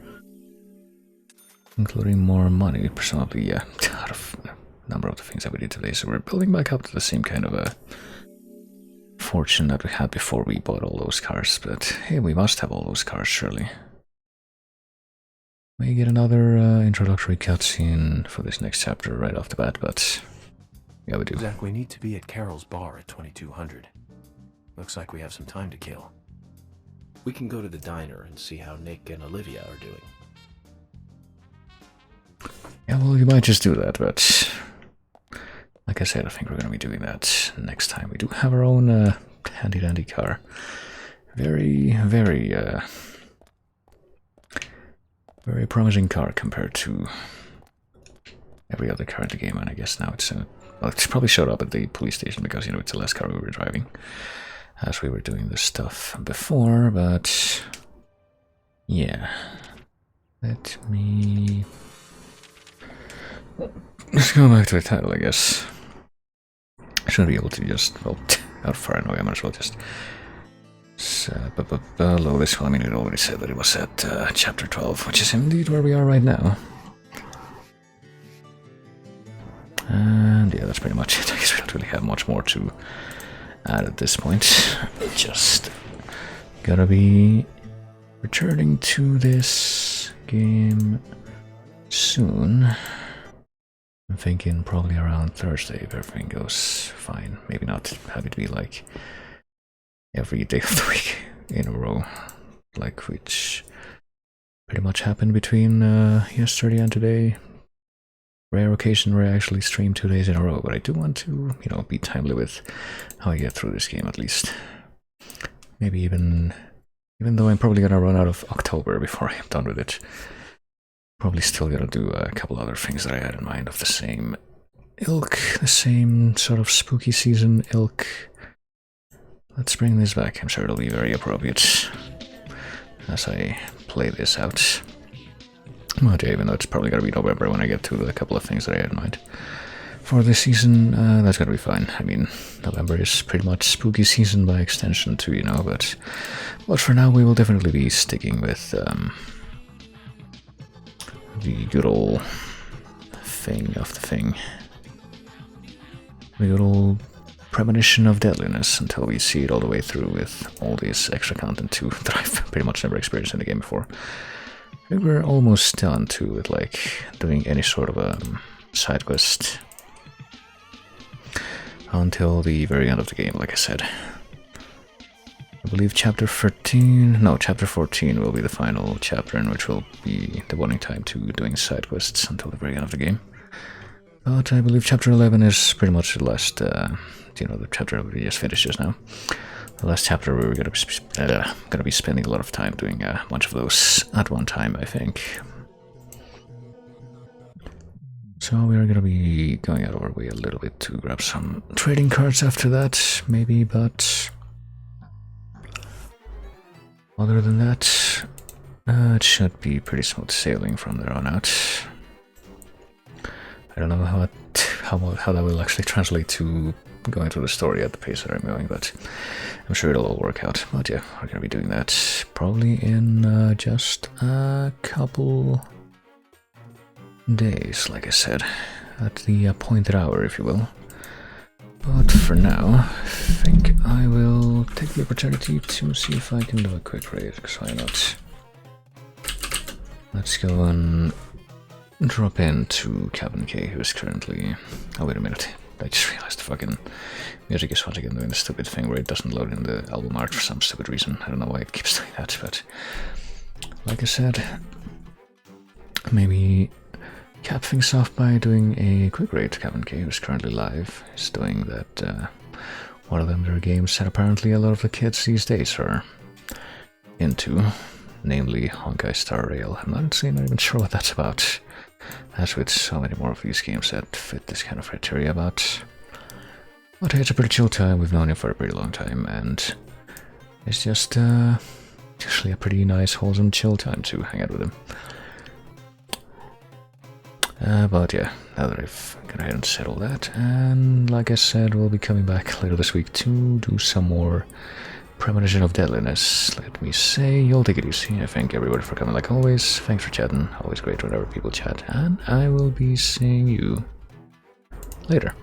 Including more money, presumably, yeah, out of a number of the things that we did today. So we're building back up to the same kind of a fortune that we had before we bought all those cars. But hey, we must have all those cars, surely. We get another introductory cutscene for this next chapter right off the bat, but yeah, we do. Zach, we need to be at Carol's bar at 2200. Looks like we have some time to kill. We can go to the diner and see how Nick and Olivia are doing. Yeah, well, you might just do that, but like I said, I think we're going to be doing that next time. We do have our own handy-dandy car. Very, very promising car compared to every other car in the game, and I guess now it's well, it's probably showed up at the police station because, you know, it's the last car we were driving as we were doing this stuff before, but yeah. Let me... Let's go back to the title, I guess. I shouldn't be able to just, well, how far anyway, I might as well just below this one. I mean, it already said that it was at chapter 12, which is indeed where we are right now. And yeah, that's pretty much it. I guess we don't really have much more to add at this point. Just gotta be returning to this game soon. I'm thinking probably around Thursday if everything goes fine. Maybe not have it be like every day of the week in a row, like which pretty much happened between yesterday and today. Rare occasion where I actually stream 2 days in a row, but I do want to, you know, be timely with how I get through this game at least. Maybe even though I'm probably gonna run out of October before I'm done with it. Probably still gonna do a couple other things that I had in mind of the same ilk, the same sort of spooky season ilk. let's bring this back. I'm sure it'll be very appropriate as I play this out. But yeah, even though it's probably gonna be November when I get to a couple of things that I had in mind for this season, that's gonna be fine. I mean, November is pretty much spooky season by extension too, you know, but for now we will definitely be sticking with the good old thing of the thing. The good old Premonition of Deadliness until we see it all the way through with all this extra content too that I've pretty much never experienced in the game before. I think we're almost done too with like doing any sort of a side quest until the very end of the game, like I said. I believe chapter 14 will be the final chapter in which will be devoting time to doing side quests until the very end of the game. But I believe chapter 11 is pretty much the last, the chapter that we just finished just now. The last chapter where we're gonna be spending a lot of time doing a bunch of those at one time, I think. So we are gonna be going out of our way a little bit to grab some trading cards after that, maybe, but other than that, it should be pretty smooth sailing from there on out. I don't know how that will actually translate to going through the story at the pace that I'm going, but I'm sure it'll all work out. But yeah, we're gonna be doing that probably in just a couple days, like I said, at the appointed hour, if you will. But for now, I think I will take the opportunity to see if I can do a quick raid, because why not? Let's go and drop into Cabin K, who's currently... Oh, wait a minute. I just realized the fucking music is once again doing the stupid thing where it doesn't load in the album art for some stupid reason. I don't know why it keeps doing that, but like I said, maybe cap things off by doing a quick raid to Cabin K, who's currently live. He's doing that, one of them are games that apparently a lot of the kids these days are into, namely Honkai Star Rail. I'm not even sure what that's about. As with so many more of these games that fit this kind of criteria, but hey, it's a pretty chill time. We've known him for a pretty long time, and it's just actually a pretty nice, wholesome, chill time to hang out with him. But yeah, now that I've gone ahead and said all that, and like I said, we'll be coming back later this week to do some more Premonition of Deadliness. Let me say, you'll take it easy. I thank everybody for coming like always. Thanks for chatting. Always great whenever people chat. And I will be seeing you later.